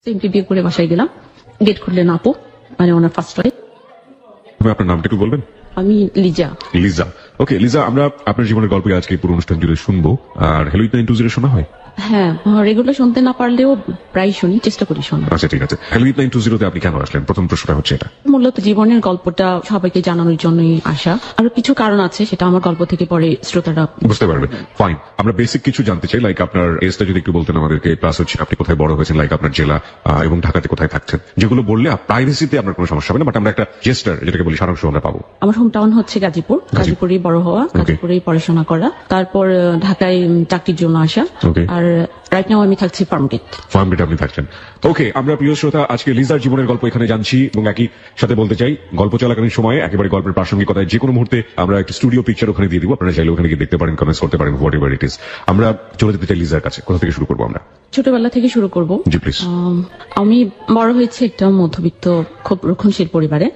সিমকে বিয়ে করে বাসায় গেলাম, গেট খুললেন আপু, মানে ওনার ফার্স্ট ওয়াইফ। আপনার নামটা একটু বলবেন? আমি লিজা। লিজা। ওকে লিজা, আমরা আপনার জীবনের গল্প আজকে পুরো অনুষ্ঠান জুড়ে শুনবো। আর হ্যালো 920 শোনা হয়? হ্যাঁ, রেগুলার শুনতে না পারলেও প্রায় শুনি, চেষ্টা করি শোনা। আচ্ছা ঠিক আছে। হ্যালো 920 আপনি কেন আসলেন? প্রথম প্রশ্নটা হচ্ছে এটা। মূলত জীবনের গল্পটা সবাইকে জানানোর জন্যই আসা। আরো কিছু কারণ আছে, সেটা আমার গল্প থেকে পরে শ্রোতারা বুঝতে পারবে। ফাইন, আমরা বেসিক কিছু জানতে চাই, লাইক আপনার এজটা যদি একটু বলতেন আমাদেরকে, প্লাস হচ্ছে আপনি কোথায় বড় হয়েছেন, লাইক আপনার জেলা এবং ঢাকাতে কোথায় থাকছেন, যেগুলো বললে প্রাইভেসিতে আপনার কোনো সমস্যা হবে না, বাট আমরা একটা জেস্টার যেটাকে বলি সারাংশ আমরা পাবো। আমার হোম টাউন হচ্ছে গাজীপুর, গাজীপুরেই বড় হওয়া, গাজীপুরেই পড়াশোনা করা, তারপর ঢাকায় চাকরির জন্য আসা। Okay. আর রাইট নাও আমি থাকছি ফার্মগেট। ফার্মগেট আপনি থাকছেন। ওকে, আমরা প্রিয় শ্রোতা আজকে লিজার জীবনের গল্প এখানে জানছি এবং একই সাথে বলতে চাই গল্প চলাকালীন সময়ে একেবারে গল্পের প্রাসঙ্গিকতায় যে কোনো মুহূর্তে আমরা একটা স্টুডিও পিকচার ওখানে দিয়ে দিব, আপনারা চাইলে ওখানে গিয়ে দেখতে পারেন, কমেন্টস করতে পারেন, হোয়াট এভার ইট ইজ। আমরা চলে যেতে চাই লিজার কাছে। কোথা থেকে শুরু করবো আমরা? ছোটবেলা থেকে শুরু করব। জি প্লিজ। আমি বড় হয়েছে একটা মধ্যবিত্ত খুব রক্ষণশীল পরিবারে।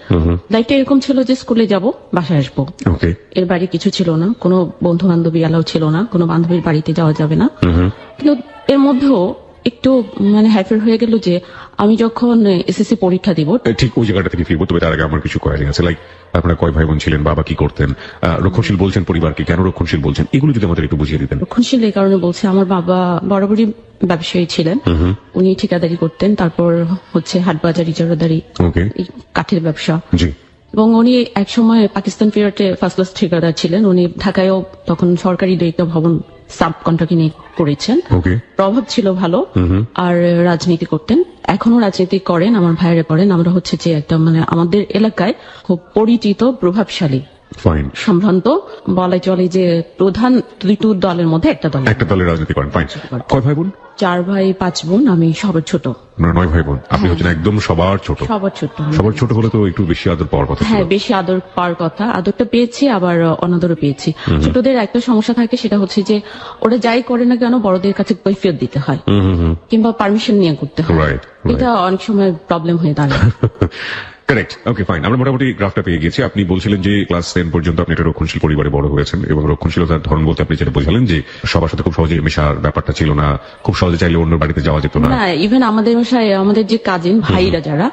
লাইফটা এরকম ছিল যে স্কুলে যাব, বাসায় আসবো। ওকে। এর বাইরে কিছু ছিল না, কোনো বন্ধু বান্ধবী এলাও ছিল না, কোনো বান্ধবীর বাড়িতে যাওয়া যাবে না। কিন্তু এর মধ্যেও একটু মানে হ্যাপি হয়ে গেল যে আমি যখন এসএসসি পরীক্ষা দিব, ঠিক ওই জায়গাটা থেকে ফিরবো, তবে তার আগে আমার কিছু কোয়ারি আছে, লাইক আপনারা কয় ভাই বোন ছিলেন, বাবা কি করতেন, রক্ষণশীল বলছেন পরিবারকে, কেন রক্ষণশীল বলছেন, এগুলো যদি আমাদের একটু বুঝিয়ে দিতেন। রক্ষণশীল এই কারণে বলছে আমার বাবা বরাবরই ব্যবসায়ী ছিলেন, উনি ঠিকাদারি করতেন, তারপর হচ্ছে হাটবাজার ইজারাদারি, ওকে। এই কাঠের ব্যবসা। জি। এবং উনি একসময় পাকিস্তান পিরিয়ডে ফার্স্ট ক্লাস ঠিকাদার ছিলেন। উনি ঢাকায়ও তখন সরকারি দুইটা ভবন সাব কন্ট্রাক্টে করেছেন। ওকে। প্রভাব ছিল ভালো। আর রাজনীতি করতেন, এখনো রাজনীতি করেন, আমার ভাইয়েরা করেন। আমরা হচ্ছে যে একটা মানে আমাদের এলাকায় খুব পরিচিত প্রভাবশালী ফাইন। সম্ভ্রান্ত বলাই চলে যে প্রধান দুটো দলের মধ্যে একটা দলের রাজনীতি করেন। ফাইন। কয় ভাই বোন? 4 ভাই 5 বোন, আমি সবার ছোট। 9 ভাই বোন। আপনি হচ্ছেন একদম সবার ছোট। সবার ছোট। সবার ছোট হলে তো একটু বেশি আদর পাওয়ার কথা ছিল। হ্যাঁ, বেশি আদর পাওয়ার কথা। আদরটা পেয়েছি, আবার অনাদরও পেয়েছি। ছোটদের একটা সমস্যা থাকে, সেটা হচ্ছে যে ওরা যাই করে না কেন বড়দের কাছে কৈফিয়ত দিতে হয়, কিংবা পারমিশন নিয়ে করতে হয়। Right. এটা অনেক সময় প্রবলেম হয়ে দাঁড়ায়। কারেক্ট। ওকে ফাইন, আমরা মোটামুটি গ্রাফটা পেয়ে গেছি। আপনি বলছিলেন যে ক্লাস 10 পর্যন্ত আপনি একটা রক্ষণশীল পরিবারে বড় হয়েছেন, এবং রক্ষণশীলতার ধরন বলতে আপনি যেটা বোঝালেন যে সবার সাথে খুব সহজে মেশার ব্যাপারটা ছিল না, খুব সহজে চাইলে অন্য বাড়িতে যাওয়া যেত না। না, ইভেন আমাদের বাসায় আমাদের যে কাজিন ভাইরা যারা,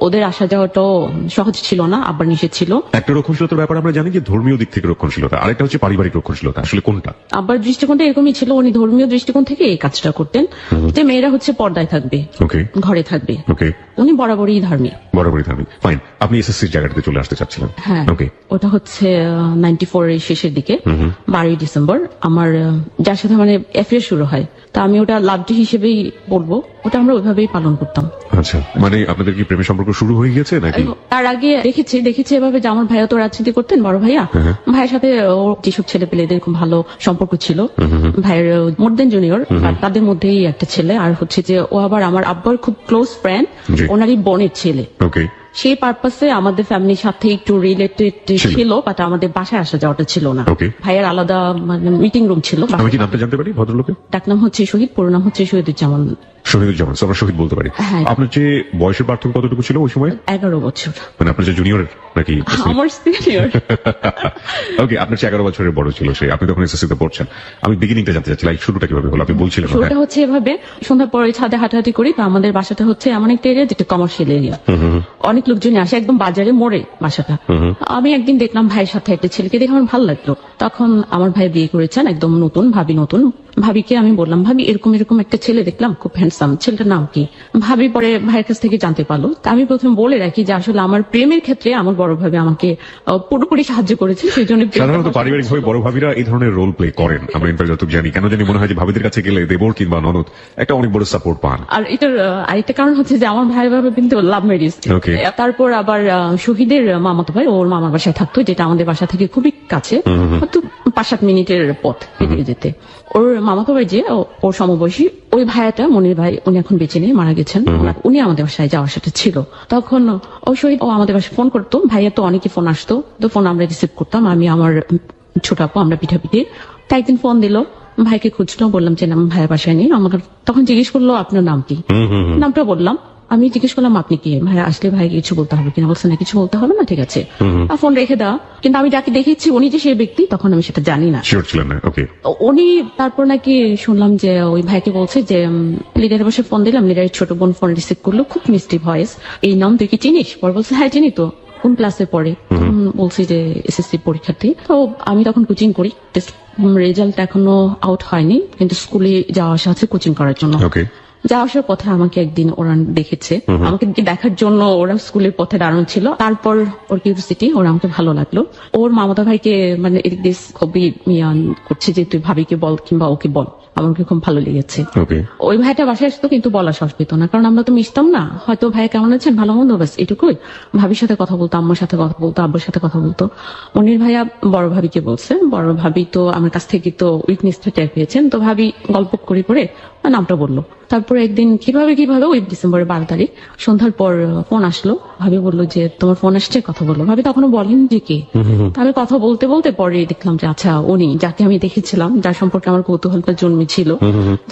ওদের আসা যাওয়াটাও সহজ ছিল না, আবার নিষেধ ছিল। একটা রক্ষণশীলতার ব্যাপার আমরা জানি যে ধর্মীয় দিক থেকে রক্ষণশীলতা, আরেকটা হচ্ছে পারিবারিক রক্ষণশীলতা। আসলে কোনটা? আবার দৃষ্টিকোণটা এরকমই ছিল, উনি ধর্মীয় দৃষ্টিকোণ থেকে এই কাজটা করতেন যে মেয়েরা হচ্ছে পর্দায় থাকবে, ওকে, ঘরে থাকবে। ওকে। উনি বরাবরই ধার্মিক। বরাবরই ধার্মিক। ফাইন। আপনি এসএসসির জায়গাটাতে চলে আসতে চাচ্ছিলেন। হ্যাঁ, ওকে। ওটা হচ্ছে 94 এর শেষের দিকে, 12ই ডিসেম্বর আমার যার সাথে মানে অ্যাফেয়ার শুরু হয়, তা আমি ওটা লাভ ডে হিসেবেই বলবো, ওটা আমরা ওইভাবেই পালন করতাম। আচ্ছা, মানে আপনাদের কি প্রেমের সম্পর্ক শুরু হয়ে গেছে নাকি? তার আগে দেখেছি এভাবে যে আমার ভাইয়া তো রাজনীতি করতেন, বড় ভাইয়া, ভাইয়ের সাথে ওর যেসব ছেলে পেলেদের খুব ভালো সম্পর্ক ছিল। ভাইয়ের মোর দেন জুনিয়র, তাদের মধ্যেই একটা ছেলে, আর হচ্ছে যে ও আবার আমার আব্বার খুব ক্লোজ ফ্রেন্ড, ওনারই বোনের ছেলে। ওকে। সেই পারপাসে আমাদের ফ্যামিলির সাথে একটু রিলেটেড ছিল, বাট আমাদের বাসায় আসা যাওয়াটা ছিল না। ভাইয়ের আলাদা মানে মিটিং রুম ছিল। আমি কি নামটা জানতে পারি ভদ্রলোকের? ডাকনাম হচ্ছে শহীদ, পুরো নাম হচ্ছে শহীদুজ্জামান। শহীদুজ্জামান, আমরা শহীদ বলতে পারি। আপনার যে বয়সের পার্থক্য কতটুকু ছিল ওই সময়? 11 বছর। মানে আপনার যে জুনিয়র নাকি? আমার সিনিয়র। ওকে, আপনার 11 বছরের বড় ছিল সে, আপনি তখন এসএসসি তে পড়ছেন। আমি বিগিনিংটা জানতে চাচ্ছি, লাইক শুরুটা কিভাবে হলো? আপনি বলছিলেন শুরুটা হচ্ছে এভাবে, সন্ধ্যার পরে ছাদে হাঁটাহাঁটি করি, তো আমাদের বাসাটা হচ্ছে এমন একটা এরিয়া যেটা কমার্শিয়াল এরিয়া, অনেক লোকজন আসে, একদম বাজারে মোড়ে বাসাটা। আমি একদিন দেখলাম ভাইয়ের সাথে একটা ছেলেকে দেখে আমার ভালো লাগলো। তখন আমার ভাই বিয়ে করেছেন, একদম নতুন, ভাবি নতুন। ভাবিকে আমি বললাম, ভাবি এরকম এরকম একটা ছেলে দেখলাম, খুব হ্যান্ডসাম, ছেলেটার নাম কি? ভাবি পরে ভাইয়ের কাছ থেকে জানতে পারলো। তা আমি প্রথমে বলে রাখি যে আসলে আমার প্রেমের ক্ষেত্রে আমার বড় ভাবি আমাকে পুরোপুরি সাহায্য করেছে, সেই জন্য সাধারণত পারিবারিক ভাবে বড় ভাবিরা এই ধরনের রোল প্লে করেন। আমরা ইনফ্যাক্ট যতটুকু জানি, কেন জানি মনে হয় যে ভাবিদের কাছে গেলে দেবর কিংবা ননদ একটা অনেক বড় সাপোর্ট পান। আর এটার আরেকটা কারণ হচ্ছে যে আমার ভাই ভাবে কিন্তু লাভ ম্যারেজ। তারপর আবার শহীদের মামাতো ভাই ওর মামার বাসায় থাকতো, যেটা আমাদের বাসা থেকে খুবই কাছে, হয়তো 5-7 মিনিটের পথ হেঁটে যেতে। ওর মামাতো ভাই যে ওর সমবয়সী ওই ভাইয়াটা, মনির ভাই, উনি এখন বেঁচে নেই, মারা গেছেন। উনি আমাদের বাসায় যাওয়ার সাথে ছিল। তখন ওই শহীদ ও আমাদের বাসায় ফোন করতো, ভাইয়া তো অনেকে ফোন আসতো, তো ফোন আমরা রিসিভ করতাম, আমি আমার ছোট আপু, আমরা পিঠাপিঠি। তাই একদিন ফোন দিল, ভাইকে খুঁজলো, বললাম যে নাম ভাইয়ের বাসায় নেই। আমাকে তখন জিজ্ঞেস করলো আপনার নাম কি, নামটা বললাম। আমি জিজ্ঞেস করলাম আপনি কি? ভাই আসলে ভাই কিছু বলতে হবে কিনা? বলছে না কিছু বলতে হবে না, ঠিক আছে ফোন রেখে দাও। কিন্তু আমি যাকে দেখেছি উনি যে সেই ব্যক্তি তখন আমি সেটা জানি না। শিওর ছিলেন না? ওকে। উনি তারপর নাকি শুনলাম যে ওই ভাইকে বলছে যে লিডারের বসে ফোন দিলাম, লিডারের ছোট বোন ফোন রিসিভ করলো, খুব মিষ্টি ভয়েস, এই নাম তুই কি চিনিস? পর বলছে হ্যাঁ চিনি তো, কোন ক্লাসে পড়ে? বলছি যে এসএসসি পরীক্ষার্থী। তো আমি তখন কোচিং করি, রেজাল্ট এখনো আউট হয়নি, কিন্তু স্কুলে যাওয়া আসা আছে কোচিং করার জন্য। ওকে। যাওয়া আসার পথে আমাকে একদিন ওরা দেখেছে, আমাকে দেখার জন্য ওরা স্কুলের পথে দাঁড়ানো ছিল। তারপর ওর কিউরিওসিটি, ওরা আমাকে ভালো লাগলো। ওর মামাতো ভাইকে মানে এদিক দিয়ে খুবই করছে যে তুই ভাবিকে বল কিংবা ওকে বল, আমাকে খুব ভালো লেগেছে। ওকে। ওই ভাইটা বাসায় আসতো কিন্তু বলা সাহস পেত না, কারণ আমরা তো মিশতাম না। হয়তো ভাই কেমন আছেন, ভালো মন্দ, ব্যাস এটুকুই। ভাবির সাথে কথা বলতো, আম্মার সাথে কথা বলতো, আব্বুর সাথে কথা বলতো। মনির ভাইয়া বড় ভাবিকে বলছে, বড় ভাবি তো আমার কাছ থেকে তো উইকনেসটা টের পেয়েছেন, তো ভাবি গল্প করে করে নামটা বললো। তারপরে একদিন কিভাবে ওই ডিসেম্বরের 12 তারিখ সন্ধ্যার পর ফোন আসলো। ভাবি বললো যে তোমার ফোন আসছে, কথা বললো। ভাবি তখনও বলেন যে কে। আমি কথা বলতে বলতে পরে দেখলাম যে আচ্ছা উনি, যাকে আমি দেখেছিলাম, যার সম্পর্কে আমার কৌতূহলটা জন্মেছিল,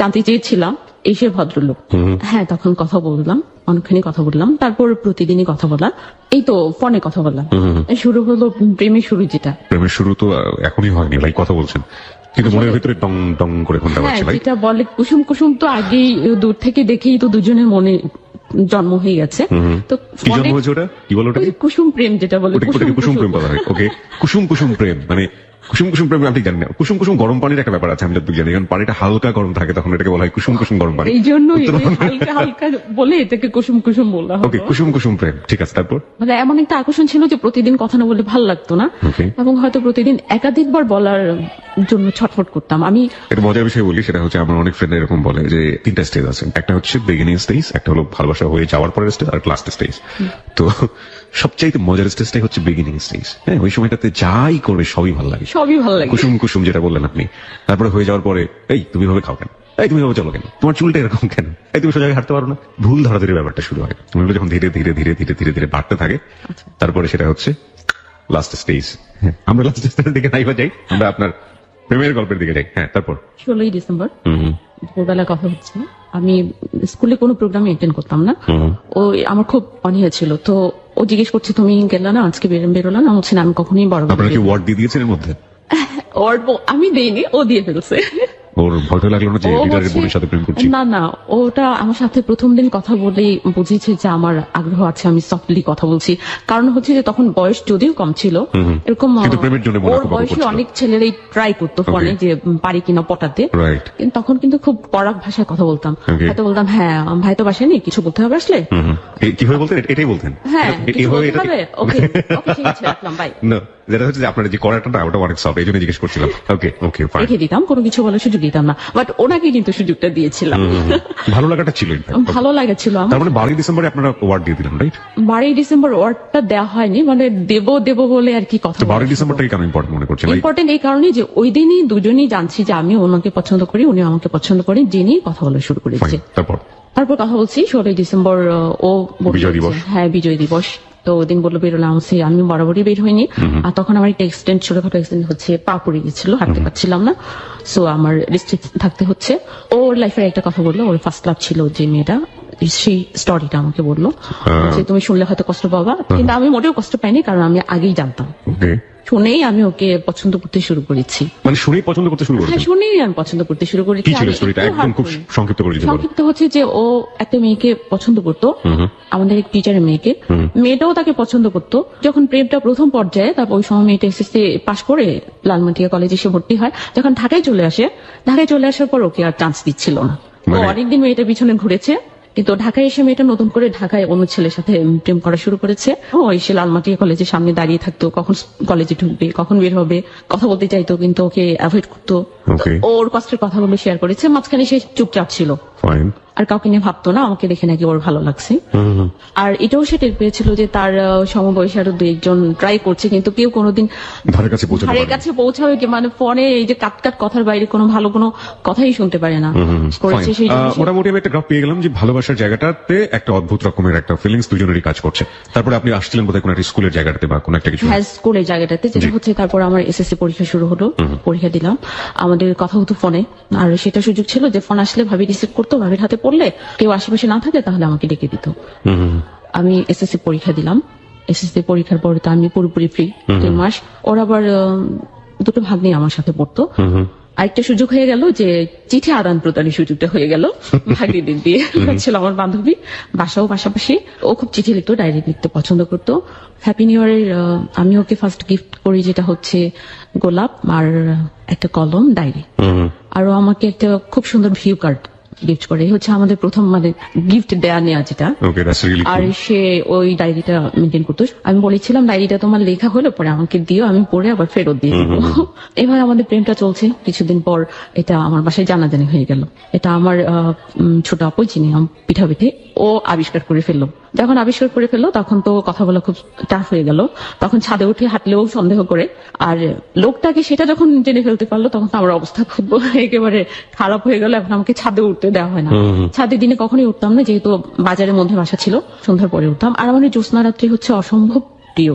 জানতে চেয়েছিলাম, এই সে ভদ্রলোক। হ্যাঁ, তখন কথা বললাম, অনেকখানি কথা বললাম। তারপর প্রতিদিনই কথা বলা, এই তো ফোনে কথা বললাম। শুরু হলো প্রেমের শুরু, যেটা প্রেমের শুরু তো এখনই হয়নি, লাইক কথা বলছেন কিন্তু মনের ভিতরে টং টং করে ফোনটা হ্যাঁ, বাজছে। যেটা বলে কুসুম কুসুম, তো আগেই দূর থেকে দেখেই তো দুজনের মনে জন্ম হয়ে গেছে। তো কি জন্ম হয়েছে ওটা? কি বলো ওটাকে? কুসুম প্রেম, যেটা বলে ওটাকে কুসুম প্রেম বলা হয়। ওকে, কুসুম কুসুম প্রেম মানে কুসুম কুসুম প্রেম আমি ঠিক জানি না। কুসুম কুসুম গরম পানির একটা ব্যাপার আছে, আমি যতটুকু জানি, কারণ পানিটা হালকা গরম থাকে তখন এটাকে বলা হয় কুসুম কুসুম গরম পানি। এই জন্যই হালকা হালকা বলে এটাকে কুসুম কুসুম বলা হয়। ওকে, কুসুম কুসুম প্রেম, ঠিক আছে। তারপর মানে এমন একটা আকর্ষণ ছিল যে প্রতিদিন কথা না বলে ভালো লাগতো না, এবং হয়তো প্রতিদিন একাধিকবার বলার জন্য ছটফট করতাম আমি। একটা মজার বিষয় বলি, সেটা হচ্ছে আমার অনেক ফ্রেন্ড এরকম বলে যে 3টা স্টেজ আছে। একটা হচ্ছে বিগিনিং স্টেজ, একটা হলো ভালোবাসা হয়ে যাওয়ার পরের স্টেজ, আর লাস্ট স্টেজ। তো সবচাইতে মজার স্টেজটাই হচ্ছে বিগিনিং স্টেজ। হ্যাঁ, ওই সময়টাতে যাই করবে সবই ভালো লাগে, সবই ভালো লাগে। কুসুম কুসুম যেটা বললেন আপনি। তারপরে হয়ে যাওয়ার পরে এই তুমি ভাবে খাও কেন, এই তুমি ভাবে চলো কেন, তোমার চুলটা এরকম কেন, এই তুমি সোজা হাঁটতে পারো না, ভুল ধরাধরি ব্যাপারটা শুরু হয়। ওগুলো যখন ধীরে ধীরে ধীরে ধীরে ধীরে ধীরে বাড়তে থাকে, তারপরে সেটা হচ্ছে লাস্ট স্টেজ। আমরা লাস্ট স্টেজের দিকে নাইবা যাই, আমরা আপনার প্রেমের গল্পের দিকে যাই। হ্যাঁ, তারপর 16ই ডিসেম্বর দুপুরবেলা কথা হচ্ছে, আমি স্কুলে কোনো প্রোগ্রামে অ্যাটেন্ড করতাম না। ও আমার খুব অনীহা ছিল, তো ও জিজ্ঞেস করছে তুমি গেলা না আজকে, বেরোলা না? বলছে না, আমি কখনোই বড় আপনারা কি ওয়ার্ড দিয়ে দিয়েছেন এর মধ্যে? আমি দেইনি, ও দিয়ে ফেলছে। ওর ভয়টা লাগলো না যে লিডারের বোনের সাথে প্রেম করছি? না না, ওটা আমার সাথে প্রথম দিন কথা বলেই বুঝেছে যে আমার আগ্রহ আছে, আমি সফটলি কথা বলছি। কারণ হচ্ছে যে তখন বয়স যদিও কম ছিল, এরকম কিন্তু প্রেমের জন্য মনে ওর খুব বয়সে অল্প ছিল। অনেক ছেলেরাই ট্রাই করতো ফোনে যে পারি কিনা পটাতে। রাইট। কিন্তু তখন কিন্তু খুব কড়া ভাষায় কথা বলতাম। Okay. হয়তো বলতাম হ্যাঁ ভাই তো বাসায় নেই, কিছু বলতে হবে আসলে। কিভাবে বলতেন? এটাই বলতেন? হ্যাঁ, কিছু এইভাবে বলতে এটা হবে। ওকে ওকে, ঠিক আছে, রাখলাম, বাই। না, যেটা হচ্ছে যে আপনার যে করাটা না, ওটা অনেক সফট, এই জন্য জিজ্ঞেস করছিলাম। ওকে ওকে, ফাইন। রেখে দিতাম, কোনো কিছু বলার সুযোগ দিতাম না, বাট ওনাকে কিন্তু সুযোগটা দিয়েছিলাম। ভালো লাগাটা ছিল in fact। ভালো লাগেছিল আমার। তার মানে 12 ডিসেম্বরে আপনারা ওয়ার্ড দিয়ে দিলেন, রাইট? 12ই ডিসেম্বর ওয়ার্ডটা দেওয়া হয়নি, মানে দেব বলে আর কি কথা। তো 12 ডিসেম্বরটাকে কেন ইম্পর্টেন্ট মনে করছেন? ইম্পর্টেন্ট এই কারণে যে ওই দিনই দুজনেই জানছি যে আমি ওনাকে পছন্দ করি, উনি আমাকে পছন্দ করেন, জেনেই কথা বলা শুরু করেছে। তারপর কথা বলছি 16ই ডিসেম্বর, ও বলল বিজয় দিবস। হ্যাঁ বিজয় দিবস, তো ওদিন বললো বেরোলাম। আমি বরাবরই বের হইনি, আর তখন আমার একটা এক্সিডেন্ট, ছোটখাটো এক্সিডেন্ট হচ্ছে, পা পড়ে গেছিল, হাঁটতে পারছিলাম না, সো আমার রেস্ট্রিক্ট থাকতে হচ্ছে। ওর লাইফের একটা কথা বললো, ওর ফার্স্ট লাভ ছিল যে মেয়েটা, সেই স্টোরিটা আমাকে বললো যে তুমি শুনলে হয়তো কষ্ট পাবা, কিন্তু আমি মোটেও কষ্ট পাইনি, কারণ আমি আগেই জানতাম। শুনেই আমি ওকে পছন্দ করতে শুরু করেছি। মানে শুনেই পছন্দ করতে শুরু করেছেন? হ্যাঁ, শুনেই আমি পছন্দ করতে শুরু করেছি। কি ছিল স্টোরিটা? একদম খুব সংক্ষিপ্ত করে যদি বলেন। সংক্ষিপ্ত হচ্ছে যে ও একটা মেয়েকে পছন্দ করতো, আমাদের এক টিচারের মেয়েকে, মেয়েটাও তাকে পছন্দ করতো। যখন প্রেমটা প্রথম পর্যায়ে, তারপর ওই সময় মেয়েটা এসএসসি পাশ করে লালমাটিয়া কলেজে এসে ভর্তি হয়। যখন ঢাকায় চলে আসার পর ওকে আর চান্স দিচ্ছিল না। ও অনেকদিন মেয়েটার পিছনে ঘুরেছে, কিন্তু ঢাকায় এসে মেয়েটা নতুন করে ঢাকায় অন্য ছেলের সাথে প্রেম করা শুরু করেছে। ও এসে লালমাটিয়া কলেজের সামনে দাঁড়িয়ে থাকতো, কখন কলেজে ঢুকবে, কখন বের হবে, কথা বলতে চাইতো, কিন্তু ওকে অ্যাভয়েড করতো। ওর কষ্টের কথাগুলো শেয়ার করেছে, মাঝখানে সে চুপচাপ ছিল, আর কাউকে নিয়ে ভাবতো না। আমাকে দেখে নাকি ওর ভালো লাগছে, আর এটাও সে টের পেয়েছিল যে তার সমবয়সী আরো 2-1 ট্রাই করছে, কিন্তু কেউ কোনোদিন ধারের কাছে পৌঁছাবে কি, মানে ফোনে এই যে কাট কথার বাইরে কোনো ভালো কোনো কথাই শুনতে পারে না। করেছে সেই মোটামুটি আমি একটা গ্রাফ পেয়ে গেলাম যে ভালোবাসার জায়গাটাতে একটা অদ্ভুত রকমের একটা ফিলিংস দুজনেরই কাজ করছে। তারপরে আপনি আসছিলেন বোধহয় কোনো একটা স্কুলের জায়গাটাতে বা কোনো একটা কিছু? হ্যাঁ, স্কুলের জায়গাটাতে, যেটা হচ্ছে তারপর আমার এসএসসি পরীক্ষা শুরু হলো, পরীক্ষা দিলাম, আমাদের কথা হতো ফোনে, আর সেটা সুযোগ ছিল যে ফোন আসলে ভাবি রিসিভ করতো, ভাবির হাতে পড়লে কেউ আশেপাশে না থাকে তাহলে আমাকে ডেকে দিত। আমি এসএসসি পরীক্ষা দিলাম। এসএসসি পরীক্ষার পরে তো আমি পুরোপুরি ফ্রি 3 মাস। ওর আবার দুটো ভাগ্নি আমার সাথে পড়তো। আরেকটা সুযোগ হয়ে গেল যে চিঠি আদান প্রদানের সুযোগটা হয়ে গেল ভাগ্নিদের দিয়ে। ছিল আমার বান্ধবী, বাসাও পাশাপাশি। ও খুব চিঠি লিখতো, ডায়েরি লিখতে পছন্দ করতো। হ্যাপি নিউ ইয়ারের আমি ওকে ফার্স্ট গিফট করি যেটা হচ্ছে গোলাপ আর একটা কলম, ডায়েরি। আর ও আমাকে একটা খুব সুন্দর ভিউ কার্ড গিফট করে। হচ্ছে আমাদের প্রথম মানে গিফট দেয়া নেওয়া যেটা। আর সে ওই ডায়েরিটা মেনটেন করতো। আমি বলেছিলাম ডায়েরিটা তোমার লেখা হলো পরে আমাকে দিও, আমি পড়ে আবার ফেরত দিয়ে দিব। এভাবে আমাদের প্রেমটা চলছে। কিছুদিন পর এটা আমার বাসায় জানাজানি হয়ে গেল। এটা আমার ছোট আপু, যিনি পিঠা পিঠে, ও আবিষ্কার করে ফেললো। যখন আবিষ্কার করে ফেললো তখন তো কথা বলা খুব টাফ হয়ে গেল। তখন ছাদে উঠে হাঁটলেও সন্দেহ করে। আর লোকটাকে সেটা যখন জেনে ফেলতে পারলো তখন তো আমার অবস্থা খুব একেবারে খারাপ হয়ে গেল। এখন আমাকে ছাদে উঠতে দেওয়া হয় না। ছাদে দিনে কখনোই উঠতাম না, যেহেতু বাজারের মধ্যে বাসা ছিল। সন্ধ্যার পরে উঠতাম। আর আমার জ্যোৎস্না রাত্রি হচ্ছে অসম্ভব প্রিয়।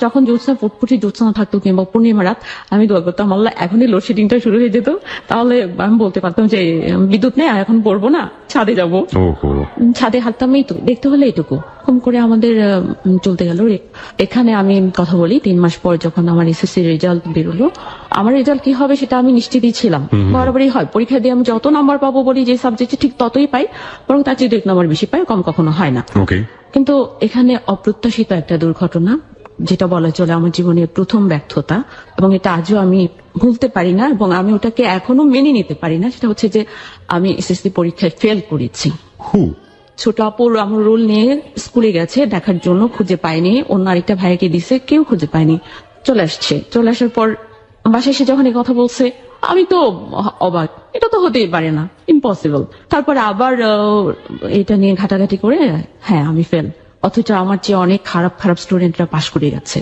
যখন জ্যোৎস্না ফুটফুটি জ্যোৎস্না থাকতো কিংবা পূর্ণিমা রাত, আমি দোয়া করতাম আল্লাহ এখনই লোডশেডিংটা শুরু হয়ে যেত, তাহলে আমি বলতে পারতাম যে বিদ্যুৎ নেই, এখন পড়বো না, ছাদে যাবো। ছাদে হাঁটতাম, এই তো দেখতে হলে এইটুকু। কম করে আমাদের চলতে গেল। এখানে আমি কথা বলি 3 মাস পর যখন আমার এসএসসি রেজাল্ট বেরোলো, আমার রেজাল্ট কি হবে সেটা আমি নিশ্চিতই ছিলাম। বরাবরই হয়, পরীক্ষা দিয়ে আমি যত নাম্বার পাবো বলি যে সাবজেক্টে ঠিক ততই পাই, বরং তার চেয়ে 1 নাম্বার বেশি পাই, কম কখনো হয় না। কিন্তু এখানে অপ্রত্যাশিত একটা দুর্ঘটনা, যেটা বলা চলে আমার জীবনের প্রথম ব্যর্থতা, এবং এটা আজও আমি ভুলতে পারি না এবং আমি ওটাকে এখনো মেনে নিতে পারি না। সেটা হচ্ছে যে আমি এসএসসি পরীক্ষায় ফেল করেছি। ছোট আপুর আমার রোল নিয়ে স্কুলে গেছে দেখার জন্য, খুঁজে পায়নি। অন্য আরেকটা ভাইকে দিছে, কেউ খুঁজে পায়নি। চলে আসার পর বাসায় এসে যখন এই কথা বলছে, আমি তো অবাক, এটা তো হতেই পারে না, ইম্পসিবল। তারপর আবার এটা নিয়ে ঘাটাঘাটি করে, হ্যাঁ আমি ফেল, অথচ আমার চেয়ে অনেক খারাপ খারাপ স্টুডেন্টরা পাশ করে গেছে।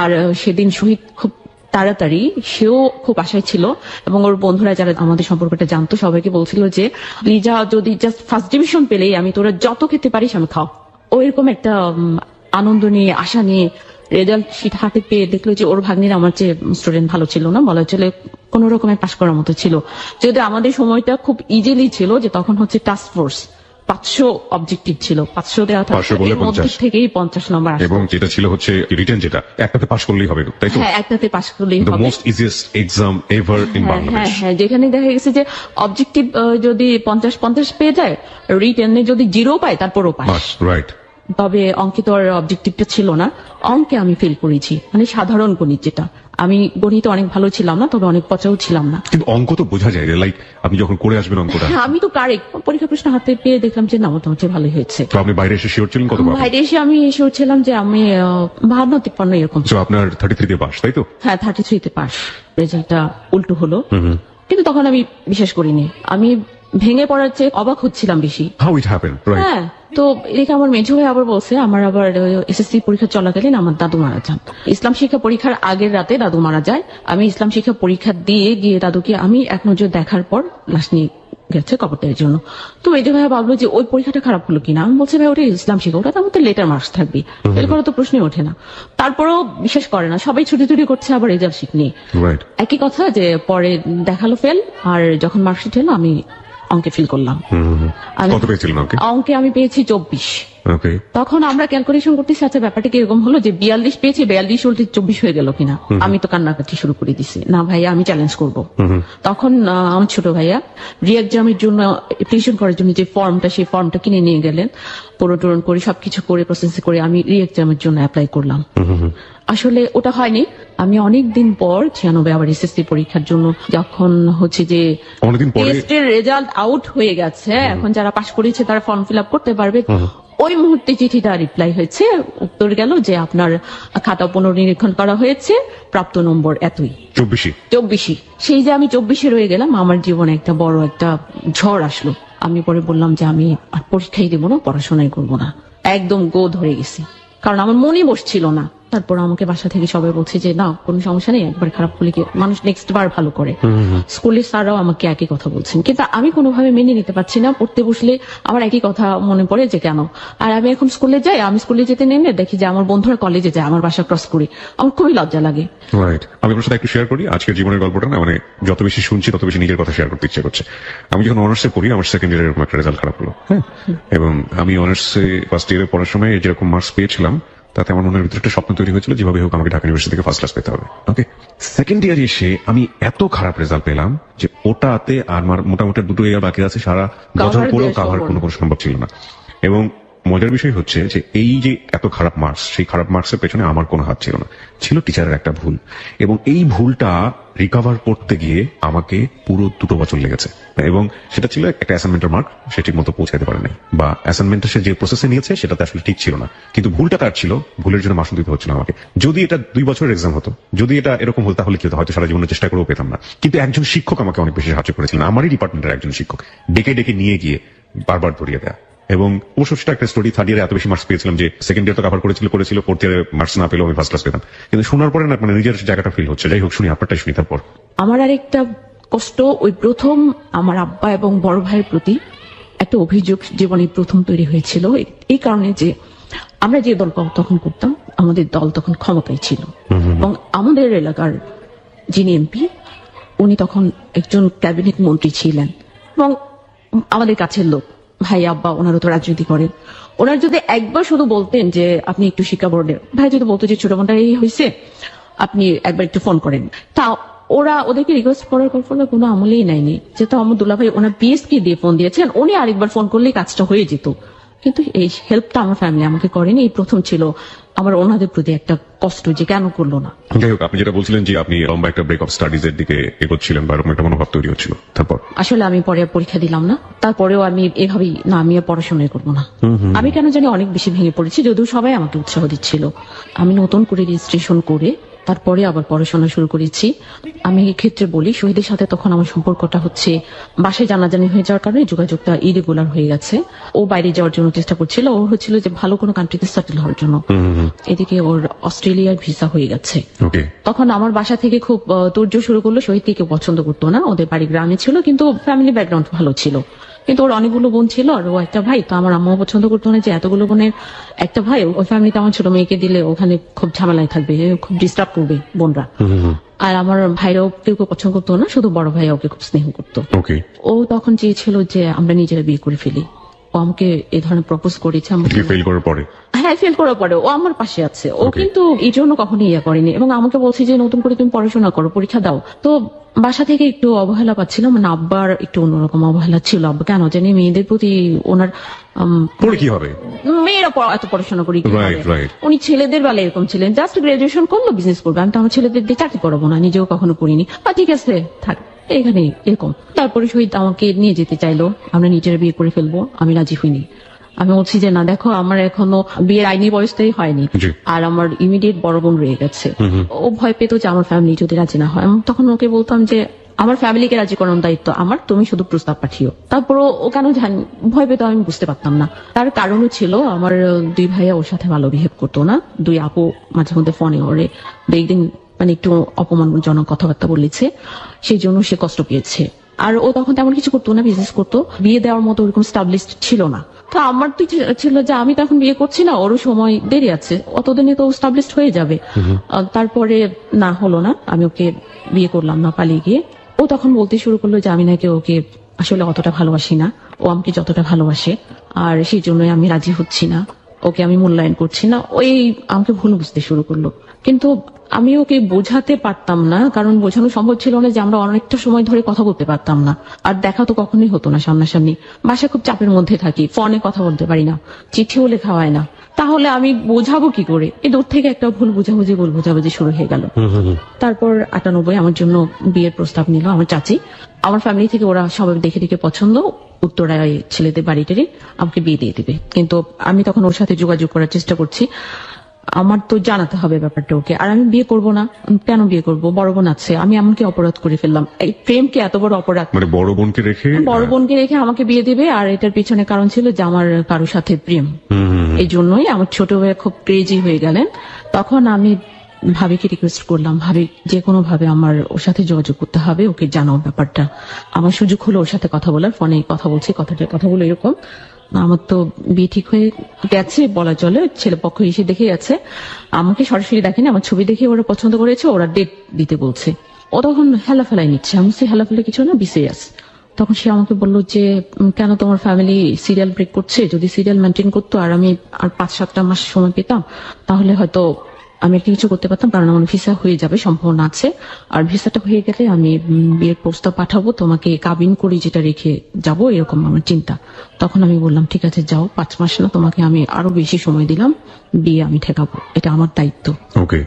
আর সেদিন শহীদ খুব তাড়াতাড়ি, সেও খুব আশায় ছিল এবং ওর বন্ধুরা যারা আমাদের সম্পর্কটা জানতো সবাইকে বলছিল যে লিজা যদি জাস্ট ফার্স্ট ডিভিশন পেলেই আমি তোরা যত খেতে পারিস আমি খাও। ও এরকম একটা আনন্দ নিয়ে, আশা নিয়ে রেজাল্ট শিট হাতে পেয়ে দেখলো যে ওর ভাগ্নিরা আমার চেয়ে স্টুডেন্ট ভালো ছিল না, বলা চলে কোন রকমের পাশ করার মতো ছিল। যদি আমাদের সময়টা খুব ইজিলি ছিল, যে তখন হচ্ছে টাস্ক ফোর্স 500 অবজেক্টিভ ছিল, 500 দেওয়া থেকেই 50 নম্বর আসতো, এবং যেটা ছিল হচ্ছে রিটেন, যেটা একটাতে পাস করলেই হবে, তাই তো? হ্যাঁ, একটাতে পাস করলেই হবে। Most easiest exam ever in Bangladesh. হ্যাঁ, যেখানে দেখা গেছে যে অবজেক্টিভ যদি 50 পেয়ে যায়, রিটেনে যদি 0 পায় তারপরও পাস। রাইট। তবে অঙ্কে তো আর অবজেক্টিভটা ছিল না। অঙ্কে আমি ফেল করেছি, মানে সাধারণ গণিত যেটা। আমি গণিতে অনেক ভালো ছিলাম না, তবে অনেক পচাও ছিলাম না। কিন্তু অঙ্ক তো বোঝা যায়, লাইক আপনি যখন করে আসবেন অঙ্কটা। হ্যাঁ, আমি তো কারেক্ট পরীক্ষা প্রশ্ন হাতে পেয়ে দেখলাম যে না, মোটামুটি ভালোই হয়েছে। তো আপনি বাইরে এসে শিওর ছিলেন কত? বাইরে এসে আমি শিওর ছিলাম যে আমি 52-53 এরকম। আপনার 33 পাস, তাই তো? হ্যাঁ, 33 পাস। রেজাল্টটা উল্টো হলো, কিন্তু তখন আমি বিশ্বাস করিনি। আমি ভেঙে পড়ার চেয়ে অবাক হচ্ছিলাম বেশি। How it happened, right? হ্যাঁ, তো এদিকে আমার মেঝো ভাই আবার বলছে, আমার আবার এসএসসি পরীক্ষা চলাকালীন আমার দাদু মারা যান। ইসলাম শিক্ষা পরীক্ষার আগের রাতে দাদু মারা যায়। আমি ইসলাম শিক্ষা পরীক্ষা দিয়ে গিয়ে দাদুকে আমি এক নজর দেখার পর লাশ নিয়ে গেছে কবরটার জন্য। তো মেঝো ভাই ভাবলো যে ওই পরীক্ষাটা খারাপ হলো কিনা। আমি বলছি ভাই ওটা ইসলাম শিক্ষা, ওটা আমাদের লেটার মার্কস থাকবে, ফেল করা তো প্রশ্নই ওঠে না। তারপরেও বিশ্বাস করে না, সবাই ছুটি করছে আবার রেজাল্ট শিট নিয়ে। একই কথা যে পরে দেখালো ফেল, আর যখন মার্কশিট এলো আমি অঙ্কে ফিল করলাম। অঙ্কে আমি পেয়েছি 24। তখন আমরা ক্যালকুলেশন করতেছি, আচ্ছা ব্যাপারটা কি এরকম হলো যে 42 পেয়েছি, 42 উল্টে 24 হয়ে গেল কিনা। আমি তো কান্নাকাটি শুরু করে দিছি, না ভাইয়া আমি চ্যালেঞ্জ করব। তখন আমার ছোট ভাইয়া রি এক্সামের জন্য অ্যাপ্লিকেশন করার জন্য যে ফর্মটা, সেই ফর্মটা কিনে নিয়ে গেলেন। পূরণ করে সবকিছু করে প্রসেস করে আমি রি এক্সামের জন্য অ্যাপ্লাই করলাম। আসলে ওটা হয়নি। আমি অনেক দিন পর 96 আবার এসএসসি পরীক্ষার জন্য যখন হচ্ছে যে টেস্টের রেজাল্ট আউট হয়ে গেছে, এখন যারা পাশ করেছে তারা ফর্ম ফিল আপ করতে পারবে, ওই মুহূর্তে চিঠিটা রিপ্লাই হয়েছে, উত্তর গেল যে আপনার খাতা পুনর্নিরীক্ষণ করা হয়েছে, প্রাপ্ত নম্বর এতই, 24। সেই যে আমি 24 রয়ে গেলাম, আমার জীবনে একটা বড় একটা ঝড় আসলো। আমি পরে বললাম যে আমি পরীক্ষাই দেবো না, পড়াশোনাই করবো না, একদম গো ধরে গেছি, কারণ আমার মনে বসছিল না। তারপর আমাকে বাসা থেকে সবাই বলছে যে না কোনো সমস্যা নেই, একবার খারাপ হলে কি মানুষ নেক্সট বার ভালো করে। স্কুলের স্যাররাও আমাকে একই কথা বলছেন, কিন্তু আমি কোনোভাবে মেনে নিতে পারছি না। পড়তে বসলে আমার একই কথা মনে পড়ে যে কেন। আর আমি এখন স্কুলে যাই, আমি স্কুলে যেতে নেমে দেখি যে আমার বন্ধুরা কলেজে যায়, আমার বাসা ক্রস করে, আমার খুবই লজ্জা লাগে। রাইট, আমি আপনার সাথে একটু শেয়ার করি আজকের জীবনের গল্পটা। না মানে যত বেশি শুনছি তত বেশি নিজের কথা শেয়ার করতে ইচ্ছে করছে। আমি যখন অনার্সে পড়ি আমার সেকেন্ড ইয়ারের এরকম একটা রেজাল্ট খারাপ হলো, হ্যাঁ, এবং আমি অনার্সে ফার্স্ট ইয়ারে পড়ার সময় যেরকম মার্কস পেয়েছিলাম তাতে আমার মনের ভিতরে একটা স্বপ্ন তৈরি হয়েছিল যেভাবে হোক আমাকে ঢাকা ইউনিভার্সিটি থেকে ফার্স্ট ক্লাস পেতে হবে। ওকে, সেকেন্ড ইয়ারে এসে আমি এত খারাপ রেজাল্ট পেলাম যে ওটাতে আমার মোটামুটি 2 ইয়ার বাকি আছে, সারা বছর পরেও কাভার কোনো সম্ভব ছিল না। এবং মজার বিষয় হচ্ছে যে এই যে এত খারাপ মার্কস, সেই খারাপ মার্কসের পেছনে আমার কোনো হাত ছিল না, ছিল টিচারের একটা ভুল। এবং এই ভুলটা রিকভার করতে গিয়ে আমাকে পুরো 2 বছর লেগেছে। এবং সেটা ছিল একটা অ্যাসাইনমেন্টের মার্ক সে ঠিক মতো পৌঁছাতে পারে নাই, বা অ্যাসাইনমেন্টটা সে যে প্রসেসে নিয়েছে সেটাতে আসলে ঠিক ছিল না, কিন্তু ভুলটা তার ছিল, ভুলের জন্য মাসুল দিতে হচ্ছিল আমাকে। যদি এটা 2 বছরের এক্সাম হতো, যদি এটা এরকম হতো তাহলে কি হতো, হয়তো সারা জীবনের চেষ্টা করেও পেতাম না। কিন্তু একজন শিক্ষক আমাকে অনেক বেশি সাহায্য করেছিলেন, আমারই ডিপার্টমেন্টের একজন শিক্ষক, ডেকে ডেকে নিয়ে গিয়ে বারবার ধরিয়ে দেয়া। এবং অবশ্য সেটা একটা স্টোরি, থার্ড ইয়ারে এত বেশি মার্কস পেয়েছিলাম যে সেকেন্ড ইয়ার তো কভার করেছিল, ফোর্থ ইয়ারে মার্কস না পেলেও আমি ফার্স্ট ক্লাস পেতাম। কিন্তু শোনার পরে না মানে নিজের জায়গাটা ফিল হচ্ছে। যাই হোক, শুনি আপনারটাই শুনি তারপর। আমার আরেকটা কষ্ট, ওই প্রথম আমার আব্বা এবং বড় ভাইয়ের প্রতি একটা অভিযোগ জীবনে প্রথম তৈরি হয়েছিল এই কারণে যে আমরা যে দল তখন করতাম, আমাদের দল তখন ক্ষমতায় ছিল, এবং আমাদের এলাকার যিনি এমপি উনি তখন একজন ক্যাবিনেট মন্ত্রী ছিলেন এবং আমাদের কাছের লোক। ভাই আব্বা ওনারও তো রাজনীতি করেন, ওনার যদি একবার শুধু বলতেন যে আপনি একটু শিক্ষা বোর্ডের, ভাই যদি বলতো যে ছোট বোনটা এই হয়েছে আপনি একবার একটু ফোন করেন, তা ওরা ওদেরকে রিকোয়েস্ট করার কল্পনা কোনো আমলেই নেয়নি। যেহেতু আমার দুলা ভাই ওনার পিএসকে দিয়ে ফোন দিয়েছেন, উনি আরেকবার ফোন করলেই কাজটা হয়ে যেত, কিন্তু এই হেল্পটা আমার ফ্যামিলি আমাকে করেনি। এই প্রথম ছিল আমার ওনাদের প্রতি একটা কষ্ট যে কেন করলো না। যাই হোক, আপনি যেটা বলছিলেন যে আপনি লম্বা একটা ব্রেক অফ স্টাডিজ এর দিকে এগোচ্ছিলেন বা এরকম একটা মনোভাব তৈরি হচ্ছিল, তারপর আসলে আমি পরে পরীক্ষা দিলাম না, তারপরেও আমি এভাবেই না আমি আর পড়াশোনাই করবো না। আমি কেন জানি অনেক বেশি ভেঙে পড়েছি, যদিও সবাই আমাকে উৎসাহ দিচ্ছিল। আমি নতুন করে রেজিস্ট্রেশন করে তারপরে আবার পড়াশোনা শুরু করেছি। আমি এই ক্ষেত্রে বলি, শহীদের সাথে তখন আমার সম্পর্কটা হচ্ছে বাসায় জানাজানি হয়ে যাওয়ার কারণে যোগাযোগটা ইরেগুলার হয়ে গেছে। ও বাইরে যাওয়ার জন্য চেষ্টা করছিল, ও হচ্ছিল যে ভালো কোনো কান্ট্রিতে সেটেল হওয়ার জন্য। এদিকে ওর অস্ট্রেলিয়ার ভিসা হয়ে গেছে। তখন আমার বাসা থেকে খুব তোড়জোড় শুরু করলো। শহীদকে কেউ পছন্দ করতো না, ওদের বাড়ি গ্রামে ছিল, কিন্তু ফ্যামিলি ব্যাকগ্রাউন্ড ভালো ছিল। কিন্তু ওর অনেকগুলো বোন ছিল আর ও একটা ভাই, তো আমার আম্মাও পছন্দ করতো না যে এতগুলো বোনের একটা ভাই ওই ফ্যামিলিতে আমার ছোট মেয়েকে দিলে ওখানে খুব ঝামেলায় থাকবে, খুব ডিস্টার্ব করবে বোনরা। আর আমার ভাইরাও কেউ কেউ পছন্দ করতো না, শুধু বড় ভাই ওকে খুব স্নেহ করতো। ও তখন চেয়েছিল যে আমরা নিজেরা বিয়ে করে ফেলি। ও আমাকে এই ধরনের প্রপোজ করেছে। ফেল করার পরে, হ্যাঁ ফেল করার পরে ও আমার পাশে আছে। ও কিন্তু এই জন্য কখনো ইয়ে করেনি এবং আমাকে বলছে যে নতুন করে তুমি পড়াশোনা করো, পরীক্ষা দাও। তো বাসা থেকে একটু অবহেলা পাচ্ছিলাম, মানে আব্বার একটু অন্যরকম অবহেলা ছিল। আব্বা কেন জানি মেয়েদের প্রতি ওনার কি হবে, মেয়েরা এত পড়াশোনা করি, উনি ছেলেদের বেলায় এরকম ছিলেন, জাস্ট গ্রাজুয়েশন করলো বিজনেস করবে। আমি তো আমার ছেলেদের দিয়ে চাকরি করাবো না, নিজেও কখনো করিনি। ঠিক আছে থাক এখানে এরকম। তারপরে শহীদ আমাকে নিয়ে যেতে চাইলো, আমরা নিজেরা বিয়ে করে ফেলবো, আমি রাজি হইনি। আমি বলছি যে না দেখো, আমার এখনো বিয়ের আইনি বয়সটাই হয়নি, আর আমার ইমিডিয়েট বড় বোন রয়ে গেছে। ও ভয় পেত যে আমার ফ্যামিলি যদি রাজি না হয়। তখন ওকে বলতাম যে আমার ফ্যামিলিকে রাজি করানোর দায়িত্ব আমার, তুমি শুধু প্রস্তাব পাঠিও। তারপর ও কেন জানি ভয় পেত, আমি বুঝতে পারতাম না। তার কারণও ছিল আমার 2 ভাইয়া ওর সাথে ভালো বিহেভ করতো না। 2 আপু মাঝে মধ্যে ফোনে ওরে একদিন মানে একটু অপমানজনক কথাবার্তা বলেছে, সেই জন্য সে কষ্ট পেয়েছে। আর ও তখন তেমন কিছু করতো না, বিজনেস করতো, বিয়ে দেওয়ার মতো ওরকম স্টাবলিশড ছিল না। তো আমার তো ছিল যে আমি তো এখন বিয়ে করছি না, ওরও সময় দেরি আছে, অতদিনে তো স্টাবলিশড হয়ে যাবে। তারপরে না হলো না, আমি ওকে বিয়ে করলাম না, পালিয়ে গিয়ে। ও তখন বলতে শুরু করলো যে আমি নাকি ওকে আসলে অতটা ভালোবাসি না, ও আমাকে যতটা ভালোবাসে, আর সেই জন্যই আমি রাজি হচ্ছি না, ওকে আমি মূল্যায়ন করছি না। ওই আমাকে ভুল বুঝতে শুরু করলো, কিন্তু আমি ওকে বোঝাতে পারতাম না, কারণ বোঝানো সম্ভব ছিল না যে আমরা অনেকটা সময় ধরে কথা বলতে পারতাম না, আর দেখা তো কখনোই হতো না সামনাসামনি। বাসায় খুব চাপের মধ্যে থাকি, ফোনে কথা বলতে পারি না, চিঠিও লেখা হয় না, তাহলে আমি বোঝাবো কি করে? এই দূর থেকে একটা ভুল বোঝাবুঝি শুরু হয়ে গেল। তারপর 98 আমার জন্য বিয়ের প্রস্তাব নিল আমার চাচি। আমার ফ্যামিলি থেকে ওরা সবাই দেখে দেখে পছন্দ, উত্তরায় ছেলেদের বাড়িটারে আমাকে বিয়ে দিয়ে দিবে। কিন্তু আমি তখন ওর সাথে যোগাযোগ করার চেষ্টা করছি, আমার তো জানাতে হবে ব্যাপারটা ওকে। আর আমি বিয়ে করব না, কেন বিয়ে করব? বড় বোন আছে, আমি এমনকি অপরাধ করে ফেললাম। এই প্রেমকে এত বড় অপরাধ, মানে বড় বোনকে রেখে বড় বোনকে রেখে আমাকে বিয়ে দিবে। আর এটার পিছনে কারণ ছিল যে আমার কারোর সাথে প্রেম, এই জন্যই আমার ছোট ভাই খুব ক্রেজি হয়ে গেলেন। তখন আমি ভাবিকে রিকোয়েস্ট করলাম, ভাবি যে কোনো ভাবে আমার ওর সাথে যোগাযোগ করতে হবে, ওকে জানাও ব্যাপারটা। আমার সুযোগ হলো ওর সাথে কথা বলার, ফোনে কথা বলছি, কথা বলে এরকম আমার তো বিয়ে ঠিক হয়ে গেছে বলা চলে, ছেলে পক্ষ এসে দেখে গেছে, আমাকে সরাসরি দেখেনি, আমার ছবি দেখে ওরা পছন্দ করেছে, ওরা ডেট দিতে বলছে। ও তখন হেলাফেলাই নিচ্ছে, আমি সে হেলাফেলা কিছু না, বিসিএস। তখন সে আমাকে বললো যে কেন তোমার ফ্যামিলি সিরিয়াল ব্রেক করছে? যদি সিরিয়াল মেনটেন করতো আর আমি আর 5-7টা মাস সময় পেতাম, তাহলে হয়তো আমি একটা কিছু করতে পারতাম, কারণ আমার ভিসা হয়ে যাবে সম্ভাবনা আছে। আর ভিসাটা হয়ে গেলে আমি বিয়ের প্রস্তাব পাঠাবো, তোমাকে কাবিন করে যেটা রেখে যাব, এরকম আমার চিন্তা। তখন আমি বললাম ঠিক আছে যাও, 5 মাস না, তোমাকে আমি আরো বেশি সময় দিলাম, বিয়ে আমি ঠেকাবো, এটা আমার দায়িত্ব। ওকে,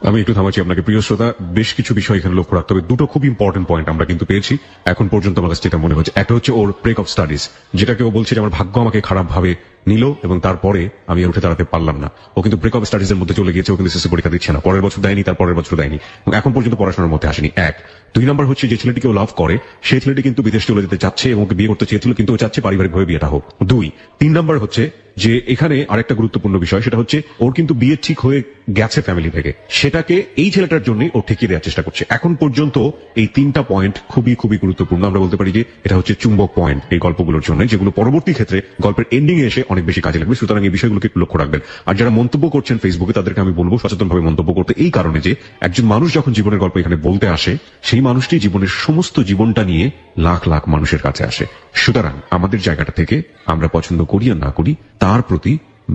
আমি একটু থামাচ্ছি আপনাকে। প্রিয় শ্রোতা, বেশ কিছু বিষয় এখানে লক্ষ্য রাখতে হবে। দুটো খুব ইম্পর্টেন্ট পয়েন্ট আমরা কিন্তু পেয়েছি এখন পর্যন্ত। আমার কাছে যেটা মনে হচ্ছে, একটা হচ্ছে ওর ব্রেক অফ স্টাডিজ, যেটাকে ও বলছে যে আমার ভাগ্য আমাকে খারাপ ভাবে নিল এবং তারপরে আমি আর উঠে দাঁড়াতে পারলাম না। ও কিন্তু ব্রেক অফ স্টাডিজ এর মধ্যে চলে গিয়েছে, ও কিন্তু এসএসসি পরীক্ষা দিচ্ছে না, পরের বছর দেয়নি, তার পরের বছর দেয়নি, এবং এখন পর্যন্ত পড়াশোনার মধ্যে আসেনি। 1 2 নাম্বার হচ্ছে যে ছেলেটিকে ও লাভ করে সেই ছেলেটি কিন্তু বিদেশ চলে যেতে চাচ্ছে এবং ওকে বিয়ে করতে চেয়েছিল, কিন্তু ও চাচ্ছে পারিবারিকভাবে বিয়েটা হোক। 2 3 নাম্বার হচ্ছে যে এখানে আরেকটা গুরুত্বপূর্ণ বিষয়, সেটা হচ্ছে ওর কিন্তু বিয়ে ঠিক হয়ে গেছে ফ্যামিলি থেকে, সেটাকে এই ছেলেটার জন্য ও ঠেকিয়ে দেওয়ার চেষ্টা করছে। এখন পর্যন্ত এই 3টা পয়েন্ট খুবই খুবই গুরুত্বপূর্ণ। আমরা বলতে পারি যে এটা হচ্ছে চুম্বক পয়েন্ট এই গল্পগুলোর জন্য, যেগুলো পরবর্তী ক্ষেত্রে গল্পের এন্ডিং এ এসে অনেক বেশি কাজে লাগবে। সুতরাং এই বিষয়গুলোকে একটু লক্ষ্য রাখবেন। আর যারা মন্তব্য করছেন ফেসবুকে, তাদেরকে আমি বলবো সচেতনভাবে মন্তব্য করতে, এই কারণে যে একজন মানুষ যখন জীবনের গল্প এখানে বলতে আসে, সেই মানুষটি জীবনের সমস্ত জীবনটা নিয়ে লাখ লাখ মানুষের কাছে আসে। সুতরাং আমাদের জায়গাটা থেকে আমরা পছন্দ করি আর না করি, তার প্রতি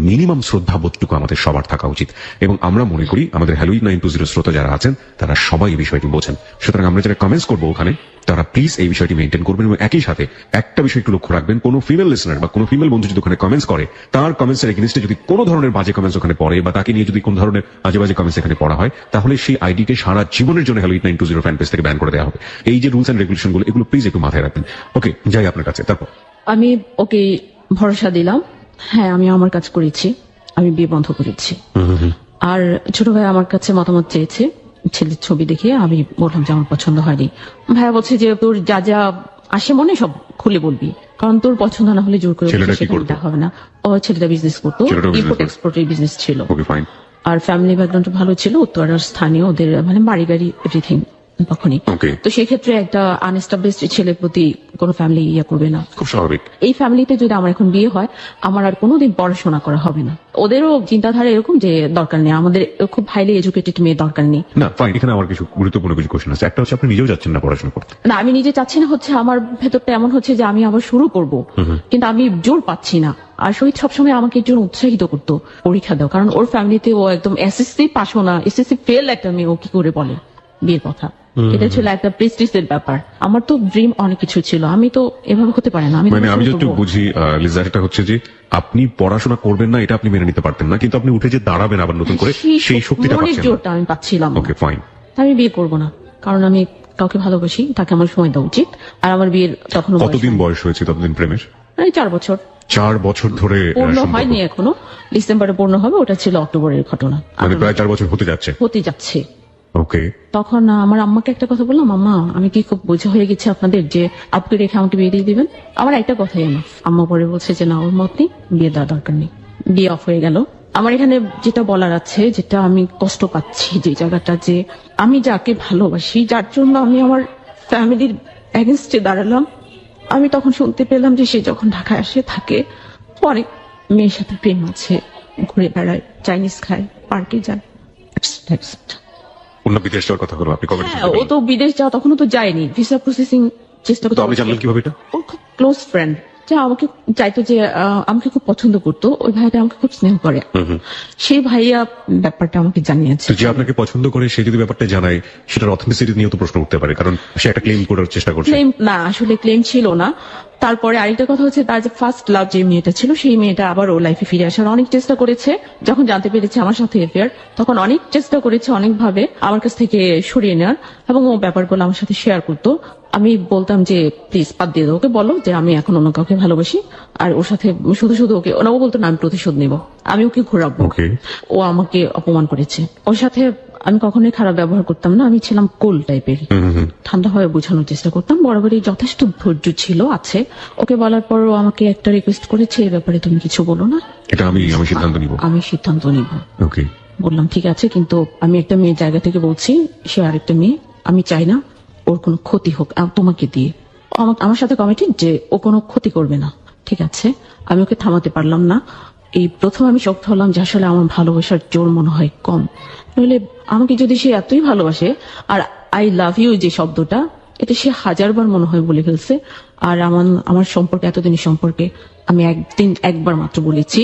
মিনিমাম শ্রদ্ধাবোধটুকু আমাদের সবার থাকা উচিত। এবং আমরা মনে করি আমাদের হ্যালো 920 শ্রোতা যারা আছেন তারা সবাই এই বিষয়টি বোঝেন। সুতরাং আমরা যারা কমেন্টস করবো ওখানে, তারা প্লিজ এই বিষয়টি মেনটেন করবেন। এবং একই সাথে একটা বিষয় একটু লক্ষ্য রাখবেন, কোনো ফিমেল লিসনার বা কোনো ফিমেল বন্ধু যদি ওখানে কমেন্টস করে, তার কমেন্টসের এগেইনস্টে যদি কোনো ধরনের বাজে কমেন্টস ওখানে পড়ে বা তাকে নিয়ে যদি কোনো ধরনের আজে বাজে কমেন্টস এখানে পড়া হয়, তাহলে সেই আইডিকে সারা জীবনের জন্য হ্যালো 920 ফ্যান পেজ থেকে ব্যান করে দেওয়া হবে। এই যে রুলস এন্ড রেগুলেশন গুলো, এগুলো প্লিজ একটু মাথায় রাখবেন। ওকে, যাই আপনার কাছে। তারপর আমি ওকে ভরসা দিলাম, হ্যাঁ আমি আমার কাজ করেছি, আমি বিয়ে বন্ধ করেছি। আর ছোট ভাই আমার কাছে মতামত চেয়েছে ছেলের ছবি দেখে, আমি বললাম যে আমার পছন্দ হয়নি। ভাইয়া বলছে যে তোর যা যা আসে মনে সব খুলে বলবি, কারণ তোর পছন্দ না হলে জোর করে ছেলেটা কি করতো? হবে না। ও ছেলেটা বিজনেস করতো, ছেলেটাও business ইম্পোর্ট করে? এক্সপোর্টের বিজনেস ছিল। ওকে, ফাইন। আর ফ্যামিলি ব্যাকগ্রাউন্ড ভালো ছিল, উত্তরার স্থানীয়, ওদের মানে বাড়ি গাড়ি এভরিথিং তখনই। Okay. তো সেক্ষেত্রে একটা আনএস্টাবলিশড ছেলের প্রতি কোনো ফ্যামিলি ইয়ে করবে না। খুব স্বাভাবিক। এই ফ্যামিলিতে যদি আমার এখন বিয়ে হয়, আমার আর কোনোদিন পড়াশোনা করা হবে না। ওদেরও চিন্তাধারা এরকম যে দরকার নেই, আমাদের খুব হাইলি এডুকেটেড মেয়ে দরকার নেই। না, ফাইন। এখানে আমার কিছু গুরুত্বপূর্ণ কিছু কোশ্চেন আছে। একটা হচ্ছে আপনি নিজেও যাচ্ছেন না পড়াশোনা করতে। না, আমি নিজে চাচ্ছি না, হচ্ছে আমার ভেতরটা এমন হচ্ছে যে আমি আবার শুরু করব, কিন্তু আমি জোর পাচ্ছি না। আর শহীদ সবসময় আমাকে একজন উৎসাহিত করতো পরীক্ষা দাও, কারণ ওর ফ্যামিলিতে ও একদম এসএসসি পাশও না, এসএসসি ফেল একটা মেয়ে, ও কি করে বলে বিয়ের কথা? এটা ছিল একটা প্রেস্টিজের ব্যাপার। আমার তো ড্রিম অনেক কিছু ছিল, আমি তো এভাবে হতে পারে না। মানে আমি যদি বুঝি লিজা, এটা হচ্ছে যে আপনি পড়াশোনা করবেন না এটা আপনি মেনে নিতে পারতেন না, কিন্তু আপনি উঠে যে দাঁড়াবেন আবার নতুন করে সেই শক্তিটা মনের পাচ্ছেন জোরটা আমি পাচ্ছিলাম। ওকে, ফাইন। আমি বিয়ে করবো না, কারণ আমি কাউকে ভালোবাসি, তাকে আমার সময় দেওয়া উচিত। আর আমার বিয়ের তখন কতদিন বয়স হয়েছে ততদিন প্রেমের? 4 বছর। 4 বছর ধরে পূর্ণ সম্পর্ক? হয়নি এখনো, ডিসেম্বরে পূর্ণ হবে, ওটা ছিল অক্টোবরের ঘটনা। মানে প্রায় 4 বছর হতে যাচ্ছে। হতে যাচ্ছে। ওকে। তখন আমার আম্মাকে একটা কথা বললাম, আম্মা আমি কি খুব বোঝা হয়ে গেছে আপনাদের যে আপনি রেখে আমাকে বিয়ে দিয়ে দিবেন? আমার একটা কথাই আমার আম্মা পরে বলছে যে না, ওর মত নেই, বিয়ে দেওয়া দরকার নেই। বিয়ে অফ হয়ে গেল। আমার এখানে যেটা বলার আছে, যেটা আমি কষ্ট পাচ্ছি, যে জায়গাটা, যে আমি যাকে ভালোবাসি, যার জন্য আমি আমার ফ্যামিলির এগেনস্টে দাঁড়ালাম, আমি তখন শুনতে পেলাম যে সে যখন ঢাকায় আসে থাকে, অনেক মেয়ের সাথে প্রেম আছে, ঘুরে বেড়ায়, চাইনিজ খায়, পার্কে যায়। অন্য বিদেশ যাওয়ার কথা হলো, আপনি কবে? হ্যাঁ, ও তো বিদেশ যাওয়া তখনও তো যায়নি, ভিসা প্রসেসিং চেষ্টা করতো। আপনি জানলেন কিভাবে এটা? ওর খুব ক্লোজ ফ্রেন্ড, যা আমাকে চাইতো, যে আমাকে খুব পছন্দ করতো, ওই ভাইটা আমাকে খুব স্নেহ করে, সেই ভাইয়া ব্যাপারটা আমাকে জানিয়েছে। যে আপনাকে পছন্দ করে সে যদি ব্যাপারটা জানায়, সেটার অথেন্টিসিটি নিয়েও তো প্রশ্ন উঠতে পারে, কারণ সে একটা ক্লেম করার চেষ্টা করছে। ক্লেম না, আসলে ক্লেম ছিল না, তারপরে আরেকটা কথা হচ্ছে, তার যে ফার্স্ট লাভ যে মেয়েটা ছিল, সেই মেয়েটা আবার ওর লাইফে ফিরে আসার অনেক চেষ্টা করেছে। যখন জানতে পেরেছে আমার সাথে এফেয়ার, তখন অনেক চেষ্টা করেছে অনেকভাবে আমার কাছ থেকে সরিয়ে নেওয়ার, এবং ও ব্যাপারগুলো আমার সাথে শেয়ার করতো। আমি বলতাম যে প্লিজ বাদ দিয়ে দাও, ওকে বলো যে আমি এখন অন্য কাউকে ভালোবাসি, আর ওর সাথে শুধু শুধু ওকে, ও বলতো না আমি প্রতিশোধ নেব, আমি ওকে ঘোরাবো। Okay. ও আমাকে অপমান করেছে। ওর সাথে আমি কখনোই খারাপ ব্যবহার করতাম না, আমি ছিলাম কোল টাইপের, ঠান্ডাভাবে বোঝানোর চেষ্টা করতাম। বরাবরই যথেষ্ট ধৈর্য ছিল আছে। ওকে বলার পর ও আমাকে একটা রিকোয়েস্ট করেছে, এই ব্যাপারে তুমি কিছু বলো না, এটা আমি সিদ্ধান্ত নিব। আমি সিদ্ধান্ত নিব। ওকে। বললাম ঠিক আছে, কিন্তু আমি একটা মেয়ের জায়গা থেকে বলছি, সে আরেকটা মেয়ে, আমি চাই না ওর কোনো ক্ষতি হোক তোমাকে দিয়ে। ও আমার সাথে কমিটেড যে ও কোনো ক্ষতি করবে না। ঠিক আছে, আমি ওকে থামাতে পারলাম না। এই প্রথম আমি শক্ত হলাম যে আসলে আমার ভালোবাসার জোর মনে হয় কম, নইলে আমাকে যদি সে এতই ভালোবাসে, আর আই লাভ ইউ যে শব্দটা, এটা সে হাজারবার মনে হয় বলে ফেলছে। আর আমার সম্পর্কে, এতদিনের সম্পর্কে আমি একবার মাত্র বলেছি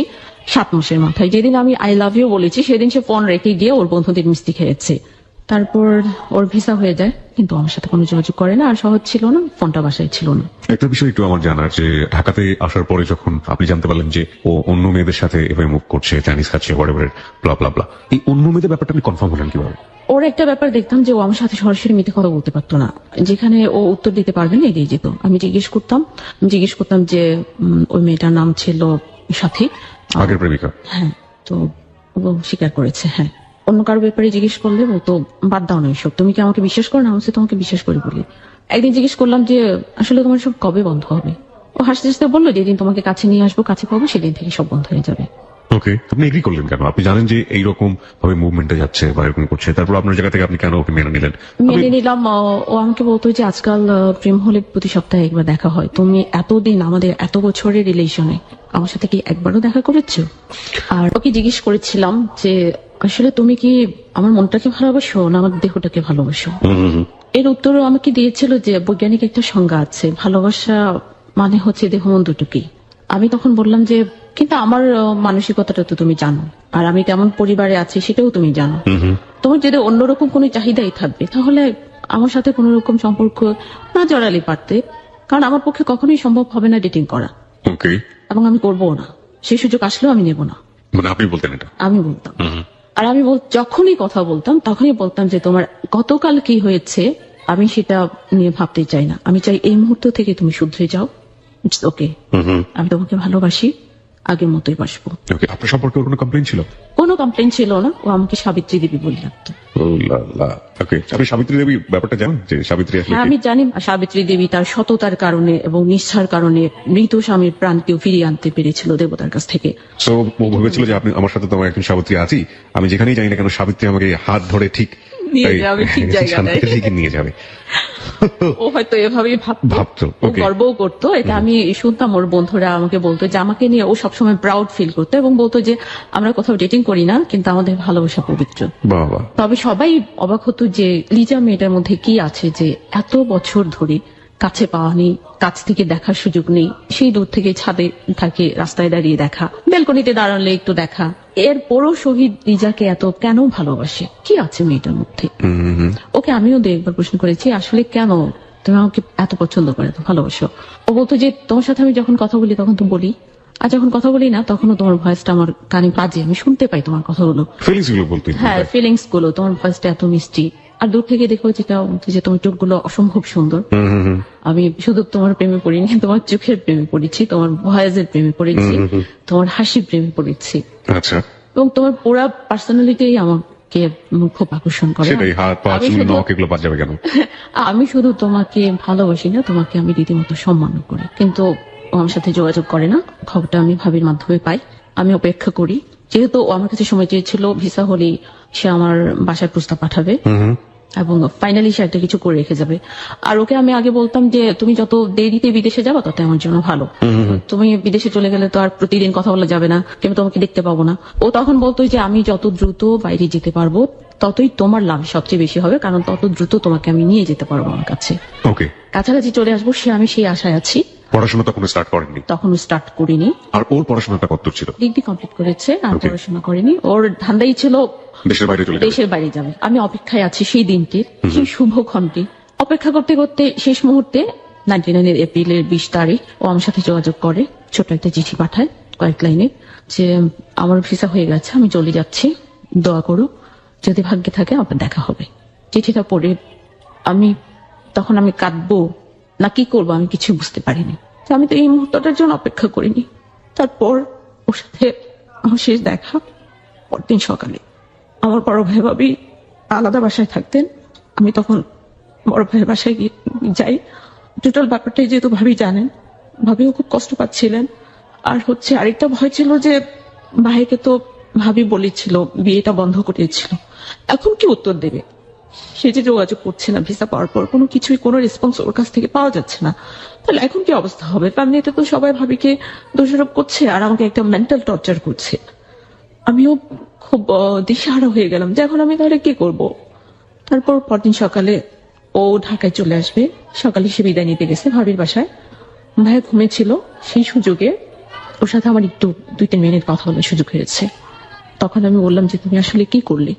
7 মাসের মাথায়, যেদিন আমি আই লাভ ইউ বলেছি সেদিন সে ফোন রেখে গিয়ে ওর বন্ধুদের মিষ্টি খেয়েছে। তারপর ওর ভিসা হয়ে যায়, কিন্তু আমার সাথে কোনো যোগাযোগ করে না, আর সহজ ছিল না, ফোনটা বাসায় ছিল না। একটা বিষয় একটু আমার জানার, যে ঢাকাতে আসার পরে যখন আপনি জানতে পারলেন যে ও অন্য মেয়েদের সাথে এভাবে মুভ করছে, চাইনিজ খাচ্ছে, হোয়াটএভার, ব্লা ব্লা ব্লা, এই অন্য মেয়েদের ব্যাপারটা আপনি কনফার্ম হলেন কিভাবে? ওর একটা ব্যাপার দেখতাম যে ও আমার সাথে সরাসরি মিথ্যে কথা বলতে পারতো না, যেখানে ও উত্তর দিতে পারবে না এগিয়ে যেত। আমি জিজ্ঞেস করতাম যে ওই মেয়েটার নাম ছিল সাথী, আগের প্রেমিকা। হ্যাঁ, তো ও স্বীকার করেছে। হ্যাঁ, অন্য কারো ব্যাপারে জিজ্ঞেস করলে বলতো বাদ দাও না এসব, তুমি কি আমাকে বিশ্বাস করো না? আমি তোমাকে বিশ্বাস করি বলি। একদিন জিজ্ঞেস করলাম যে আসলে তোমার সব কবে বন্ধ হবে? ও হাসতে হাসতে বললো, যেদিন তোমাকে কাছে নিয়ে আসবো, কাছে পাবো, সেদিন থেকে সব বন্ধ হয়ে যাবে। ওকে, আপনি এগ্রি করলেন কেন? আপনি জানেন যে এইরকম ভাবে মুভমেন্টে যাচ্ছে বা এরকম করছে, তারপর আপনার জায়গা থেকে আপনি কেন ওকে মেনে নিলেন? মেনে নিলাম। ও আমাকে বলতো যে আজকাল প্রেম হলে প্রতি সপ্তাহে একবার দেখা হয়, তুমি এতদিন আমাদের এত বছরের রিলেশনে আমার সাথে কি একবারও দেখা করেছো? আর ওকে জিজ্ঞেস করেছিলাম যে আসলে তুমি কি আমার মনটাকে ভালোবাসো না আমার দেহটাকে ভালোবাসো? এর উত্তরও আমাকে দিয়েছিল যে বৈজ্ঞানিক একটা সংজ্ঞা আছে, ভালোবাসা মানে হচ্ছে দেহ মন দুটোকেই। আমি তখন বললাম যে কিন্তু আমার মানসিকতাটা তো তুমি জানো, আর আমি তেমন পরিবারে আছি সেটাও তুমি জানো। তোমার যদি অন্যরকম কোনো চাহিদাই থাকবে, তাহলে আমার সাথে কোনো রকম সম্পর্ক না জড়ালে পারতে, কারণ আমার পক্ষে কখনোই সম্ভব হবে না ডেটিং করা। ওকে। এবং আমি করবো না, সেই সুযোগ আসলেও আমি নেব না। মানে আপনি বলতেন এটা? আমি বলতাম। আর আমি যখনই কথা বলতাম তখনই বলতাম যে তোমার গতকাল কি হয়েছে আমি সেটা নিয়ে ভাবতে চাই না, আমি চাই এই মুহূর্ত থেকে তুমি শুধরে যাও। ইটস ওকে, আমি তোমাকে ভালোবাসি, আগের মতোই বাসবো। ওকে, আপনার সম্পর্কে ওর কোনো কমপ্লেইন ছিল? কোনো কমপ্লেন ছিল না, ও আমাকে সাবিত্রী দেবী বলে রাখতো। ওকে, আপনি সাবিত্রী দেবী ব্যাপারটা জানেন যে সাবিত্রী আসলে হ্যাঁ, কি? আমি জানি। সাবিত্রী দেবী তার সততার কারণে এবং নিষ্ঠার কারণে মৃত স্বামীর প্রাণকেও ফিরিয়ে আনতে পেরেছিল দেবতার কাছ থেকে। সো ও ভেবেছিল যে আপনি আমার সাথে তোমার একজন সাবিত্রী আছি, আমি যেখানেই যাই না কেন সাবিত্রী আমাকে হাত ধরে ঠিক নিয়ে যাবে, ঠিক জায়গাটায়। ঠিকই নিয়ে যাবে। ও হয়তো এভাবেই ভাবতো। ও ওকে। গর্বও করতো, এটা আমি শুনতাম। ওর বন্ধুরা আমাকে বলতো যে আমাকে নিয়ে ও সবসময় প্রাউড ফিল করতো এবং বলতো যে আমরা কোথাও ডেটিং করি না, কিন্তু আমাদের ভালোবাসা পবিত্র। বাবা। তবে সবাই অবাক হতো যে লিজা মেয়েটার মধ্যে কি আছে যে এত বছর ধরে কাছে পাওয়া নেই, কাছ থেকে দেখার সুযোগ নেই, সেই দূর থেকে ছাদে থাকে, রাস্তায় দাঁড়িয়ে দেখা, ব্যালকনিতে দাঁড়ালে একটু দেখা, এরপরও শহীদ লিজাকে এত কেন ভালোবাসে? কি আছে মেয়েটার মধ্যে? ওকে আমিও একবার প্রশ্ন করেছি, আসলে কেন তুমি আমাকে এত পছন্দ করে, এত ভালোবাসো? ও বলতো যে তোমার সাথে আমি যখন কথা বলি তখন তো বলি, আর যখন কথা বলি না তখনও তোমার ভয়েসটা আমার কানে বাজে, আমি শুনতে পাই তোমার কথাগুলো। ফিলিংস গুলো বলতেন? হ্যাঁ, ফিলিংস গুলো, তোমার ভয়েসটা এত মিষ্টি, আর দূর থেকে দেখো যেটা যে তোমার চোখগুলো অসম্ভব সুন্দর। আমি শুধু তোমার প্রেমে পড়িনি, তোমার চোখের প্রেমে পড়েছি, তোমার ভয়েসের প্রেমে পড়েছি, তোমার হাসির প্রেমে পড়েছি। আচ্ছা। এবং তোমার পুরা পার্সোনালিটি আমাকে খুব আকর্ষণ করে। সেটাই, হাত পা চুল নখ এগুলো বাদ যাবে কেন? আমি শুধু তোমাকে ভালোবাসি না, তোমাকে আমি রীতিমতো সম্মান করি। কিন্তু ও আমার সাথে যোগাযোগ করে না, খবরটা আমি ভাবির মাধ্যমে পাই। আমি অপেক্ষা করি, যেহেতু ও আমার কাছে সময় চেয়েছিল, ভিসা হলেই সে আমার বাসায় প্রস্তাব পাঠাবে এবং ফাইনালি সে একটা কিছু করে রেখে যাবে। আর ওকে আমি আগে বলতাম যে তুমি যত দেরিতে বিদেশে যাবো তত আমার জন্য ভালো, তুমি বিদেশে চলে গেলে তো আর প্রতিদিন কথা বলা যাবে না, কিন্তু তোমাকে দেখতে পাবো না। ও তখন বলতো যে আমি যত দ্রুত বাইরে যেতে পারবো ততই তোমার লাভ সবচেয়ে বেশি হবে, কারণ তত দ্রুত তোমাকে আমি নিয়ে যেতে পারবো আমার কাছে, ওকে, কাছাকাছি চলে আসবো। আমি সেই আশায় আছি। পড়াশোনা তখন স্টার্ট করেননি? তখন স্টার্ট করিনি। আর ওর পড়াশোনাটা কত ছিল? ডিগ্রি কমপ্লিট করেছে, আর পড়াশোনা করেনি। ওর ধান্দাই ছিল দেশের বাইরে যাবে। আমি অপেক্ষায় আছি সেই দিনটির, সেই শুভক্ষণটি। অপেক্ষা করতে করতে শেষ মুহূর্তে 99-এর এপ্রিলের 20 তারিখ ও আমার সাথে যোগাযোগ করে, ছোট একটা চিঠি পাঠায় কয়েক লাইনে যে আমার ভিসা হয়ে গেছে, আমি চলে যাচ্ছি, দোয়া করো, যদি ভাগ্যে থাকে আবার দেখা হবে। চিঠিটা পড়ে তখন আমি কাঁদবো না কি করবো আমি কিছু বুঝতে পারিনি। তো আমি তো এই মুহূর্তটার জন্য অপেক্ষা করিনি। তারপর ওর সাথে আমার শেষ দেখা পরদিন সকালে। আমার বড় ভাই ভাবি আলাদা বাসায় থাকতেন, আমি তখন বড় ভাইয়ের বাসায় যাই। টোটাল ব্যাপারটাই যেহেতু ভাবি জানেন, ভাবিও খুব কষ্ট পাচ্ছিলেন। আর আরেকটা ভয় ছিল যে ভাইকে তো ভাবি বলেছিল বিয়েটা বন্ধ করেছিল, এখন কি উত্তর দেবে? সে যে যোগাযোগ করছে না ভিসা পাওয়ার পর, কোনো রেসপন্স ওর কাছ থেকে পাওয়া যাচ্ছে না, তাহলে এখন কি অবস্থা হবে? ফ্যামিলিতে তো সবাই ভাবিকে দোষারোপ করছে আর আমাকে একটা মেন্টাল টর্চার করছে। আমিও খুব দিশেহারা হয়ে গেলাম যে এখন আমি তাহলে কি করব। তারপর পরদিন সকালে ও ঢাকায় চলে আসবে, সকালে সে বিদায় নিতে গেছে ভাবির বাসায়। ভাইয়া ঘুমেছিল, সেই সুযোগে ওর সাথে আমার একটু 2-3 মিনিট কথা বলার সুযোগ হয়েছে। তখন আমি বললাম যে তুমি আসলে কি করলে?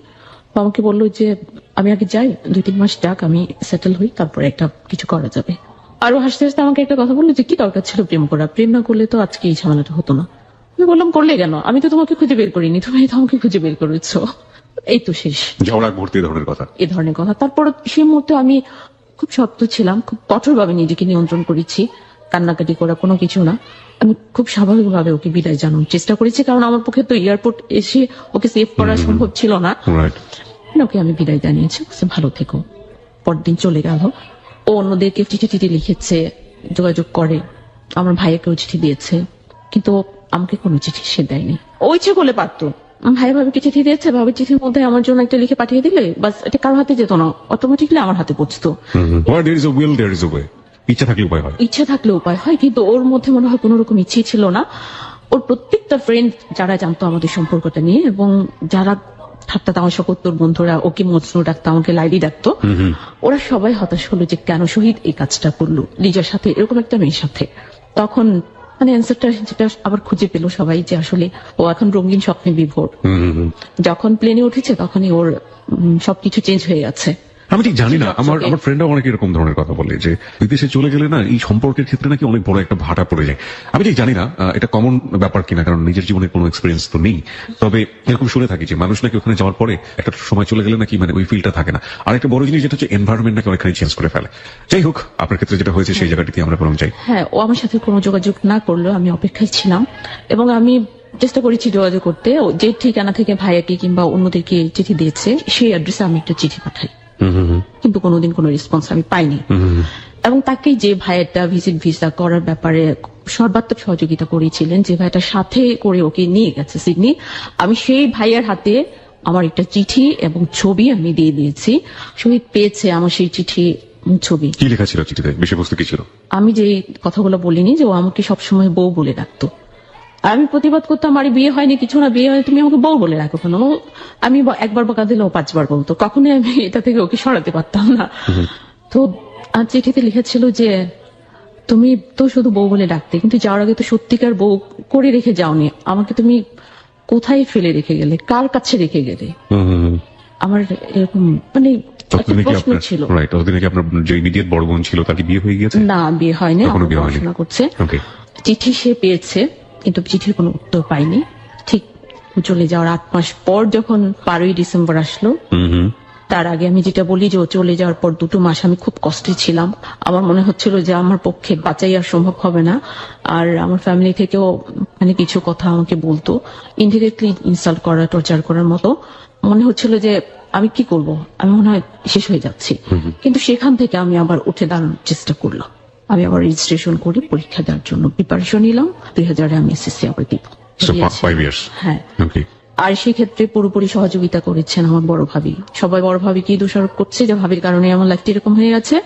আমাকে বললো যে আমি আগে যাই, 2-3 মাস যাক, আমি সেটেল হই, তারপরে একটা কিছু করা যাবে। আরো হাসতে হাসতে আমাকে একটা কথা বললো যে কি দরকার ছিল প্রেম করা, প্রেম না করলে তো আজকে এই ঝামেলাটা হতো না। আমি বললাম করলে কেন? আমি তো তোমাকে খুঁজে বের করিনি, তুমি তো আমাকে খুঁজে বের করেছো। এই তো শেষ এই ধরনের কথা। তারপর সেই মুহূর্তে আমি খুব শক্ত ছিলাম, খুব কঠোরভাবে নিজেকে নিয়ন্ত্রণ করেছি, কান্নাকাটি করা কোনো কিছু না। আমি খুব স্বাভাবিকভাবে ওকে বিদায় জানানোর চেষ্টা করেছি, কারণ আমার পক্ষে তো এয়ারপোর্ট এসে ওকে সেভ করা সম্ভব ছিল না। ওকে আমি বিদায় জানিয়েছি, ভালো থেকো। পরদিন চলে গেল। ও অন্যদেরকে চিঠি লিখেছে, যোগাযোগ করে, আমার ভাইয়াকেও চিঠি দিয়েছে, কিন্তু আমাকে কোনো চিঠি সে দেয়নি। ও ইচ্ছে করলে পারতো, ভাই ভাবিকে চিঠি দিয়েছে, ভাবির চিঠির মধ্যে আমার জন্য একটা লিখে পাঠিয়ে দিলে বাস, এটা কারো হাতে যেত না, অটোমেটিকলি আমার হাতে পৌঁছতো। ইচ্ছা থাকলে উপায় হয়, কিন্তু ওর মধ্যে মনে হয় কোন রকম ইচ্ছে ছিল না। ওর প্রত্যেকটা ফ্রেন্ড যারা জানতো আমাদের সম্পর্কটা নিয়ে, এবং যারা ঠাট্টা তামাশা করতো, বন্ধুরা ওকে মজনু ডাকতো, আমাকে লাইলি ডাকতো, ওরা সবাই হতাশ হলো যে কেন শহীদ এই কাজটা করলো লিজার সাথে, এরকম একটা মেয়ের সাথে। তখন অ্যান্সারটা যেটা আবার খুঁজে পেল সবাই, যে আসলে ও এখন রঙিন স্বপ্নে বিভোর। যখন প্লেনে উঠেছে তখনই ওর সবকিছু চেঞ্জ হয়ে গেছে। আমি ঠিক জানি না, আমার ফ্রেন্ডরা অনেক এরকম ধরনের কথা বলে যে বিদেশে চলে গেলে না এই সম্পর্কের ক্ষেত্রে নাকি অনেক বড় একটা ভাটা পড়ে যায়। আমি ঠিক জানি না এটা কমন ব্যাপার কিনা, কারণ নিজের জীবনে কোনো এক্সপিরিয়েন্স তো নেই। তবে এরকম শুনে থাকি যে মানুষ নাকি ওখানে যাওয়ার পরে একটা সময় চলে গেলে নাকি ওই ফিলটা থাকে না। আর একটা বড় জিনিস যেটা হচ্ছে এনভায়রনমেন্ট নাকি অনেকখানি চেঞ্জ করে ফেলে। যাই হোক, আপনার ক্ষেত্রে যেটা হয়েছে সেই জায়গাটিতে আমরা বরং যাই। হ্যাঁ, ও আমার সাথে কোনো যোগাযোগ না করলেও আমি অপেক্ষায় ছিলাম, এবং আমি চেষ্টা করেছি যোগাযোগ করতে। যে ঠিকানা থেকে ভাইয়াকে কিংবা অন্যদেরকে চিঠি দিয়েছে সেই অ্যাড্রেসে আমি একটা চিঠি পাঠাই, কিন্তু কোনোদিন কোনো রেসপন্স আমি পাইনি। এবং তাকে যে ভাইয়াটা ভিসা করার ব্যাপারে সর্বাত্মক সহযোগিতা করেছিলেন, যে ভাইয়াটার সাথে করে ওকে নিয়ে গেছে সিডনি, আমি সেই ভাইয়ার হাতে আমার একটা চিঠি এবং ছবি আমি দিয়ে দিয়েছি। শহীদ পেয়েছে আমার সেই চিঠি, ছবি। কি লেখা ছিল চিঠিতে, বিষয়বস্তু কি ছিল? আমি যে কথাগুলো বলিনি, যে ও আমাকে সবসময় বউ বলে ডাকতো। আমি প্রতিবাদ করতাম, আর বিয়ে হয়নি কিছু না, বিয়ে হয় তুমি আমাকে বউ বলে রাখো কেন? আমি একবার বকা দিলে ও 5 বার বলতো, কখনোই আমি এটা থেকে ওকে সরাতে পারতাম না। তো আর চিঠিতে লিখেছিল যে তুমি তো শুধু বউ বলে ডাকতে, কিন্তু যাওয়ার আগে তো সত্যিকার বউ করে রেখে যাওনি, আমাকে তুমি কোথায় ফেলে রেখে গেলে, কার কাছে রেখে গেলে? আমার এরকম প্রশ্ন ছিল। আপনার যে ইমিডিয়েট বড় বোন ছিল তার কি বিয়ে হয়ে গেছে? না, বিয়ে হয়নি, পড়াশোনা করছে। চিঠি সে পেয়েছে, কিন্তু চিঠির কোনো উত্তর পাইনি। ঠিক চলে যাওয়ার 8 মাস পর যখন 12ই ডিসেম্বর আসলো, তার আগে আমি যেটা বলি যে ও চলে যাওয়ার পর 2 মাস আমি খুব কষ্টে ছিলাম। আমার মনে হচ্ছিল যে আমার পক্ষে বাঁচাই আর সম্ভব হবে না। আর আমার ফ্যামিলি থেকেও কিছু কথা আমাকে বলতো, ইনডিরেক্টলি ইনসাল্ট করা, টর্চার করার মতো। মনে হচ্ছিল যে আমি কি করব, আমি মনে হয় শেষ হয়ে যাচ্ছি। কিন্তু সেখান থেকে আমি আবার উঠে দাঁড়ানোর চেষ্টা করলাম। আমি আবার রেজিস্ট্রেশন করি, পরীক্ষা দেওয়ার জন্য প্রিপারেশন নিলাম। 2000-এ আমি এসএসসি আবার দিব। হ্যাঁ, আর সেক্ষেত্রে পুরোপুরি সহযোগিতা করেছেন আমার বড় ভাবি। সবাই বড় ভাবিকে দোষারোপ করছে যে ভাবির কারণে আমার লাইফটা এরকম হয়ে গেছে।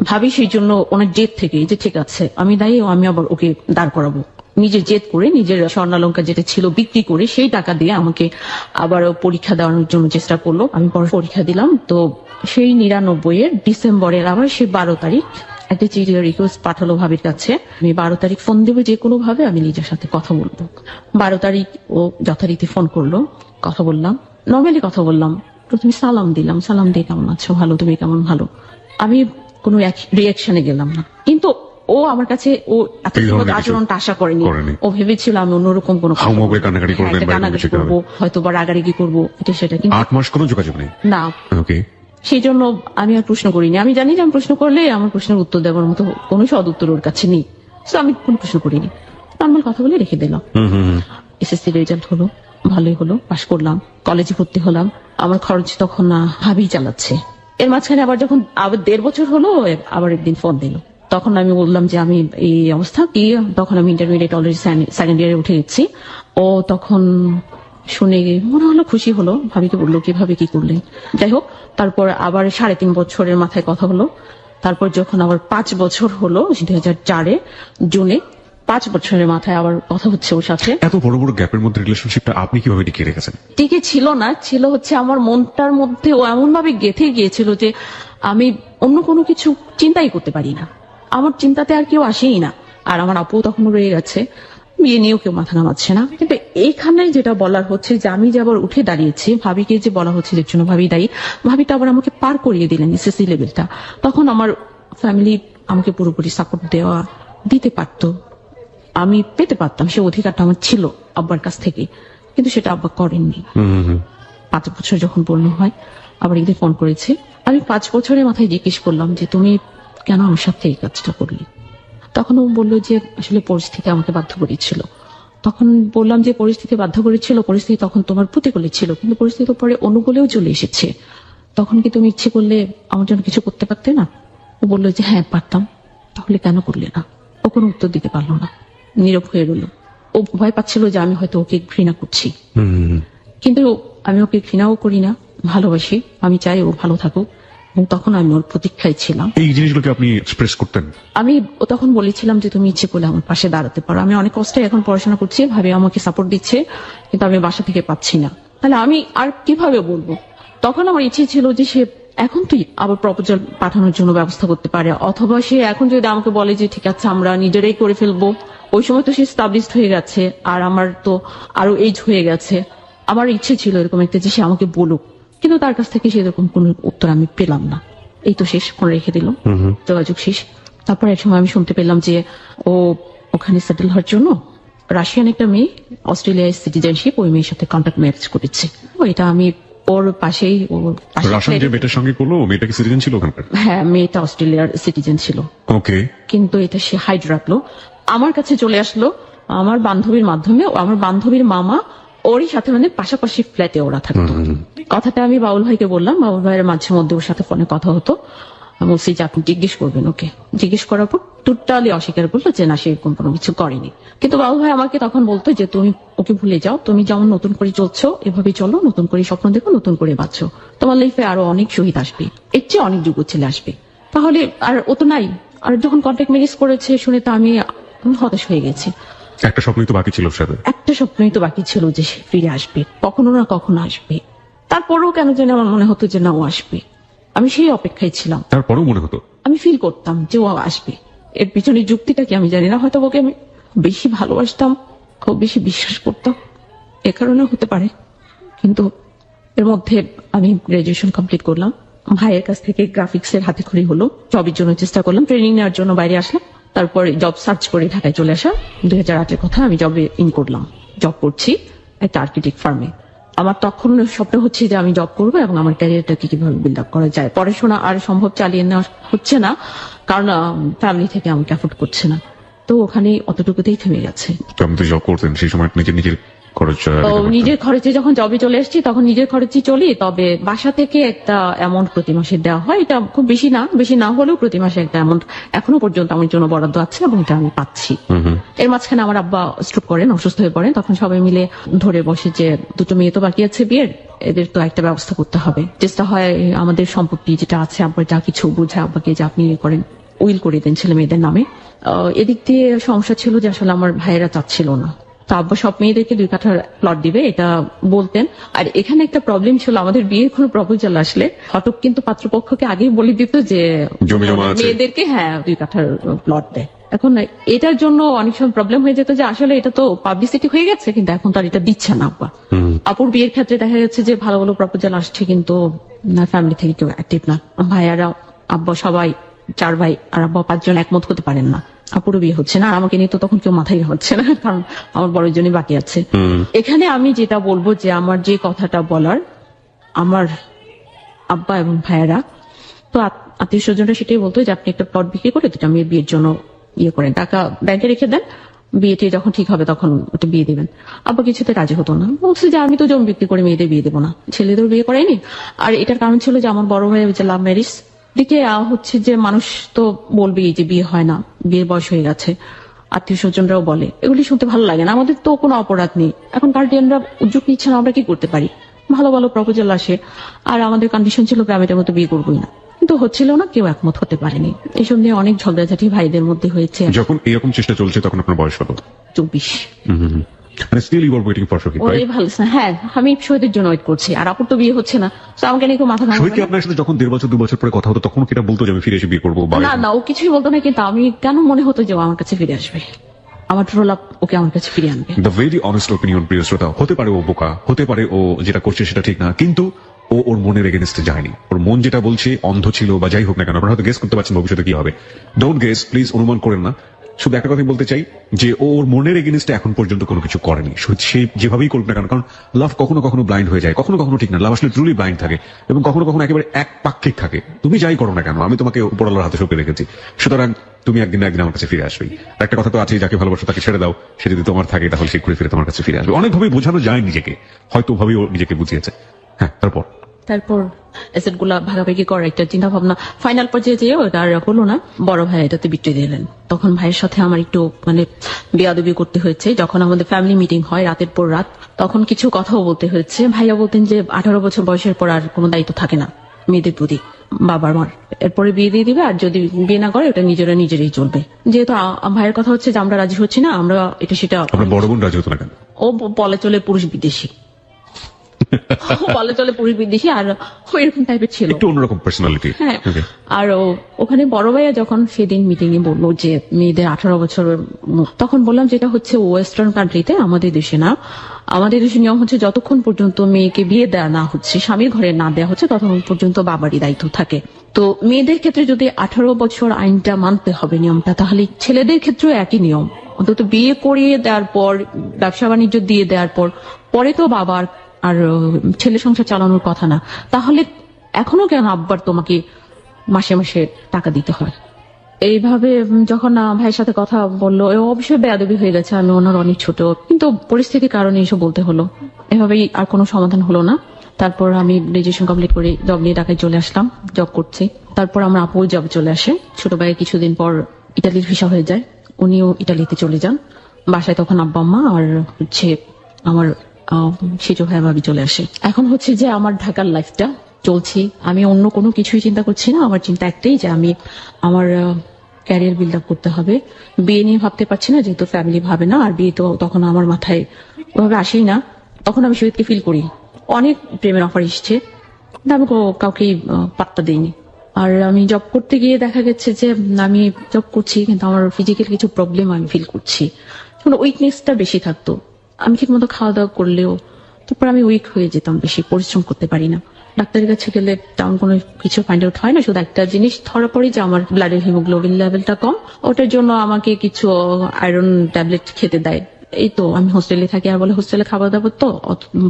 ভাবি সেই জন্য অনেক জেদ থেকে, যে ঠিক আছে আমি দায়ী, আমি আবার ওকে দাঁড় করাবো। নিজের জেদ করে, নিজের স্বর্ণালঙ্কার যেটা ছিল বিক্রি করে সেই টাকা দিয়ে আমাকে আবারও পরীক্ষা দেওয়ানোর জন্য চেষ্টা করলো। আমি পরীক্ষা দিলাম। তো সেই 99-এর ডিসেম্বরের আবার সে 12 তারিখ একটা চিঠি রিকোয়েস্ট পাঠালো ভাবির কাছে। আমি 12 তারিখ ফোন দেবো, যে কোনো ভাবে আমি নিজের সাথে কথা বলবো। 12 তারিখ ও যথারীতি ফোন করলো, কথা বললাম, নর্মালি কথা বললাম। প্রথমে সালাম দিলাম, সালাম দিয়ে কেমন আছো, ভালো, তুমি কেমন? ভালো। আমি কোনো রিয়াকশনে গেলাম না। কিন্তু ও আমার কাছে ও এত এই ধরনের কিছু আচরণটা আশা করেনি। করেনি। ও ভেবেছিল আমি অন্যরকম কোনো হাউমাউ করে কান্নাকাটি করবেন, বা এরকম কান্নাকাটি কিছু একটা করবো, হয়তো বা রাগারাগি করবো, এটা সেটা। কিন্তু 8 মাস কোনো যোগাযোগ নেই। না, ওকে। সেই জন্য আমি আর প্রশ্ন করিনি। আমি জানি যে আমি প্রশ্ন করলে আমার প্রশ্নের উত্তর দেওয়ার মতো কোনো সদ উত্তর ওর কাছে নেই, তো আমি কোনো প্রশ্ন করিনি। নর্মাল কথা বলে রেখে দিলাম। এসএসসি রেজাল্ট হলো, ভালোই হলো, পাশ করলাম, কলেজে ভর্তি হলাম। আমার খরচ তখন ভাবি চালাচ্ছে। এর মাঝখানে আবার যখন আবার 1.5 বছর হলো, আবার একদিন ফোন দিল। তখন আমি বললাম যে আমি এই অবস্থা কি, তখন আমি ইন্টারমিডিয়েট অলরেডি সেকেন্ড ইয়ারে উঠে গেছি। ও তখন শুনে মনে হলো খুশি হলো, ভাবিকে বললো কিভাবে কি করলেন। যাই হোক, তারপর আবার 3.5 বছরের মাথায় কথা হলো। তারপর যখন আবার 5 বছর হলো 2004 জুনে, 5 বছরের মাথায় আবার কথা হচ্ছে ওর সাথে। এত বড় বড় গ্যাপের মধ্যে রিলেশনশিপটা আপনি কিভাবে টিকিয়ে রেখেছেন? টিকে ছিল না, ছিল হচ্ছে আমার মনটার মধ্যে ও এমন ভাবে গেঁথে গিয়েছিল যে আমি অন্য কোনো কিছু চিন্তাই করতে পারি না। আমার চিন্তাতে আর কেউ আসেই না। আর আমার আপু তখন রয়ে গেছে, বিয়ে নিয়েও কেউ মাথা নামাচ্ছে না। কিন্তু এইখানে যেটা বলার হচ্ছে যে আমি যে আবার উঠে দাঁড়িয়েছি, ভাবিকে যে বলা হচ্ছে যে জন্য ভাবি দায়ী, ভাবিটা আবার আমাকে পার করিয়ে দিলেন এসএসসি লেভেলটা। তখন আমার ফ্যামিলি আমাকে পুরোপুরি সাপোর্ট দিতে পারতো, আমি পেতে পারতাম, সে অধিকারটা আমার ছিল আব্বার কাছ থেকে, কিন্তু সেটা আব্বা করেননি। 5 বছর যখন পূর্ণ হয়, আবার একদিন ফোন করেছে। আমি 5 বছরের মাথায় জিজ্ঞেস করলাম যে তুমি কেন আমার সাথে এই কাজটা করলে। তখন ও বললো যে আসলে পরিস্থিতি আমাকে বাধ্য করেছিল। তখন বললাম যে পরিস্থিতি বাধ্য করেছিল, পরিস্থিতি তখন তোমার প্রতিকূলে ছিল, কিন্তু পরিস্থিতি পরে অনুকূলেও চলে এসেছে। তখন কি তুমি ইচ্ছে করলে আমার জন্য কিছু করতে পারতে না? ও বললো যে হ্যাঁ পারতাম। তাহলে কেন করলে না? ও কোনো উত্তর দিতে পারলো না, নীরব হয়ে রইল। ও ভয় পাচ্ছিল যে আমি হয়তো ওকে ঘৃণা করছি, কিন্তু আমি ওকে ঘৃণাও করি না, ভালোবাসি। আমি চাই ও ভালো থাকুক, এবং তখন আমি ওর প্রতীক্ষায় ছিলাম। এই জিনিসগুলোকে আপনি এক্সপ্রেস করতেন? আমি তখন বলেছিলাম যে তুমি ইচ্ছে করলে আমার পাশে দাঁড়াতে পারো, আমি অনেক কষ্টে এখন পড়াশোনা করছি, ভাবি আমাকে সাপোর্ট দিচ্ছে, কিন্তু আমি বাসা থেকে পাচ্ছি না, তাহলে আমি আর কিভাবে বলবো। তখন আমার ইচ্ছে ছিল যে সে এখন তুই আবার প্রপোজাল পাঠানোর জন্য ব্যবস্থা করতে পারে, অথবা সে এখন যদি আমাকে বলে যে ঠিক আছে আমরা নিজেরাই করে ফেলবো। ওই সময় তো সে স্টাবলিশড হয়ে গেছে, আর আমার তো আরো এজ হয়ে গেছে। আমার ইচ্ছে ছিল এরকম একটা যে সে আমাকে বলুক, কিন্তু তার কাছ থেকে সেরকম কোন উত্তর আমি পেলাম না। এই তো শেষ, ফোন রেখে দিল, যোগাযোগ শেষ। তারপর এক সময় আমি শুনতে পেলাম যে ও ওখানে সেটেল হওয়ার জন্য রাশিয়ান একটা মেয়ে, অস্ট্রেলিয়ায় সিটিজেনশিপ, ওই মেয়ের সাথে কন্ট্যাক্ট ম্যারেজ করেছে। এটা আমি ওর পাশেই, রাশিয়ান যে মেয়েটার সঙ্গে করলো, মেয়েটা কি সিটিজেন ছিল ওখানকার? হ্যাঁ, মেয়েটা অস্ট্রেলিয়ার সিটিজেন ছিল। ওকে। কিন্তু এটা সে হাইড রাখলো, আমার কাছে চলে আসলো আমার বান্ধবীর মাধ্যমে। আমার বান্ধবীর মামা ওরই সাথে, মানে পাশাপাশি ফ্ল্যাটে ওরা থাকতো। কথাটা আমি বাউল ভাইকে বললাম, বাউল ভাইয়ের মাঝে মধ্যে ওর সাথে ফোনে কথা হতো। আমি বলছি যে আপনি জিজ্ঞেস করবেন ওকে। জিজ্ঞেস করার পর টোটালি অস্বীকার করলো যে না, সে এরকম কোনো কিছু করেনি। কিন্তু বাউল ভাই আমাকে তখন বলতো যে তুমি ওকে ভুলে যাও, তুমি যেমন নতুন করে চলছো এভাবে চলো, নতুন করে স্বপ্ন দেখো, নতুন করে বাঁচো, তোমার লাইফে আরো অনেক শহীদ আসবে, এর চেয়ে অনেক যুগ ছেলে আসবে। তাহলে আর ও তো নাই। আর যখন কন্ট্যাক্ট ম্যারেজ করেছে শুনে তো আমি হতাশ হয়ে গেছি। একটা স্বপ্নই তো বাকি ছিল সাথে, একটা স্বপ্নই তো বাকি ছিল যে সে ফিরে আসবে, কখনো না কখনো আসবে। তারপরেও কেন জানি আমার মনে হতো যে না, ও আসবে। আমি সেই অপেক্ষায় ছিলাম। তারপরেও মনে হতো, আমি ফিল করতাম যে ও আসবে। এর পিছনে যুক্তিটা কি আমি জানি না, হয়তো ওকে আমি বেশি ভালোবাসতাম, খুব বেশি বিশ্বাস করতাম, এ কারণে হতে পারে। কিন্তু এর মধ্যে আমি গ্রাজুয়েশন কমপ্লিট করলাম, ভাইয়ের কাছ থেকে গ্রাফিক্সের হাতে খড়ি হলো, জবের জন্য চেষ্টা করলাম, ট্রেনিং নেওয়ার জন্য বাইরে আসলাম। তারপরে জব সার্চ করে ঢাকায় চলে আসা। 2008-এর কথা, আমি জবে ইন করলাম, জব করছি একটা আর্কিটেক্ট ফার্মে। আমার তখন স্বপ্ন হচ্ছে যে আমি জব করবো এবং আমার ক্যারিয়ারটাকে কিভাবে বিল্ড আপ করা যায়। পড়াশোনা আর সম্ভব চালিয়ে নেওয়া হচ্ছে না, কারণ ফ্যামিলি থেকে আমাকে অ্যাফোর্ড করছে না। তো ওখানে অতটুকুতেই থেমে গেছে। আপনি তো জব করতেন সেই সময়, নিজের খরচ নিজের খরচে যখন জবে চলে এসেছি তখন নিজের খরচই চলি। তবে বাসা থেকে একটা অ্যামাউন্ট প্রতি মাসে দেওয়া হয়, এটা খুব বেশি না, বেশি না হলেও প্রতি মাসে একটা অ্যামাউন্ট এখনো পর্যন্ত আমার জন্য বরাদ্দ আছে এবং এটা আমি পাচ্ছি। এর মাঝখানে আমার আব্বা স্ট্রোক করেন, অসুস্থ হয়ে পড়েন। তখন সবাই মিলে ধরে বসে যে দুটো মেয়ে তো বাকি আছে বিয়ের, এদের তো একটা ব্যবস্থা করতে হবে। চেষ্টা হয় আমাদের সম্পত্তি যেটা আছে, আব্বার যা কিছু বোঝা আব্বাকে যে আপনি করেন, উইল করে দেন ছেলে মেয়েদের নামে। এদিক দিয়ে সমস্যা ছিল যে আসলে আমার ভাইয়েরা চাচ্ছিল না, তো আব্বা সব মেয়েদেরকে 2 কাঠা প্লট দিবে এটা বলতেন। আর এখানে একটা প্রবলেম ছিল, আমাদের বিয়ের কোনো প্রপোজাল আসলে ঘটক কিন্তু পাত্রপক্ষকে আগেই বলে দিত যে মেয়েদেরকে 2 কাঠার প্লট দেয়। এখন এটার জন্য অনেক সময় প্রবলেম হয়ে যেত যে আসলে এটা তো পাবলিসিটি হয়ে গেছে, কিন্তু এখন তার এটা দিচ্ছে না আব্বা। আপুর বিয়ের ক্ষেত্রে দেখা যাচ্ছে যে ভালো ভালো প্রপোজাল আসছে, কিন্তু ফ্যামিলি থেকে কেউ অ্যাক্টিভ না, ভাইয়ারা আব্বা সবাই 4 ভাই আর আব্বা 5 জন একমত হতে পারেন না, আপুরও বিয়ে হচ্ছে না, আর আমাকে নিয়ে তো তখন কেউ মাথায় হচ্ছে না, কারণ আমার বড় জনই বাকি আছে। এখানে আমি যেটা বলবো যে আমার যে কথাটা বলার, আমার আব্বা এবং ভাইয়েরা তো আত্মীয় স্বজনরা সেটাই বলতো যে আপনি একটা প্লট বিক্রি করে দুটা মেয়ের বিয়ের জন্য করেন, টাকা ব্যাংকে রেখে দেন, বিয়েটি যখন ঠিক হবে তখন ওটা বিয়ে দিবেন। আব্বা কিছুতে রাজি হতো না, বলছে যে আমি তো জমি বিক্রি করে মেয়েদের বিয়ে দেবো না, ছেলেদের বিয়ে করাইনি। আর এটার কারণ ছিল যে আমার বড় ভাই যে লাভ ম্যারেজ দিকে হচ্ছে যে মানুষ তো বলবেই যে বিয়ে হয় না, বিয়ের বয়স হয়ে গেছে, আত্মীয় স্বজনরাও বলে, এগুলি শুনতে ভালো লাগে না। আমাদের তো কোনো অপরাধ নেই, এখন গার্ডিয়ানরা উদ্যোগ নিচ্ছে না, আমরা কি করতে পারি? ভালো ভালো প্রপোজাল আসে, আর আমাদের কন্ডিশন ছিল গ্রামের মতো বিয়ে করবোই না, কিন্তু হচ্ছিল না, কেউ একমত হতে পারেনি। এইসব নিয়ে অনেক ঝগড়াঝাটি ভাইদের মধ্যে হয়েছে। যখন এরকম চেষ্টা চলছে তখন আপনার বয়স কত? 24। মানে still you are waiting for Shahid, ওই ভালো না, হ্যাঁ আমি শহীদের জন্য ওয়েট করছি, আর আপুর তো বিয়ে হচ্ছে না, তো আমাকে নিয়ে মাথা ঘামাবে শহীদ কি আপনার সাথে যখন 1.5 বছর 2 বছর পরে কথা হতো তখন কি এটা বলতো যে আমি ফিরে এসে বিয়ে করবো? না না, ও কিছুই বলতো না, কিন্তু আমি কেন মনে হতো যে ও আমার কাছে ফিরে আসবে, আমার ট্রু লাভ ওকে আমার কাছে ফিরে আনবে। দ্য ভেরি অনেস্ট ওপিনিয়ন, প্রিয় শ্রোতা। হতে পারে ও বোকা, হতে পারে ও যেটা করছে সেটা ঠিক না, কিন্তু ও ওর মনের এগেনস্টে যায়নি। ওর মন যেটা বলছে, অন্ধ ছিল বা যাই হোক না কেন, আপনারা হয়তো গেস করতে পারছেন ভবিষ্যতে কি হবে। ডোন্ট গেস প্লিজ, অনুমান করেন না। শুধু একটা কথাই বলতে চাই যে ওর মনের এগেনস্টে এখন পর্যন্ত কোনো কিছু করেনি, সে যেভাবেই করুক না কেন, কারণ লাভ কখনো কখনো ব্লাইন্ড হয়ে যায়, কখনো কখনো ঠিক না, লাভ আসলে ট্রুলি ব্লাইন্ড থাকে এবং কখনো কখনো একেবারে একপাক্ষিক থাকে। তুমি যাই করো না কেন, আমি তোমাকে উপরওয়ালার হাতে সঁপে রেখেছি, সুতরাং তুমি একদিন না একদিন আমার কাছে ফিরে আসবেই। একটা কথা তো আছে, যাকে ভালোবাসো তাকে ছেড়ে দাও, সে যদি তোমার থাকে তাহলে সে ঘুরে ফিরে তোমার কাছে ফিরে আসবে। অনেকভাবে বোঝানো যায় নিজেকে, হয়তো ওভাবেই ও নিজেকে বুঝিয়েছে। হ্যাঁ, তারপর অ্যাসেট গুলা ভাগাভাগি করার একটা চিন্তা ভাবনা ফাইনাল পর্যায়ে যেয়ে ওটা আর হলো না। বড় ভাই এটাতে বিক্রি দিলেন, তখন ভাইয়ের সাথে আমার একটু মানে বেয়াদবি করতে হয়েছে। যখন আমাদের ফ্যামিলি মিটিং হয় রাতের পর রাত, তখন কিছু কথাও বলতে হয়েছে। ভাইয়া বলতেন যে 18 বছর বয়সের পর আর কোনো দায়িত্ব থাকে না মেয়েদের প্রতি, বাবার মার, এরপরে বিয়ে দিয়ে দিবে, আর যদি বিয়ে না করে ওটা নিজেরাই চলবে। যেহেতু ভাইয়ের কথা হচ্ছে যে আমরা রাজি হচ্ছি না, আমরা এটা সেটা, বড় বোন রাজি হতো না কেন? ও বলে চলে পুরুষ বিদেশী, বলে চলে পুরুষ বিদেশী, আর এরকম টাইপের ছিল, একটু অন্যরকম পার্সোনালিটি। হ্যাঁ, আর ওখানে বড় ভাইয়া যখন সেদিন মিটিং এ বললো যে মেয়েদের 18 বছর, তখন বললাম যেটা হচ্ছে ওয়েস্টার্ন কান্ট্রিতে, আমাদের দেশে না। আমাদের দেশে নিয়ম হচ্ছে যতক্ষণ পর্যন্ত মেয়েকে বিয়ে দেওয়া না হচ্ছে, স্বামীর ঘরে না দেওয়া হচ্ছে, ততক্ষণ পর্যন্ত বাবারই দায়িত্ব থাকে। তো মেয়েদের ক্ষেত্রে যদি 18 বছর আইনটা মানতে হবে নিয়মটা, তাহলে ছেলেদের ক্ষেত্রেও একই নিয়ম। অন্তত বিয়ে করিয়ে দেওয়ার পর, ব্যবসা বাণিজ্য দিয়ে দেওয়ার পর, পরে তো বাবার আর ছেলে সংসার চালানোর কথা না, তাহলে এখনো কেন আব্বার তোমাকে মাসে মাসে টাকা দিতে হয়? এইভাবে যখন ভাইয়ের সাথে কথা বললো, অবশ্যই বেয়াদবি হয়ে গেছে, আমি ওনার অনেক ছোট, কিন্তু পরিস্থিতির কারণে এসব বলতে হলো। এভাবেই আর কোনো সমাধান হলো না। তারপর আমি গ্রাজুয়েশন কমপ্লিট করে জব নিয়ে ঢাকায় চলে আসলাম, জব করছি। তারপর আমার আপু জব চলে আসে, ছোট ভাইয়ের কিছুদিন পর ইটালির ভিসা হয়ে যায়, উনিও ইটালিতে চলে যান। বাসায় তখন আব্বা আম্মা আর হচ্ছে আমার সেজো ভাই ভাবি চলে আসে। এখন হচ্ছে যে আমার ঢাকার লাইফটা চলছি, আমি অন্য কোনো কিছুই চিন্তা করছি না। আমার চিন্তা একটাই যে আমি আমার ক্যারিয়ার বিল্ড আপ করতে হবে। বিয়ে নিয়ে ভাবতে পারছি না, যেহেতু ফ্যামিলি ভাবে না, আর বিয়ে তো তখন আমার মাথায় ওভাবে আসেই না। তখন আমি শহীদকে ফিল করি, অনেক প্রেমের অফার এসছে, আমি কাউকে পাত্তা দিইনি। আর আমি জব করতে গিয়ে দেখা গেছে যে আমি জব করছি, কিন্তু আমার ফিজিক্যাল কিছু প্রবলেম আমি ফিল করছি, উইকনেসটা বেশি থাকতো। আমি ঠিক মতো খাওয়া দাওয়া করলেও তারপর আমি উইক হয়ে যেতাম, বেশি পরিশ্রম করতে পারি না। ডাক্তারের কাছে গেলে তেমন কোনো কিছু ফাইন্ড আউট হয় না, শুধু একটা জিনিস ধরা পড়ে যে আমার ব্লাডের হিমোগ্লোবিন লেভেলটা কম, ওটার জন্য আমাকে কিছু আয়রন ট্যাবলেট খেতে দেয়। এই তো আমি হোস্টেলে থাকি, আর বলে হোস্টেলে খাবার দাবার তো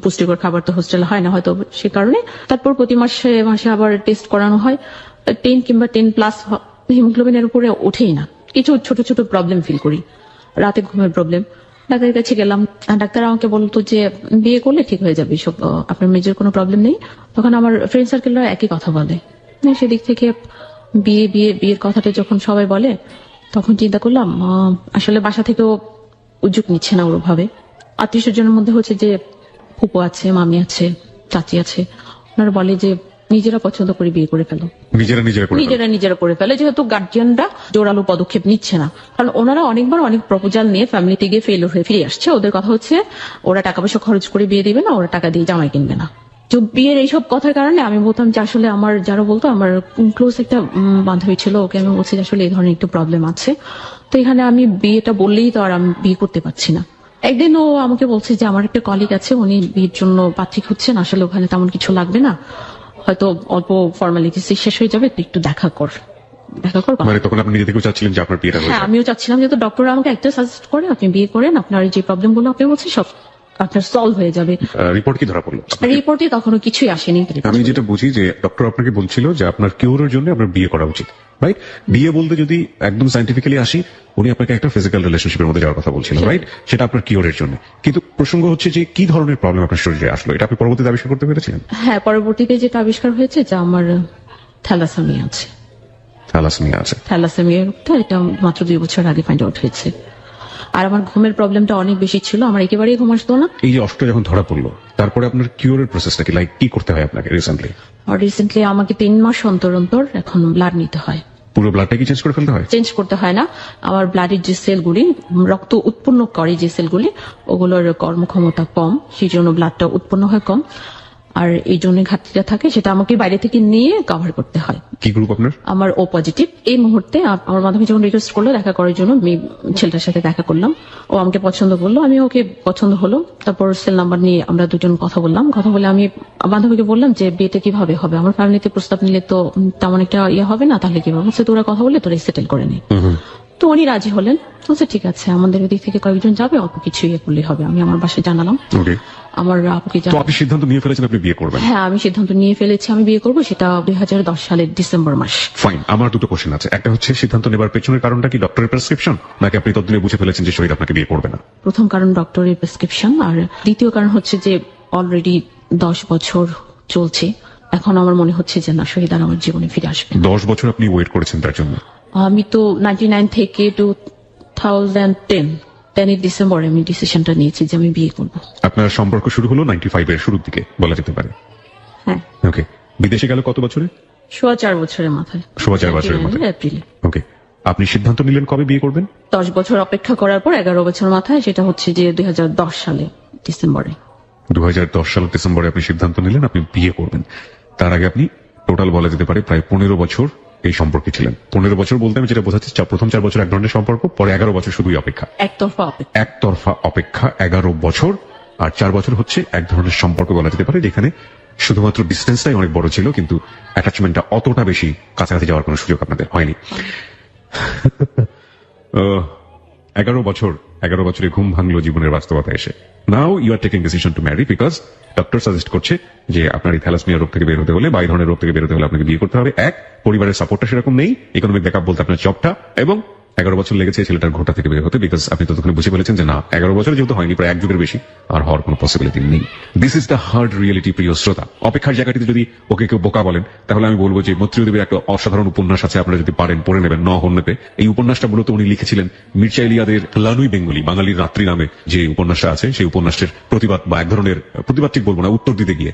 পুষ্টিকর খাবার তো হোস্টেলে হয় না, হয়তো সে কারণে। তারপর প্রতি মাসে আবার টেস্ট করানো হয়, 10 কিংবা 10+ হিমোগ্লোবিনের উপরে ওঠেই না। কিছু ছোট ছোট প্রবলেম ফিল করি, রাতে ঘুমের প্রবলেম। ডাক্তারের কাছে গেলাম, ডাক্তার আমাকে বলতো যে বিয়ে করলে ঠিক হয়ে যাবে, সব আপনার মেজর কোনো প্রবলেম নেই। তখন আমার ফ্রেন্ড সার্কেলরা একই কথা বলে, সেদিক থেকে বিয়ের কথাটা যখন সবাই বলে, তখন চিন্তা করলাম আসলে বাসা থেকেও উদ্যোগ নিচ্ছে না ওভাবে। আত্মীয় স্বজনের মধ্যে হচ্ছে যে ফুপু আছে, মামি আছে, চাচি আছে, ওনারা বলে যে নিজেরা পছন্দ করে বিয়ে করে ফেলো, নিজেরা করে ফেলে, যেহেতু গার্জিয়ানরা জোরালো পদক্ষেপ নিচ্ছে না। কারণ ওনারা অনেকবার অনেক প্রপোজাল নিয়ে ফ্যামিলিতে গিয়ে ফেল হয়ে ফিরে আসছে। ওদের কথা হচ্ছে ওরা টাকা পয়সা খরচ করে বিয়ে দিবে না, ওরা টাকা দিয়ে জামাই কিনবে না। তো বিয়ের এইসব কথার কারণে আমি বলতাম যে আসলে আমার যারা বলতো, আমার ক্লোজ একটা বান্ধবী ছিল, ওকে আমি বলছি যে আসলে এই ধরনের একটু প্রবলেম আছে। তো এখানে আমি বিয়েটা বললেই তো আর আমি বিয়ে করতে পারছি না। একদিন ও আমাকে বলছে যে আমার একটা কলিগ আছে, উনি বিয়ের জন্য পাত্রী খুঁজছেন, আসলে ওখানে তেমন কিছু লাগবে না, হয়তো অল্প ফর্মালিটিস শেষ হয়ে যাবে, একটু দেখা কর। দেখা করবো। মানে তখন আপনি নিজে থেকেও চাচ্ছিলেন যে আপনার বিয়েটা হয়ে হ্যাঁ, যাক। আমিও চাচ্ছিলাম, যেহেতু ডক্টর আমাকে একটা সাজেস্ট করে, আপনি বিয়ে করেন, আপনার যে প্রবলেম গুলো আপনি বলছেন সব আপনার সলভ হয়ে যাবে। রিপোর্ট কি ধরা পড়লো? রিপোর্টে তখনো কিছুই আসেনি। আমি যেটা বুঝি যে ডক্টর আপনাকে বলছিল যে আপনার কিউরের জন্য আপনার বিয়ে করা উচিত, রাইট? বিয়ে বলতে যদি একদম সাইন্টিফিক্যালি আসি, উনি আপনাকে একটা ফিজিক্যাল রিলেশনশিপের মধ্যে যাওয়ার কথা বলছিল, রাইট? সেটা আপনার কিউরের জন্য। কিন্তু প্রসঙ্গ হচ্ছে যে কি ধরনের প্রবলেম আপনার শরীরে আসলো, এটা আপনি পরবর্তীতে আবিষ্কার করতে পেরেছিলেন? হ্যাঁ, পরবর্তীতে যেটা আবিষ্কার হয়েছে যে আমার থ্যালাসেমিয়া আছে। থ্যালাসেমিয়া আছে। থ্যালাসেমিয়া রোগটা এটা মাত্র 2 বছর আগে ফাইন্ড আউট হয়েছে। আর আমার ঘুমের প্রবলেমটা অনেক বেশি ছিল, আমার একেবারেই ঘুম আসতো না। এই যে অসুখটা যখন ধরা পড়লো, তারপরে আপনার কিউরের প্রসেসটা কি, লাইক কি করতে হয় আপনাকে রিসেন্টলি? আর রিসেন্টলি আমাকে 3 মাস অন্তর অন্তর এখন ব্লাড নিতে হয়। পুরো ব্লাডটা কি চেঞ্জ করে ফেলতে হয়? চেঞ্জ করতে হয় না, আমার ব্লাডের যে সেলগুলি রক্ত উৎপন্ন করে, যে সেলগুলি ওগুলোর কর্মক্ষমতা কম, সেই জন্য ব্লাডটা উৎপন্ন হয় কম, আর এই জন্য ঘাটতিটা থাকে, সেটা আমাকে বাইরে থেকে নিয়ে কভার করতে হয়। কি গ্রুপ আপনার? আমার ও পজিটিভ। এই মুহূর্তে আমার মাধ্যমে যখন রিকোয়েস্ট করলো দেখা করার জন্য, আমি ছেলেটার সাথে দেখা করলাম, ও আমাকে পছন্দ করলো, আমি ওকে পছন্দ হলো। তারপর সেল নাম্বার নিয়ে আমরা দুজন কথা বললাম। কথা বলে আমি বান্ধবীকে বললাম যে বিয়েটা কিভাবে হবে, আমার ফ্যামিলিতে প্রস্তাব নিলে তো তেমন একটা ইয়ে হবে না, তাহলে কিভাবে? বলছে তোরা কথা বলে তোরা সেটেল করে নি। তো উনি রাজি হলেন। বলছে ঠিক আছে, আমাদের দিক থেকে কয়েকজন যাবে, অল্প কিছু ইয়ে করলে হবে। আমি আমার বাসায় জানালাম, ওকে। আমার আপুকে তো আপনি সিদ্ধান্ত নিয়ে ফেলেছেন আপনি বিয়ে করবেন? হ্যাঁ, আমি সিদ্ধান্ত নিয়ে ফেলেছি, আমি বিয়ে করবো, সেটা 2010 সালের ডিসেম্বর মাস। ফাইন। আমার দুটো কোশ্চেন আছে। একটা হচ্ছে সিদ্ধান্ত নেবার পেছনের কারণটা কি ডক্টরের প্রেসক্রিপশন, নাকি আপনি ততদিনে বুঝে ফেলেছেন যে শহীদ আপনাকে বিয়ে করবে না? প্রথম কারণ ডক্টরের প্রেসক্রিপশন, আর দ্বিতীয় কারণ হচ্ছে যে অলরেডি 10 বছর চলছে, এখন আমার মনে হচ্ছে যে না, শহীদ আর আমার জীবনে ফিরে আসবে। 10 বছর আপনি ওয়েট করেছেন তার জন্য? আমি তো 99 থেকে 2010 এর ডিসেম্বরে আমি ডিসিশনটা নিয়েছি যে আমি বিয়ে করবো। আপনার সম্পর্ক শুরু হলো 95 এর শুরুর দিকে বলা যেতে পারে। হ্যাঁ। ওকে। বিদেশে গেল কত বছরে? 4.5 বছরের মাথায়। 4.5 বছরের মাথায়। এপ্রিলে। ওকে। আপনি সিদ্ধান্ত নিলেন কবে বিয়ে করবেন? 10 বছর অপেক্ষা করার পর 11 বছর মাথায়, সেটা হচ্ছে যে 2010 সালে ডিসেম্বরে। 2010 সালের ডিসেম্বরে আপনি সিদ্ধান্ত নিলেন আপনি বিয়ে করবেন। তার আগে আপনি টোটাল বলা যেতে পারে প্রায় 15 বছর এই সম্পর্কে ছিলেন। 15 বছর বলতে আমি যেটা বোঝাচ্ছি, প্রথম 4 বছর এক ধরনের সম্পর্ক, পরে 11 বছর শুধুই অপেক্ষা। একতরফা অপেক্ষা। একতরফা অপেক্ষা 11 বছর, আর 4 বছর হচ্ছে এক ধরনের সম্পর্ক বলা যেতে পারে, যেখানে শুধুমাত্র ডিস্টেন্সটাই অনেক বড় ছিল, কিন্তু অ্যাটাচমেন্টটা অতটা বেশি কাছাকাছি যাওয়ার কোনো সুযোগ আপনাদের হয়নি। 11 বছরে ঘুম ভাঙলো জীবনের বাস্তবতা এসে। Now you are taking decision to marry because doctor suggest করছে যে আপনার এই থ্যালাসমিয়া রোগ থেকে বের হতে হলে বা এই ধরনের রোগ থেকে বের হতে হলে আপনাকে বিয়ে করতে হবে। এক, পরিবারের সাপোর্টটা সেরকম নেই, ইকোনমিক ব্যাকআপ বলতে আপনার জবটা, এবং 11 বছর লেগেছে ছেলেটার ঘোটা থেকে বের হতে, বিকজ আপনি ততক্ষণে বুঝে ফেলেছেন যে না, 11 বছর যেহেতু হয়নি, প্রায় 1 যুগের বেশি, আর হওয়ার কোনো পসিবিলিটি নেই। This is the hard reality, প্রিয় শ্রোতা। অপেক্ষার জায়গাটিতে যদি ওকে কেউ বোকা বলেন, তাহলে আমি বলবো যে মৈত্রীদেবীর একটা অসাধারণ উপন্যাস আছে, আপনারা যদি পারেন পড়ে নেবেন, ন হন্যতে। এই উপন্যাসটা মূলত উনি লিখেছিলেন মির্চা ইলিয়াদের লানুই বেঙ্গলি, বাঙালির রাত্রি নামে যে উপন্যাসটা আছে, সেই উপন্যাসের প্রতিবাদ বা এক ধরনের প্রতিবাদ ঠিক বলবো না, উত্তর দিতে গিয়ে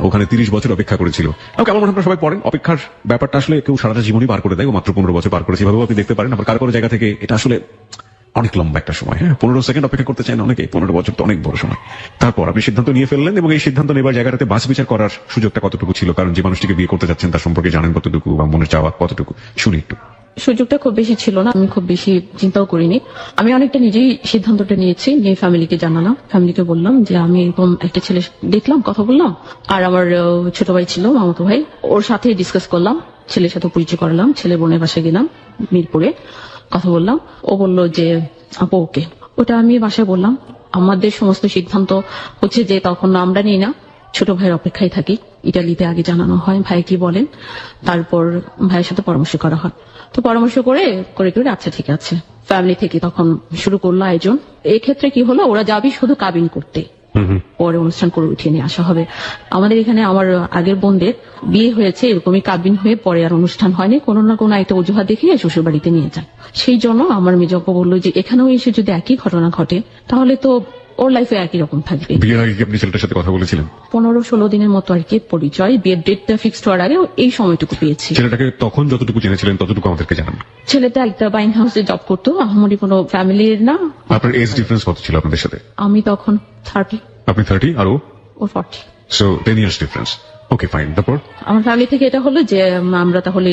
ওখানে 30 বছর অপেক্ষা করেছিল। কেমন মনে আপনারা সবাই পড়েন। অপেক্ষার ব্যাপারটা আসলে কেউ সারাটা জীবনই পার করে দেয়, ও মাত্র 15 বছর পার করেছে, এভাবেও আপনি দেখতে পারেন। আবার কারো জায়গা থেকে এটা আসলে অনেক লম্বা একটা সময়। 15 সেকেন্ড অপেক্ষা করতে চান অনেকে, 15 বছর তো অনেক বড় সময়। তারপর আপনি সিদ্ধান্ত নিয়ে ফেললেন, এবং এই সিদ্ধান্ত নেবার জায়গাটাতে বাছ বিচার করার সুযোগটা কতটুকু ছিল? কারণ যে মানুষটিকে বিয়ে করতে যাচ্ছেন তার সম্পর্কে জানেন কতটুকু, বা মনে চাওয়া কতটুকু, শুনি একটু। সুযোগটা খুব বেশি ছিল না, আমি খুব বেশি চিন্তাও করিনি। আমি অনেকটা নিজেই সিদ্ধান্তটা নিয়েছি, নিয়ে ফ্যামিলিকে জানালাম। ফ্যামিলিকে বললাম যে আমি এরকম একটা ছেলে দেখলাম, কথা বললাম, আর আমার ছোট ভাই ছিল, মামাতো ভাই, ওর সাথে ডিসকাস করলাম, ছেলের সাথে পরিচয় করালাম, ছেলে বোনের বাসায় গেলাম মিরপুরে, কথা বললাম। ও বলল যে আপু ওকে। ওটা আমি বাসায় বললাম। আমাদের সমস্ত সিদ্ধান্ত হচ্ছে যে তখন আমরা নিই না, ছোট ভাইয়ের অপেক্ষায় থাকি। ইটালিতে আগে জানানো হয় ভাই কি বলেন, তারপর ভাইয়ের সাথে পরামর্শ করা হয়। তো পরামর্শ করে করে করে আচ্ছা ঠিক আছে, ফ্যামিলি থেকে তখন শুরু করলো আয়োজন। এই ক্ষেত্রে কি হলো, ওরা যাবি শুধু কাবিন করতে, পরে অনুষ্ঠান করে উঠিয়ে নিয়ে আসা হবে। আমাদের এখানে আমার আগের বোনদের বিয়ে হয়েছে এরকমই, কাবিন হয়ে পরে আর অনুষ্ঠান হয়নি, কোনো না কোনো একটা অজুহাত দেখিয়ে শ্বশুর বাড়িতে নিয়ে যায়। সেই জন্য আমার মেজপ্পা বললো যে এখানেও এসে যদি একই ঘটনা ঘটে তাহলে তো ওর লাইফে একই রকম থাকবে। বিয়ের আগে কি আপনি ছেলেটার সাথে কথা বলেছিলেন? 15-16 দিনের মতো আর কি পরিচয়, বিয়ের ডেটটা ফিক্সড হওয়ার আগে এই সময়টুকু পেয়েছি। ছেলেটাকে তখন যতটুকু জেনেছিলেন ততটুকু আমাদেরকে জানান। ছেলেটা একটা বাইং হাউসে জব করতো, আহামরি কোনো ফ্যামিলির না। আপনার এজ ডিফারেন্স কত ছিল আপনাদের সাথে? আমি তখন 30। আপনি 30 আর ও 40। So 10 years difference. ওকে ফাইন। তারপর আমার ফ্যামিলি থেকে এটা হলো যে আমরা তাহলে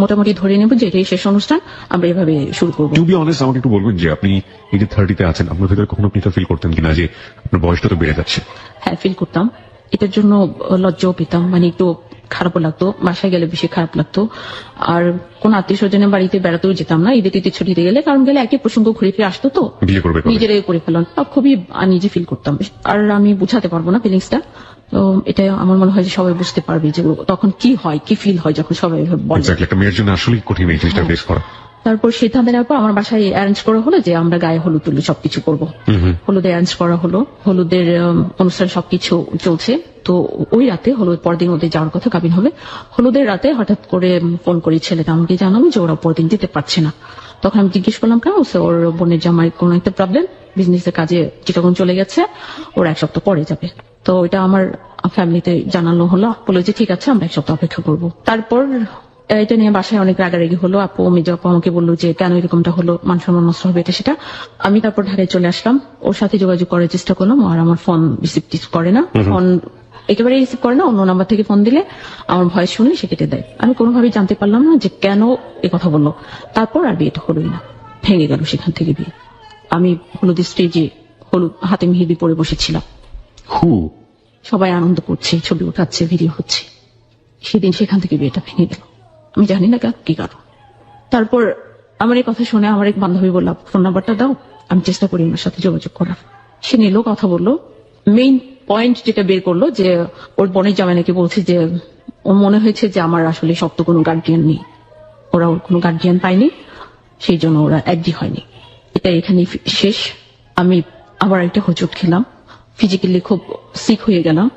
মোটামুটি ধরে নেব যে এটাই শেষ অনুষ্ঠান, আমরা এভাবে শুরু করবো। টু বি অনেস্ট, আমাকে একটু বলবেন যে আপনি এই যে 30-তে আছেন, আপনার ভিতরে কখনো আপনি এটা ফিল করতেন কিনা যে আপনার বয়সটা তো বেড়ে যাচ্ছে? হ্যাঁ, ফিল করতাম। এটার জন্য লজ্জাও পেতাম, মানে একটু খারাপও লাগতো, বাসায় গেলে বেশি খারাপ লাগতো। আর কোন আত্মীয় স্বজনের বাড়িতে বেড়াতেও যেতাম না ঈদে টিতে ছুটিতে গেলে, কারণ গেলে একই প্রসঙ্গ ঘুরে ফিরে আসতো, তো বিয়ে করবে কবে? নিজেরাই করে ফেললাম, খুবই নিজে ফিল করতাম। আর আমি বুঝাতে পারবো না ফিলিংসটা। তো এটা আমার মনে হয় যে সবাই বুঝতে পারবে যে তখন কি হয়, কি ফিল হয় যখন সবাই এভাবে বলে। Exactly, একটা মেয়ের জন্য আসলেই কঠিন এই জিনিসটা ফেস করা। তারপর সিদ্ধান্ত নেওয়ার পর আমার বাসায় অ্যারেঞ্জ করা হলো যে আমরা গায়ে হলুদ তুলে সবকিছু করবো। হলুদের অ্যারেঞ্জ করা হলো, হলুদের অনুষ্ঠান সবকিছু চলছে। তো ওই রাতে হলুদ পরদিন ওদের যাওয়ার কথা, কাবিন হবে। হলুদের রাতে হঠাৎ করে ফোন করি ছেলেটা আমাকে জানালো যে ওরা পরদিন যেতে পারছে না। তখন আমি জিজ্ঞেস করলাম কেন? ওর বোনের জামাই কোনো একটা প্রবলেম, বিজনেসের কাজে চিটাগং চলে গেছে, ওরা 1 সপ্তাহ পরে যাবে। তো এটা আমার ফ্যামিলিতে জানানো হলো, বলে যে ঠিক আছে আমরা 1 সপ্তাহ অপেক্ষা করবো। তারপর এটা নিয়ে বাসায় অনেক রাগারাগি হলো। আপু মেজো আপু আমাকে বললো যে কেন এরকমটা হলো, মান সম্মান নষ্ট হবে এটা সেটা। আমি তারপর ঢাকায় চলে আসলাম, ওর সাথে যোগাযোগ করার চেষ্টা করলাম, আর আমার ফোন রিসিভ করে না, ফোন একেবারে রিসিভ করে না। অন্য নাম্বার থেকে ফোন দিলে আমার ভয়েস শুনলে সে কেটে দেয়। আমি কোনোভাবেই জানতে পারলাম না যে কেন এ কথা বললো। তারপর আর বিয়েটা হলোই না, ভেঙে গেল সেখান থেকে বিয়ে। আমি হলুদের স্টেজে হলুদ হাতে মেহেদি পরে বসেছিলাম, সবাই আনন্দ করছে, ছবি উঠাচ্ছে, ভিডিও হচ্ছে। সেদিন সেখান থেকে বিয়েটা ভেঙে গেল, আমি জানি না কি কারণ। তারপর আমার এই কথা শুনে আমার এক বান্ধবী বলল ফোন নাম্বারটা দাও, আমি চেষ্টা করি ওনার সাথে যোগাযোগ করার। সে নিল, কথা বললো, মেইন পয়েন্ট যেটা বের করলো যে ওর বোনের জামাই নাকি বলছে যে ও মনে হয়েছে যে আমার আসলে শক্ত কোনো গার্ডিয়ান নেই, ওরা ওর কোনো গার্ডিয়ান পায়নি, সেই জন্য ওরা একদি হয়নি। এটা এখানে শেষ। আমি আবার একটা হোঁচট খেলাম, ফিজিক্যালি খুব সিক হয়ে গেলাম।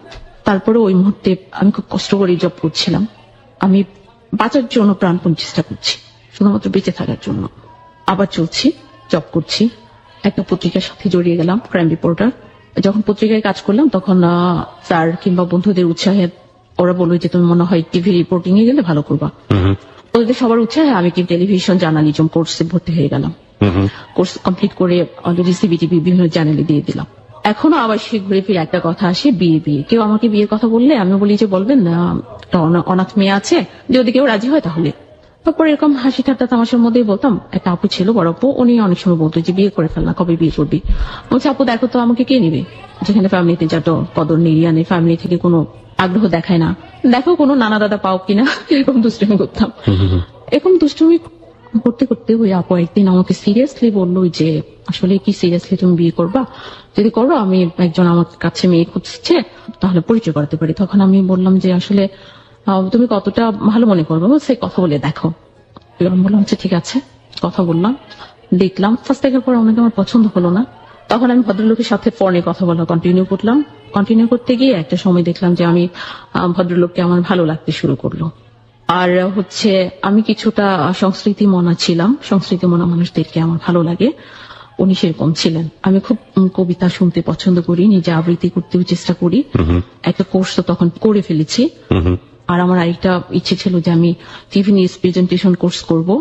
তারপরে ওই মুহূর্তে আমি খুব কষ্ট করে জব করছিলাম, আমি বাঁচার জন্য প্রাণপণ চেষ্টা করছি, শুধুমাত্র বেঁচে থাকার জন্য। আবার চলছি, জব করছি, একটা পত্রিকার সাথে জড়িয়ে গেলাম, ক্রাইম রিপোর্টার। যখন পত্রিকায় কাজ করলাম তখন স্যার কিংবা বন্ধুদের উৎসাহে ওরা বললো যে তুমি মনে হয় টিভি রিপোর্টিং এ গেলে ভালো করবা। ওদের সবার উৎসাহে আমি কি টেলিভিশন জার্নালিজম কোর্সে ভর্তি হয়ে গেলাম। কোর্স কমপ্লিট করে অলরেডি সিবিটিভি বিভিন্ন চ্যানেলে দিয়ে দিলাম। এখনো আবার সে ঘুরে ফিরে একটা কথা আসে, বিয়ে। কেউ আমাকে বিয়ের কথা বললে আমি বলি যে বলবেন না একটা অনাথ মেয়ে আছে, যদি কেউ রাজি হয় তাহলে। তারপর এরকম হাসি ঠাট্টা তামাশার মধ্যেই বলতাম। একটা আপু ছিল, বড় আপু, উনি অনেক সময় বলতো যে বিয়ে করে ফেল না, কবে বিয়ে করবি? বলছে আপু দেখো তো আমাকে কে নিবে, যেখানে ফ্যামিলিতে যত কদর নেই, আনে ফ্যামিলি থেকে কোনো আগ্রহ দেখায় না, দেখো কোনো নানা দাদা পাও কিনা। এরকম দুষ্টুমি করতাম। এরকম দুষ্টুমি করতে করতে ওই আপু একদিন আমাকে সিরিয়াসলি বললো যে আসলে কি সিরিয়াসলি তুমি বিয়ে করবা? যদি করো, আমি একজন আমার কাছে মেয়ে খুঁজছে, তাহলে পরিচয় করাতে পারি। তখন আমি বললাম যে আসলে তুমি কতটা ভালো মনে করবো, সে কথা বলে দেখো। আমি বললাম আচ্ছা ঠিক আছে, কথা বললাম, দেখলাম। ফার্স্ট দেখার পর অনেকে আমার পছন্দ হলো না। তখন আমি ভদ্রলোকের সাথে ফোনে কথা বলা কন্টিনিউ করলাম। কন্টিনিউ করতে গিয়ে একটা সময় দেখলাম যে আমি ভদ্রলোককে আমার ভালো লাগতে শুরু করলো। আর হচ্ছে আমি কিছুটা সংস্কৃতি মনা ছিলাম, সংস্কৃতি মনা মানুষদেরকে আমার ভালো লাগে, উনি সেরকম ছিলেন। আমি খুব কবিতা শুনতে পছন্দ করি, নিজে আবৃত্তি করতেও চেষ্টা করি। একটা কোর্স তো তখন করে ফেলেছি। আর আমার আরেকটা ইচ্ছে ছিল যে আমি টিভি নিউজ প্রেজেন্টেশন কোর্স করবো,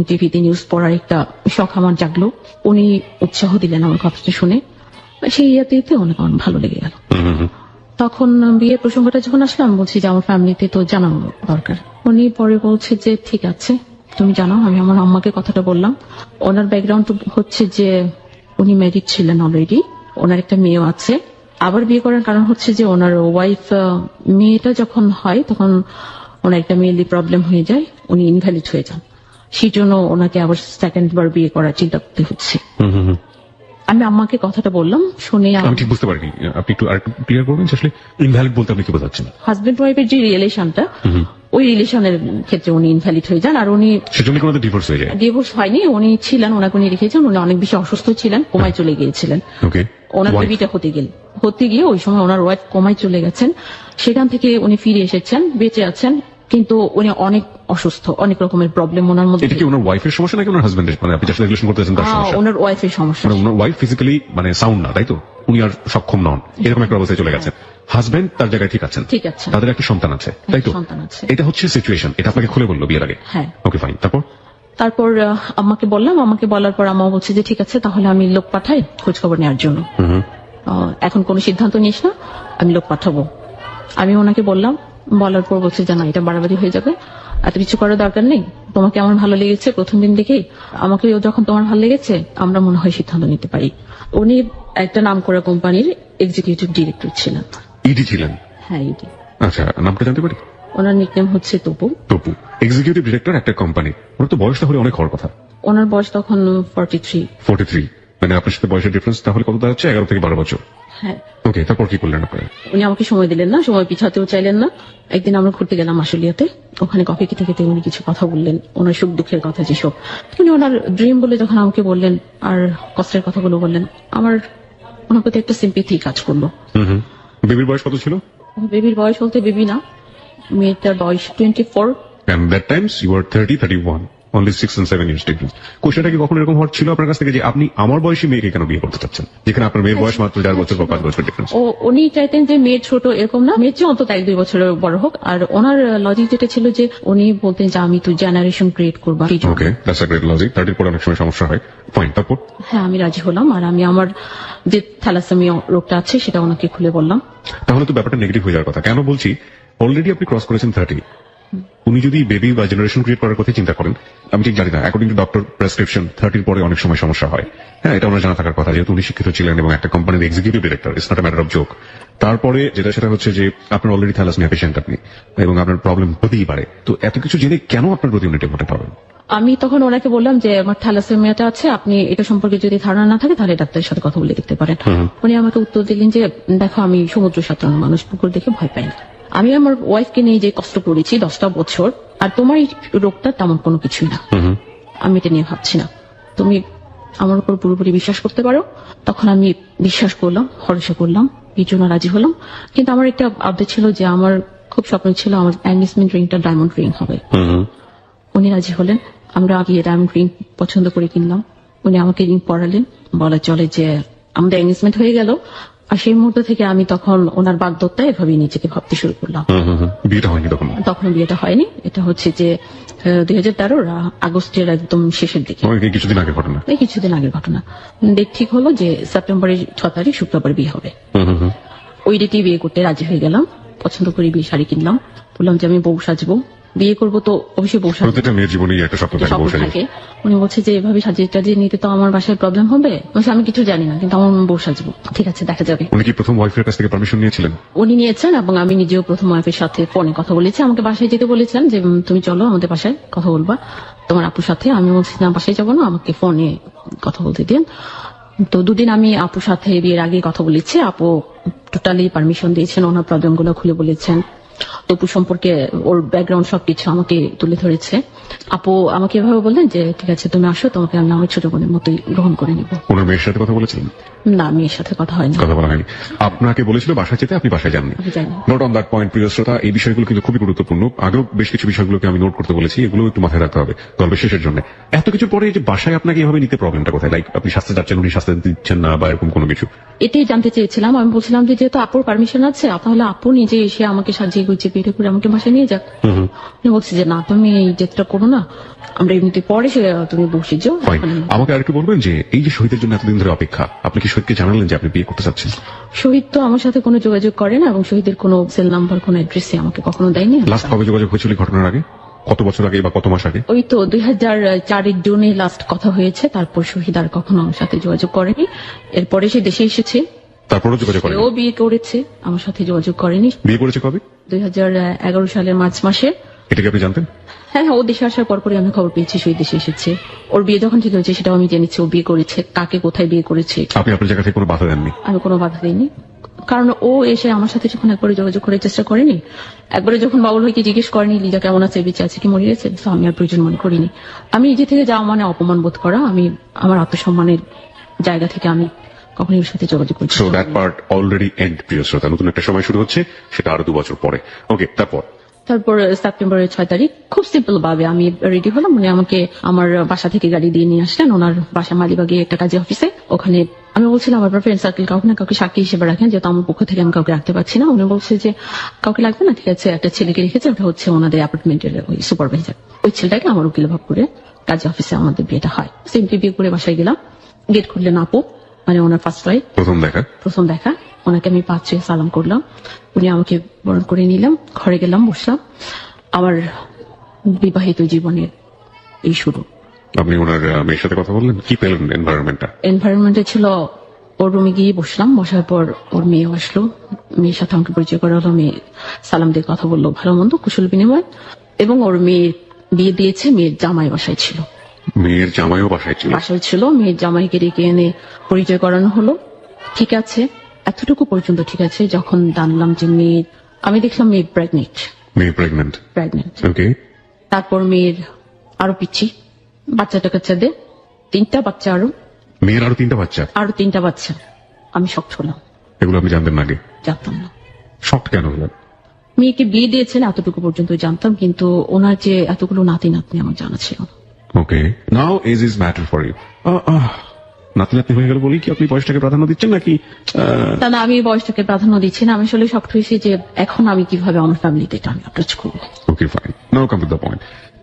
টিভিতে নিউজ পড়ার একটা শখ আমার জাগলো। উনি উৎসাহ দিলেন আমার কথাটা শুনে, সেই ইয়াতে অনেক আমার ভালো লেগে গেল। তখন বিয়ের প্রসঙ্গটা যখন আসলাম, বলছি যে আমার ফ্যামিলিতে তো জানানো দরকার। উনি পরে বলছে যে ঠিক আছে তুমি জানাও। আমি আমার আম্মাকে কথাটা বললাম। ওনার ব্যাকগ্রাউন্ড হচ্ছে যে উনি ম্যারিড ছিলেন অলরেডি, ওনার একটা মেয়েও আছে। আবার বিয়ে করার কারণ হচ্ছে যে ওনার ওয়াইফ, মেয়েটা যখন হয় তখন ওনার একটা মেয়েলি প্রবলেম হয়ে যায়, উনি ইনভ্যালিড হয়ে যান, সেই জন্য ওনাকে আবার সেকেন্ড বার বিয়ে করার চিন্তা করতে হচ্ছে। আমি আম্মাকে কথাটা বললাম, শুনে আমি ঠিক বুঝতে পারিনি, আপনি একটু আর ক্লিয়ার করবেন আসলে ইনভ্যালিড বলতে আপনি কি বোঝাচ্ছেন? হাজবেন্ড ওয়াইফের যে রিলেশনটা, ওই রিলেশনের ক্ষেত্রে উনি ইনভ্যালিড হয়ে যান। আর উনি সেজন্য কোনো ডিভোর্স হয়ে যায়? ডিভোর্স হয়নি, উনি ছিলেন, ওনাকে উনি রেখেছেন। উনি অনেক বেশি অসুস্থ ছিলেন, কোমায় চলে গিয়েছিলেন। ওনার বেবিটা হতে গিয়ে ওই সময় ওনার ওয়াইফ কোমায় চলে গেছেন। সেখান থেকে উনি ফিরে এসেছেন, বেঁচে আছেন, কিন্তু উনি অনেক অসুস্থ, অনেক রকমের প্রবলেম ওনার মধ্যে। এটা কি ওনার ওয়াইফের সমস্যা নাকি ওনার হাজবেন্ডের? মানে আপনি যার সাথে রিলেশন করতেছেন তার সমস্যা? ওনার ওয়াইফের সমস্যা। মানে ওনার ওয়াইফ ফিজিক্যালি মানে সাউন্ড না, তাই তো? উনি আর সক্ষম নন, এরকম একটা অবস্থায় চলে গেছেন। হাজবেন্ড তার জায়গায় ঠিক আছেন, ঠিক আছে, তাদের একটা সন্তান আছে, তাই তো? এটা হচ্ছে সিচুয়েশন। এটা আপনাকে খুলে বললো বিয়ের আগে? হ্যাঁ। ওকে ফাইন। তারপর আম্মাকে বললাম, আমাকে বলার পর আম্মা বলছে যে ঠিক আছে তাহলে আমি লোক পাঠাই খোঁজ খবর নেওয়ার জন্য। এখন কোনো সিদ্ধান্ত নিস না, আমি লোক পাঠাবো। আমি ওনাকে বললাম, বলার পর বলছে যে না, এটা বাড়াবাড়ি হয়ে যাবে, এত কিছু করার দরকার নেই, তোমাকে আমার ভালো লেগেছে প্রথম দিন দেখেই, আমাকে যখন তোমার ভালো লেগেছে আমরা মনে হয় সিদ্ধান্ত নিতে পারি। উনি একটা নামকরা কোম্পানির এক্সিকিউটিভ ডিরেক্টর ছিলেন। ইডি ছিলেন? হ্যাঁ ইডি। আচ্ছা, নামটা জানতে পারি? ওনার নিকনেম হচ্ছে তপু। তপু এক্সিকিউটিভ ডিরেক্টর একটা কোম্পানি, ওনার তো বয়স তাহলে অনেক হওয়ার কথা। ওনার বয়স তখন 43। 43, মানে আপনার সাথে বয়সের ডিফারেন্স তাহলে কত দাঁড়াচ্ছে? 11 থেকে 12 বছর। হ্যাঁ। ওকে, তারপর কি করলেন আপনারা? উনি আমাকে সময় দিলেন না, সময় পিছাতেও চাইলেন না। একদিন আমরা ঘুরতে গেলাম আশুলিয়াতে, ওখানে কফি খেতে খেতে উনি কিছু কথা বললেন, ওনার সুখ দুঃখের কথা যেসব। উনি ওনার ড্রিম বলে যখন আমাকে বললেন আর কষ্টের কথাগুলো বললেন, আমার ওনার প্রতি একটা সিম্পেথি কাজ করলো। বেবির বয়স কত ছিল? বেবির বয়স বলতে বেবি না, মেয়েটার বয়স 24। And that times you were 30, 31. Only 6 and 7 years difference. কোশ্চেনটা কি কখনো এরকম হওয়ার ছিল আপনার কাছ থেকে যে আপনি আমার বয়সী মেয়েকে কেন বিয়ে করতে চাচ্ছেন, যেখানে আপনার মেয়ের বয়স মাত্র 4 বছর বা 5 বছর ডিফারেন্স? উনি চাইতেন যে মেয়ের ছোট এরকম না, মেয়ের চেয়ে অন্তত 1-2 বছরের বড় হোক। আর ওনার লজিক যেটা ছিল যে উনি বলতেন যে আমি তো জেনারেশন ক্রিয়েট করবো। ওকে, দ্যাটস আ গ্রেট লজিক। 30 পরে অনেক সময় সমস্যা হয়। ফাইন, তারপর? হ্যাঁ, আমি রাজি হলাম, আর আমি আমার যে থ্যালাসেমিয়া রোগটা আছে সেটা ওনাকে খুলে বললাম। তাহলে তো ব্যাপারটা নেগেটিভ হয়ে যাওয়ার কথা। কেন বলছি, অলরেডি আপনি ক্রস করেছেন 30। উনি যদি বেবি বা জেনারেশন ক্রিয়েট করার কথা চিন্তা করেন, আমি ঠিক জানি না, অ্যাকর্ডিং টু ডক্টর প্রেসক্রিপশন 30 পরে অনেক সময় সমস্যা হয়। হ্যাঁ, এটা ওনার জানা থাকার কথা, যেহেতু উনি শিক্ষিত ছিলেন এবং একটা কোম্পানির executive director. It's not a matter of joke. তারপরে যেটা সেটা হচ্ছে যে আপনার অলরেডি থ্যালাসেমিয়া পেশেন্ট আপনি, এবং আপনার প্রবলেম হতেই পারে। তো এত কিছু জেনে কেন আপনার প্রতি উনি টেম্পারেট হবেন? আমি তখন ওনাকে বললাম যে আমার থ্যালাসেমিয়াটা আছে, আপনি এটা সম্পর্কে যদি ধারণা না থাকে তাহলে ডাক্তারের সাথে কথা বলে দেখতে পারেন। উনি আমাকে উত্তর দিলেন যে দেখো, আমি সমুদ্র সাঁতরানো মানুষ, পুকুর দেখে ভয় পাই না। আমি আমার ওয়াইফকে নিয়ে যে কষ্ট করেছি 10টা বছর, আর তোমার এই রোগটা তেমন কোনো কিছুই না, আমি এটা নিয়ে ভাবছি না, তুমি আমার উপর পুরোপুরি বিশ্বাস করতে পারো। তখন আমি বিশ্বাস করলাম, ভরসা করলাম, এই জন্য রাজি হলাম। কিন্তু আমার একটা আবদার ছিল যে আমার খুব স্বপ্ন ছিল আমার এনগেজমেন্ট রিংটা ডায়মন্ড রিং হবে। উনি রাজি হলেন, আমরা গিয়ে ডায়মন্ড রিং পছন্দ করে কিনলাম। উনি আমাকে রিং পরালেন, বলা চলে যে আমাদের এনগেজমেন্ট হয়ে গেল। আর সেই মুহূর্ত থেকে আমি তখন ওনার বাগদত্তায় এভাবেই নিজেকে ভাবতে শুরু করলাম। বিয়েটা হয়নি তখন? তখন বিয়েটা হয়নি, এটা হচ্ছে যে 2013 আগস্টের একদম শেষের দিকে, কিছুদিন আগের ঘটনা। এই কিছুদিন আগের ঘটনা। ডেট ঠিক হলো যে সেপ্টেম্বরের 6 তারিখ, শুক্রবার বিয়ে হবে। ওই ডেটেই বিয়ে করতে রাজি হয়ে গেলাম। পছন্দ করে বিয়ে শাড়ি কিনলাম, বললাম যে আমি বউ সাজবো, বিয়ে করবো তো অবশ্যই বউ সাজবো। প্রত্যেকটা মেয়ের জীবনেই একটা স্বপ্ন থাকে। উনি বলছে যে এভাবে সাজিয়ে টাজিয়ে নিতে তো আমার বাসায় প্রবলেম হবে। আমি কিছু জানি না, কিন্তু আমার বউ সাজবো। ঠিক আছে, দেখা যাবে। উনি কি প্রথম ওয়াইফের কাছ থেকে পারমিশন নিয়েছিলেন? উনি নিয়েছেন, এবং আমি নিজেও প্রথম ওয়াইফের সাথে ফোনে কথা বলেছি। আমাকে বাসায় যেতে বলেছেন যে তুমি চলো আমাদের বাসায় কথা বলবা তোমার আপুর সাথে। আমি বলছি না, বাসায় যাবো না, আমাকে ফোনে কথা বলতে দিন। তো 2 দিন আমি আপুর সাথে বিয়ের আগে কথা বলেছি। আপু টোটালি পারমিশন দিয়েছেন, ওনার প্রবলেম গুলো খুলে বলেছেন। তপু সম্পর্কে ওর ব্যাকগ্রাউন্ড সবকিছু আমাকে তুলে ধরেছে। আপু আমাকে এভাবে বললেন যে ঠিক আছে তুমি আসো, তোমাকে আমি আমার ছোট বোনের মতোই গ্রহণ করে নিব। ওনার মেয়ের সাথে কথা বলেছিলেন? না, মেয়ের সাথে কথা হয়নি। কথা বলা হয়নি। আপনাকে বলেছিল বাসায় যেতে, আপনি বাসায় যাননি। নোট অন দ্যাট পয়েন্ট, প্রিয় শ্রোতা। এই বিষয়গুলো কিন্তু খুবই গুরুত্বপূর্ণ। আগেও বেশ কিছু বিষয়গুলোকে আমি নোট করতে বলেছি, এগুলো একটু মাথায় রাখতে হবে গল্পের শেষের জন্য। এত কিছু পরে যে বাসায় আপনাকে এভাবে নিতে প্রবলেমটা কোথায়? লাইক আপনি শাস্তি যাচ্ছেন, উনি শাস্তি দিচ্ছেন না, বা এরকম কোনো কিছু? এটাই জানতে চেয়েছিলাম। আমি বলছিলাম যে যেহেতু আপুর পারমিশন আছে, তাহলে আপু নিজে এসে আমাকে সাজিয়ে গুছিয়ে বিয়ে করে আমাকে বাসায় নিয়ে যাক। উনি বলছে যে না, তুমি এই যেটা করো না, আমরা এমনিতে পরে তুমি বসে যাও। আমাকে আরেকটু বলবেন যে এই যে শহীদের জন্য এতদিন ধরে অপেক্ষা, আপনি কি শহীদকে জানালেন যে আপনি বিয়ে করতে চাচ্ছেন? শহীদ তো আমার সাথে কোনো যোগাযোগ করে না, এবং শহীদের কোনো সেল নাম্বার, কোনো অ্যাড্রেসই আমাকে কখনো দেয়নি। লাস্ট কবে যোগাযোগ হয়েছিল ঘটনার আগে? কত বছর আগে বা কত মাস আগে? ওই তো 2004 জুনে লাস্ট কথা হয়েছে। তারপর শহীদ আর কখনো আমার সাথে যোগাযোগ করেনি। এরপরে সে দেশে এসেছে, তারপরও যোগাযোগ করেনি। ও বিয়ে করেছে, আমার সাথে যোগাযোগ করেনি। বিয়ে করেছে কবে? 2011 সালের মার্চ মাসে। এটা কি আপনি জানতেন? হ্যাঁ, ও দেশে আসার পরপরই আমি খবর পেয়েছি শহীদ দেশে এসেছে। ওর বিয়ে যখন ঠিক হয়েছে সেটাও আমি জেনেছি, ও বিয়ে করেছে, কাকে কোথায় বিয়ে করেছে। আপনি আপনার জায়গা থেকে কোনো বাধা দেননি? আমি কোনো বাধা দিইনি, কারণ ও এসে আমার সাথে যখন একবারে যোগাযোগ করার চেষ্টা করেনি, একবারে যখন বাবুল ভাইকে জিজ্ঞেস করেনি লিজা কেমন আছে, বেঁচে আছে কি মরে গেছে, তো আমি আর প্রয়োজন মনে করিনি। আমি নিজে থেকে যাওয়া মানে অপমান বোধ করা। আমি আমার আত্মসম্মানের জায়গা থেকে আমি কখনই ওর সাথে যোগাযোগ করছি। So that part already end, প্রিয় শ্রোতা। নতুন একটা সময় শুরু হচ্ছে, সেটা আরো 2 বছর পরে। ওকে, তারপর সেপ্টেম্বরের 6 তারিখ খুব সিম্পল ভাবে আমি রেডি হলাম। উনি আমাকে আমার বাসা থেকে গাড়ি দিয়ে নিয়ে আসলেন ওনার বাসা মালিবাগে একটা কাজে অফিসে। ওখানে আমি বলছিলাম আমার ফ্রেন্ড সার্কেল কাউকে না কাউকে সাক্ষী হিসেবে রাখেন, যেহেতু আমার পক্ষ থেকে আমি কাউকে রাখতে পারছি না। উনি বলছে যে কাউকে লাগবে না, ঠিক আছে, একটা ছেলেকে রেখেছে, ওটা হচ্ছে ওনাদের অ্যাপার্টমেন্টের ওই সুপারভাইজার। ওই ছেলেটাকে আমার উকিল ভাব করে কাজে অফিসে আমাদের বিয়েটা হয়। সিম্পলি বিয়ে করে বাসায় গেলাম। গেট খুললেন আপু, মানে ওনার ফার্স্ট ওয়াইফ। প্রথম দেখা ওনাকে আমি 5 ছুঁয়ে সালাম করলাম। উনি আমাকে বরণ করে নিলাম, ঘরে গেলাম, বসলাম। আমার বিবাহিত জীবনের এই শুরু। আপনি ওনার মেয়ের সাথে কথা বললেন, কি পেলেন এনভায়রনমেন্টটা? এনভায়রনমেন্টে ছিল ওর রুমে গিয়ে বসলাম, বসার পর ওর মেয়ে আসলো, মেয়ের সাথে আমাকে পরিচয় করা হলো। মেয়ে সালাম দিয়ে কথা বললো, ভালো মন্দ কুশল বিনিময়। এবং ওর মেয়ের বিয়ে দিয়েছে, মেয়ের জামাই বাসায় ছিল। মেয়ের জামাইও বাসায় ছিল? বাসায় ছিল। মেয়ের জামাইকে ডেকে এনে পরিচয় করানো হলো। ঠিক আছে, এতটুকু পর্যন্ত ঠিক আছে। যখন জানলাম যে মেয়ে, আমি দেখলাম মেয়ে প্রেগনেন্ট। মেয়ে প্রেগনেন্ট? ওকে। তারপর মেয়ের আরো পিচ্ছি বাচ্চাটা কাচ্চাদের 3টা বাচ্চা, মেয়ের আরো 3টা বাচ্চা? আরো 3টা বাচ্চা। আমি শক হলাম। এগুলো আপনি জানতেন না আগে? জানতাম না। শক কেন হলেন? মেয়েকে বিয়ে দিয়েছেন এতটুকু পর্যন্ত জানতাম, কিন্তু ওনার যে এতগুলো নাতি নাতনি আমার জানা ছিল না। Okay, now age is matter for you. নাতি নাতনি হয়ে গেল বলেই কি আপনি বয়সটাকে প্রাধান্য দিচ্ছেন নাকি? না, আমি বয়সটাকে প্রাধান্য দিচ্ছি না। আমি আসলে শক্ত হয়েছি যে এখন আমি কিভাবে আমার ফ্যামিলিতে এটা আমি অ্যাপ্রোচ করবো। Okay fine, now come to the point.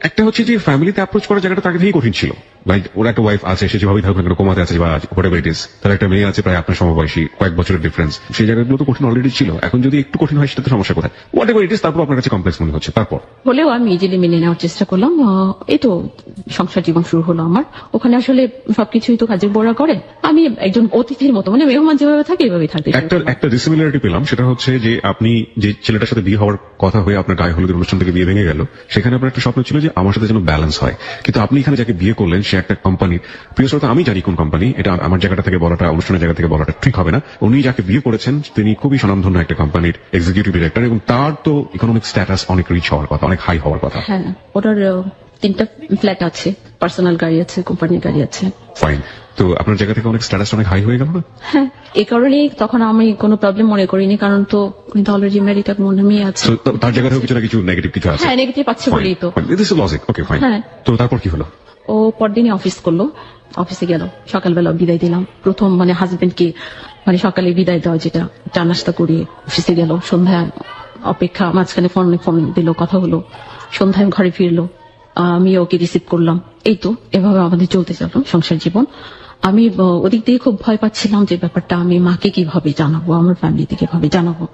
একটা হচ্ছে যে ফ্যামিলিতে অ্যাপ্রোচ করার জায়গাটা তার থেকেই কঠিন ছিল। লাইক ওর একটা ওয়াইফ আছে, সে যেভাবেই থাকুক না কেন, কোমাতে আছে বা হোয়াটএভার ইট ইজ, তার একটা মেয়ে আছে প্রায় আপনার সমবয়সী, কয়েক বছরের ডিফারেন্স। সেই জায়গাগুলো তো কঠিন অলরেডি ছিল, এখন যদি একটু কঠিন হয় সেটা তো সমস্যা কোথায়? হোয়াটএভার ইট ইজ, তারপর আপনার কাছে কমপ্লেক্স মনে হচ্ছে। তারপর হলেও আমি ইজিলি মেনে নেওয়ার চেষ্টা করলাম। এই তো সংসার জীবন শুরু হলো আমার। ওখানে আসলে সবকিছুই তো কাজের বড়া করে। আমি একজন অতিথির মতো, মানে মেহমান যেভাবে থাকে এভাবেই থাকতে। একটা ডিসিমিলারিটি পেলাম, সেটা হচ্ছে যে আপনি যে ছেলেটার সাথে বিয়ে হওয়ার কথা হয়ে আপনার গায়ে হলুদের অনুষ্ঠান থেকে বিয়ে ভেঙে গেল, সেখানে আপনার একটা স্বপ্ন ছিল যে আমার সাথে যেন ব্যালেন্স হয়। কিন্তু আপনি এখানে যাকে বিয়ে করলেন সে একটা কোম্পানি, প্রিয় শ্রোতা আমি জানি কোন কোম্পানি, এটা আমার জায়গাটা থেকে বলাটা, অনুষ্ঠানের জায়গা থেকে বলাটা ঠিক হবে না। উনি যাকে বিয়ে করেছেন তিনি খুবই স্বনামধন্য একটা কোম্পানির এক্সিকিউটিভ ডিরেক্টর, এবং তার তো ইকোনমিক স্ট্যাটাস অনেক রিচ হওয়ার কথা, অনেক হাই হওয়ার কথা। হ্যাঁ, ওটার 3টা ফ্ল্যাট আছে, পার্সোনাল গাড়ি আছে, কোম্পানির গাড়ি আছে। ফাইন, তো আপনার জায়গা থেকে অনেক স্ট্যাটাস অনেক হাই হয়ে গেল না? হ্যাঁ, এই কারণেই তখন আমি কোনো প্রবলেম মনে করিনি, কারণ তো উনি তো অলরেডি ম্যারিড, এক মনে মেয়ে আছে। তার জায়গা থেকে কিছু না কিছু নেগেটিভ কিছু আছে? হ্যাঁ, নেগেটিভ আছে বলেই তো। This is logic. Okay fine, তো তারপর কি হলো? ও পরদিনই অফিস করলো, অফিসে গেল। সকালবেলা বিদায় দিলাম, প্রথম মানে হাজবেন্ডকে মানে সকালে বিদায় দেওয়া, যেটা চা নাস্তা করিয়ে অফিসে গেল। সন্ধ্যায় অপেক্ষা, মাঝখানে ফোন দিল, কথা হলো। সন্ধ্যায় ঘরে ফিরলো, আমি ওকে রিসিভ করলাম। এই তো এভাবে আমাদের চলতে চলো সংসার জীবন। আমি ওদিক দিয়ে খুব ভয় পাচ্ছিলাম যে ব্যাপারটা আমি মাকে কিভাবে জানাবো, আমার ফ্যামিলিতে কিভাবে জানাবো।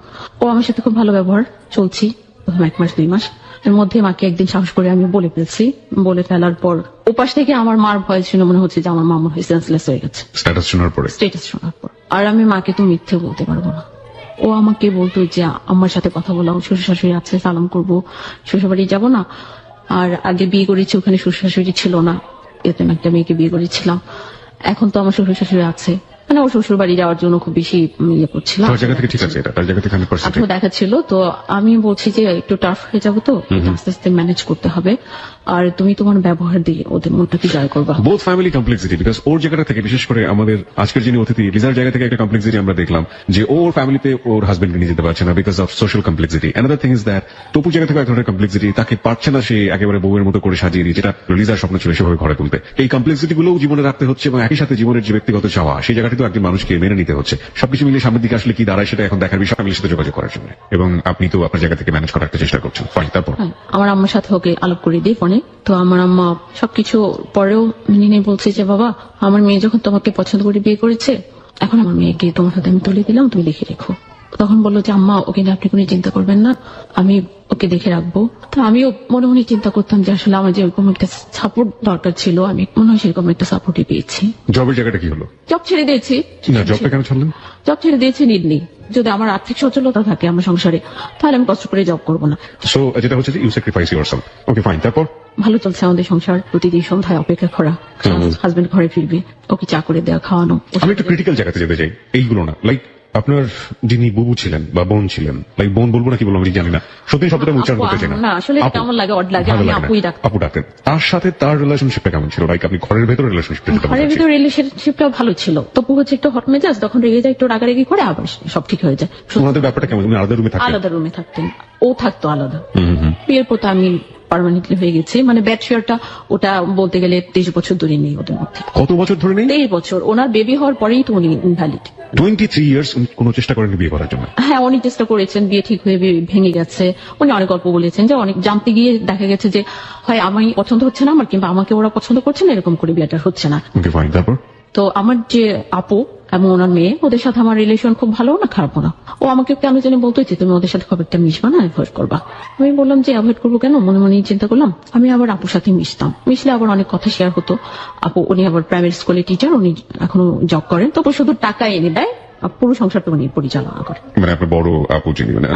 ও আমার সাথে খুব ভালো ব্যবহার, চলছি প্রথম 1 মাস 2 মাস। এর মধ্যে মাকে একদিন সাহস করে আমি বলে ফেলছি। বলে ফেলার পর ওপাশ থেকে আমার মার ভয় ছিল, মনে হচ্ছে যে আমার মা মনে হয় সেন্সলেস হয়ে গেছে স্ট্যাটাস শোনার পর। আর আমি মাকে তো মিথ্যে বলতে পারবো না। ও আমাকে বলতো যে আমার সাথে কথা বলা, শ্বশুর শাশুড়ি আছে, সালাম করবো, শ্বশুর বাড়ি যাবো না। আর আগে বিয়ে করেছি, ওখানে শ্বশুর শাশুড়ি ছিল না, এরকম একটা মেয়েকে বিয়ে করেছিলাম। এখন তো আমার শ্বশুর শাশুড়ি আছে, মানে ওর শ্বশুর বাড়ি যাওয়ার জন্য খুব বেশি ইয়ে করছিলাম, তার জায়গা থেকে ঠিক আছে, এটা তার জায়গা থেকে 100% আগ্রহ দেখাচ্ছিল। তো আমি বলছি যে একটু টাফ হয়ে যাবো, তো আস্তে আস্তে ম্যানেজ করতে হবে। আর তুমি তোমার ব্যবহার দিয়ে ওদের মনটাকে জয় করবা। বোথ ফ্যামিলি কমপ্লেক্সিটি, বিকজ ওর জায়গা থেকে, বিশেষ করে আমাদের আজকের যিনি অতিথি লিজার জায়গা থেকে একটা কমপ্লেক্সিটি আমরা দেখলাম যে ওর ফ্যামিলিতে ওর হাজবেন্ডকে নিয়ে যেতে পারছে না because of social complexity. Another thing is that টপুর জায়গা থেকে এক ধরনের কমপ্লেক্সিটি, তাকে পারছে না সে একেবারে বউয়ের মতো করে সাজিয়ে দিয়ে, যেটা লিজার স্বপ্ন ছিল সেভাবে ঘরে তুলতে। এই কমপ্লেক্সিটি গুলোও জীবনে রাখতে হচ্ছে, এবং একই সাথে জীবনের যে ব্যক্তিগত চাওয়া সেই জায়গাটি তো একজন মানুষকে মেনে নিতে হচ্ছে। সবকিছু মিলিয়ে সামনের দিকে আসলে কি দাঁড়ায় সেটা এখন দেখার বিষয়, ফ্যামিলির সাথে যোগাযোগ করার জন্য। এবং আপনি তো আপনার জায়গা থেকে ম্যানেজ করার একটা চেষ্টা করছেন। ফাইন, তারপর? আমার আম্মার সাথে ওকে আলাপ করে দিই ফোনে। তো আমার আম্মা সবকিছু পরেও মেনে বলছে যে বাবা, আমার মেয়ে যখন তোমাকে পছন্দ করে বিয়ে করেছে, এখন আমার মেয়েকে তোমার সাথে আমি তুলে দিলাম, তুমি দেখে রেখো। তখন বললো যে আম্মা, ওকে নিয়ে আপনি কোনো চিন্তা করবেন না, আমি ওকে দেখে রাখবো। তো আমিও মনে মনে চিন্তা করতাম যে আসলে আমার যেরকম একটা সাপোর্ট দরকার ছিল, আমি মনে হয় সেরকম একটা সাপোর্টই পেয়েছি। জবের জায়গাটা কি হলো? জব ছেড়ে দিয়েছি। না, জবটা কেন ছাড়লেন? জব ছেড়ে দিয়েছি নিডলি, যদি আমার আর্থিক সচ্ছলতা থাকে আমার সংসারে, তাহলে আমি কষ্ট করে জব করবো না। সো যেটা হচ্ছে যে you sacrifice yourself. Okay fine, তারপর? ভালো চলছে আমাদের সংসার। প্রতিদিন সন্ধ্যায় অপেক্ষা করা, হাজবেন্ড ঘরে ফিরবে, ওকে চা করে দেওয়া, খাওয়ানো। আমি একটু ক্রিটিক্যাল জায়গাতে যেতে চাই, এইগুলো না, লাইক আপনার যিনি বুবু ছিলেন বা বোন ছিলেন, লাইক বোন বলবো না কি বলবো আমি জানি না, সত্যি শব্দটা উচ্চারণ করতে চাই না, আসলে কেমন লাগে, অড লাগে, আমি আপুই ডাকতাম। আপু ডাকতেন। তার সাথে তার রিলেশনশিপটা কেমন ছিল? লাইক আপনি ঘরের ভেতরে রিলেশনশিপটা? ঘরের ভেতরে রিলেশনশিপটা ভালো ছিল। তপু হচ্ছে একটু হট মেজাজ, তখন রেগে যায়, একটু রাগারাগি করে, আবার সব ঠিক হয়ে যায়। ওনাদের ব্যাপারটা কেমন? আলাদা রুমে থাকতেন? আলাদা রুমে থাকতেন, ও থাকতো আলাদা। বিয়ের পর আমি পার্মানেন্টলি হয়ে গেছি, মানে ব্যাড শেয়ারটা ওটা বলতে গেলে 23 বছর ধরে নেই ওদের মধ্যে। কত বছর ধরে নেই? 23 বছর। ওনার বেবি হওয়ার পরেই তো উনি ইনভ্যালিড। 23 ইয়ার্স কোনো চেষ্টা করেন বিয়ে করার জন্য? হ্যাঁ, অনেক চেষ্টা করেছেন, বিয়ে ঠিক হয়ে ভেঙে গেছে। উনি অনেক গল্প বলেছেন যে অনেক জানতে গিয়ে দেখা গেছে যে হয় আমি পছন্দ হচ্ছে না আমার, কিংবা আমাকে ওরা পছন্দ করছে না, এরকম করে বিয়েটা হচ্ছে না। ওকে ফাইন, তারপর? তো আমার যে আপু এবং ওনার মেয়ে, ওদের সাথে আমার রিলেশন খুব ভালো না খারাপও না। ও আমাকে কেন জানি বলতো যে তুমি ওদের সাথে খুব একটা মিশবা না, অ্যাভয়েড করবা। আমি বললাম যে অ্যাভয়েড করবো কেন, মনে মনে চিন্তা করলাম। আমি আবার আপুর সাথে মিশলে আবার অনেক কথা শেয়ার হতো। আপু উনি আবার প্রাইমারি স্কুলের টিচার, উনি এখনো জব করেন, তবু শুধু টাকা এনে দেয়, পুরো সংসারটা উনি পরিচালনা করে। মানে আপনার বড় আপু যিনি, মানে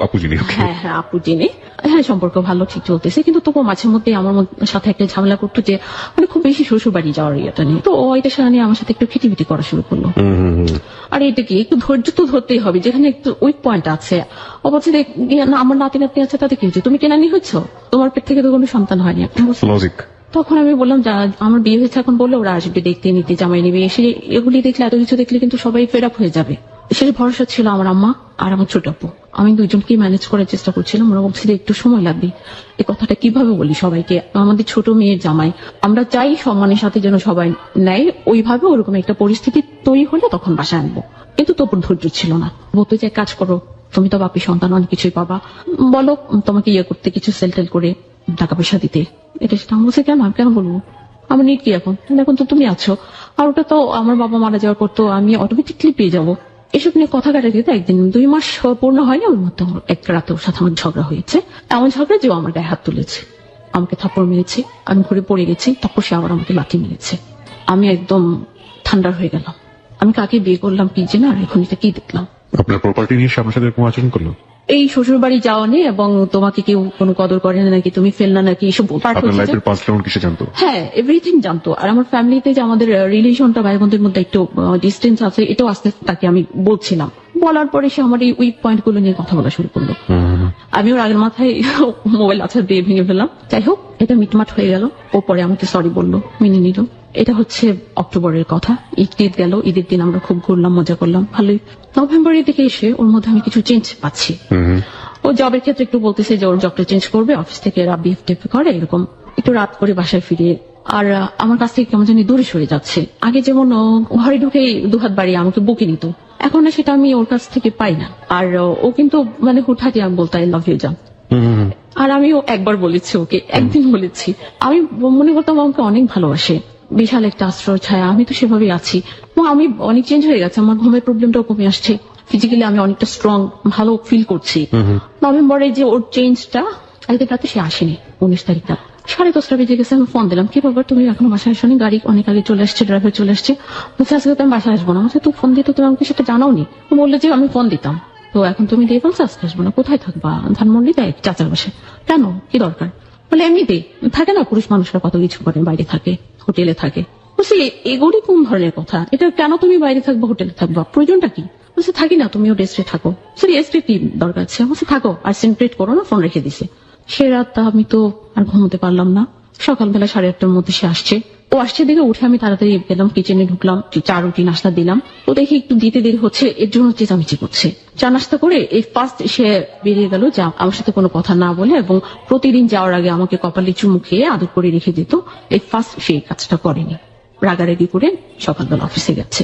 আপু যিনি। হ্যাঁ আপু যিনি, হ্যাঁ সম্পর্ক ভালো, ঠিক চলতেছে। কিন্তু তবু মাঝে মধ্যে আমার সাথে একটা ঝামেলা করতো যে মানে খুব বেশি শ্বশুর বাড়ি যাওয়ার ইয়েটা নিয়ে। তো ওইটা সারা নিয়ে আমার সাথে একটু খিটিমিটি করা শুরু করলো। আর এটা কি একটু ধৈর্য তো ধরতেই হবে, যেখানে একটু উইক পয়েন্ট আছে। অবশ্যই আমার নাতি আছে, তাতে কি হচ্ছে, তুমি কেনানি হয়েছ, তোমার পেট থেকে তো কোনো সন্তান হয়নি। লজিক। তখন আমি বললাম আমার বিয়ে হয়েছে এখন, বললে ওরা আসবে দেখতে নিতে, জামাই নিবে, এসে এগুলি দেখলে, এত কিছু দেখলে কিন্তু সবাই ফেড আপ হয়ে যাবে। শেষ ভরসা ছিল আমার আম্মা আর আমার ছোট আপু। আমি দুইজনকেই ম্যানেজ করার চেষ্টা করছিলাম। ওরা বলছিল একটু সময় লাগবে, এই কথাটা কিভাবে বলি সবাইকে, আমাদের ছোট মেয়ের জামাই, আমরা চাই সম্মানের সাথে যেন সবাই নেয়, ওইভাবে ওরকম একটা পরিস্থিতি তৈরি হলে তখন বাসায় আনবো। কিন্তু তোর ধৈর্য ছিল না। বলতে চাই কাজ করো, তুমি তো বাপি সন্তান, অনেক কিছুই পাবা, বলো তোমাকে ইয়ে করতে, কিছু সেল করে টাকা পয়সা দিতে। এটা সেটা বলছে, কেন আমি কেন বলবো, আমার নিট কি এখন তো তুমি আছো, আর ওটা তো আমার বাবা মারা যাওয়ার পর তো আমি অটোমেটিকলি পেয়ে যাবো। এসব নিয়ে কথা কাটা দিতে 2 মাস পূর্ণ হয়নি, ওর মধ্যে এক রাতে ওর সাথে আমার ঝগড়া হয়েছে। এমন ঝগড়া যে আমার গায়ে হাত তুলেছে, আমাকে থাপ্পড় মেরেছে, আমি ঘুরে পড়ে গেছি, তারপর সে আবার আমাকে লাঠি মেরেছে। আমি একদম ঠান্ডা হয়ে গেলাম। আমি কাকে বিয়ে করলাম কি যে না, আর এখন এটা কি দেখলাম। আপনার প্রপার্টি নিয়ে আমার সাথে এরকম আচরণ করলো? এই শ্বশুর বাড়ি যাওয়া নিয়ে, এবং তোমাকে কেউ কোনো কদর করে না নাকি, তুমি ফেল না নাকি, এসব জানতো। হ্যাঁ, এভরিথিং জানতো। আর আমার ফ্যামিলিতে যে আমাদের রিলেশনটা ভাই বোনদের মধ্যে একটু ডিস্টেন্স আছে, এটাও আস্তে আস্তে তাকে আমি বলছিলাম। বলার পরে সে আমার এই উইক পয়েন্ট গুলো নিয়ে কথা বলা শুরু করলো। আমি ওর আগের মাথায় মোবাইল আছাড় দিয়ে ভেঙে ফেললাম। যাই হোক, এটা মিটমাট হয়ে গেল। ও পরে আমাকে সরি বললো, মেনে নিল। এটা হচ্ছে অক্টোবরের কথা। ঈদ গেল, ঈদের দিন আমরা খুব ঘুরলাম, মজা করলাম, ভালোই। নভেম্বরের দিকে এসে ওর মধ্যে আমি কিছু চেঞ্জ পাচ্ছি। ও জবের ক্ষেত্রে একটু বলতেছে যে ওর জবটা চেঞ্জ করবে, অফিস থেকে এরা বিহেভ করে, এরকম একটু রাত করে বাসায় ফিরে। আর আমার কাছ থেকে কেমন জানি দূরে সরে যাচ্ছে। আগে যেমন ঘরে ঢুকে 2 হাত বাড়িয়ে আমাকে বুকে নিত, এখন সেটা আমি ওর কাছ থেকে পাই না। আর ও কিন্তু মানে হুটহাটি আমি বলতে আই লাভ ইউ জান। আর আমিও একবার বলেছি ওকে, একদিন বলেছি। আমি মনে করতাম আমাকে অনেক ভালোবাসে, বিশাল একটা আশ্রয় ছায়া, আমি তো সেভাবেই আছি। আমি অনেক চেঞ্জ হয়ে গেছে, আমার ঘুমের প্রবলেমটাও কমে আসছে, ফিজিক্যালি আমি অনেকটা স্ট্রং, ভালো ফিল করছি। নভেম্বরে যে ওর চেঞ্জটা, একদিন রাতে সে আসেনি, 19 তারিখটা 10:30 বেজে গেছে। আমি ফোন দিলাম, কি ব্যাপার তুমি এখনো বাসায় আসোনি, গাড়ি অনেক আগে চলে আসছে, ড্রাইভার চলে আসছে। বলছে আজকে তো আমি বাসায় আসবো না। তুই ফোন দিতে তুমি আমাকে সেটা জানাওনি। বললে যে আমি ফোন দিতাম, তো এখন তুমি দিয়ে বলছো আজকে আসবো না, কোথায় থাকবা, ধানমন্ডি দেয় চাচার বাসায়, কেন কি দরকার? বলে এমনিতেই থাকে না, পুরুষ মানুষরা কত কিছু করে, বাইরে থাকে, হোটেলে থাকে। বলছি এগুলি কোন ধরনের কথা, এটা কেন তুমি বাইরে থাকবো, হোটেলে থাকবা, প্রয়োজনটা কি? বলছে থাকি না, তুমিও রেস্টে থাকো। রেস্টে কি দরকার আছে? বলছে থাকো, আর সেন্ট্রেট করো না, ফোন রেখে দিছে। সে রাতটা আমি তো আর ঘুমোতে পারলাম না। সকালবেলা 8:30টার মধ্যে সে আসছে। ও আসছে দেখে উঠে আমি তাড়াতাড়ি গেলাম, কিচেনে ঢুকলাম, চা রুটি নাস্তা দিলাম। ও দেখি একটু দিতে দেরি হচ্ছে, এর জন্য চেঁচামেচি করছে। চা নাস্তা করে এই ফার্স্ট সে বেরিয়ে গেল, যা আমার সাথে কোনো কথা না বলে, এবং প্রতিদিন যাওয়ার আগে আমাকে কপালে চুমু খেয়ে আদর করে রেখে দিত। এই ফার্স্ট সে কাজটা করেনি, রাগারাগি করে সকালবেলা অফিসে গেছে।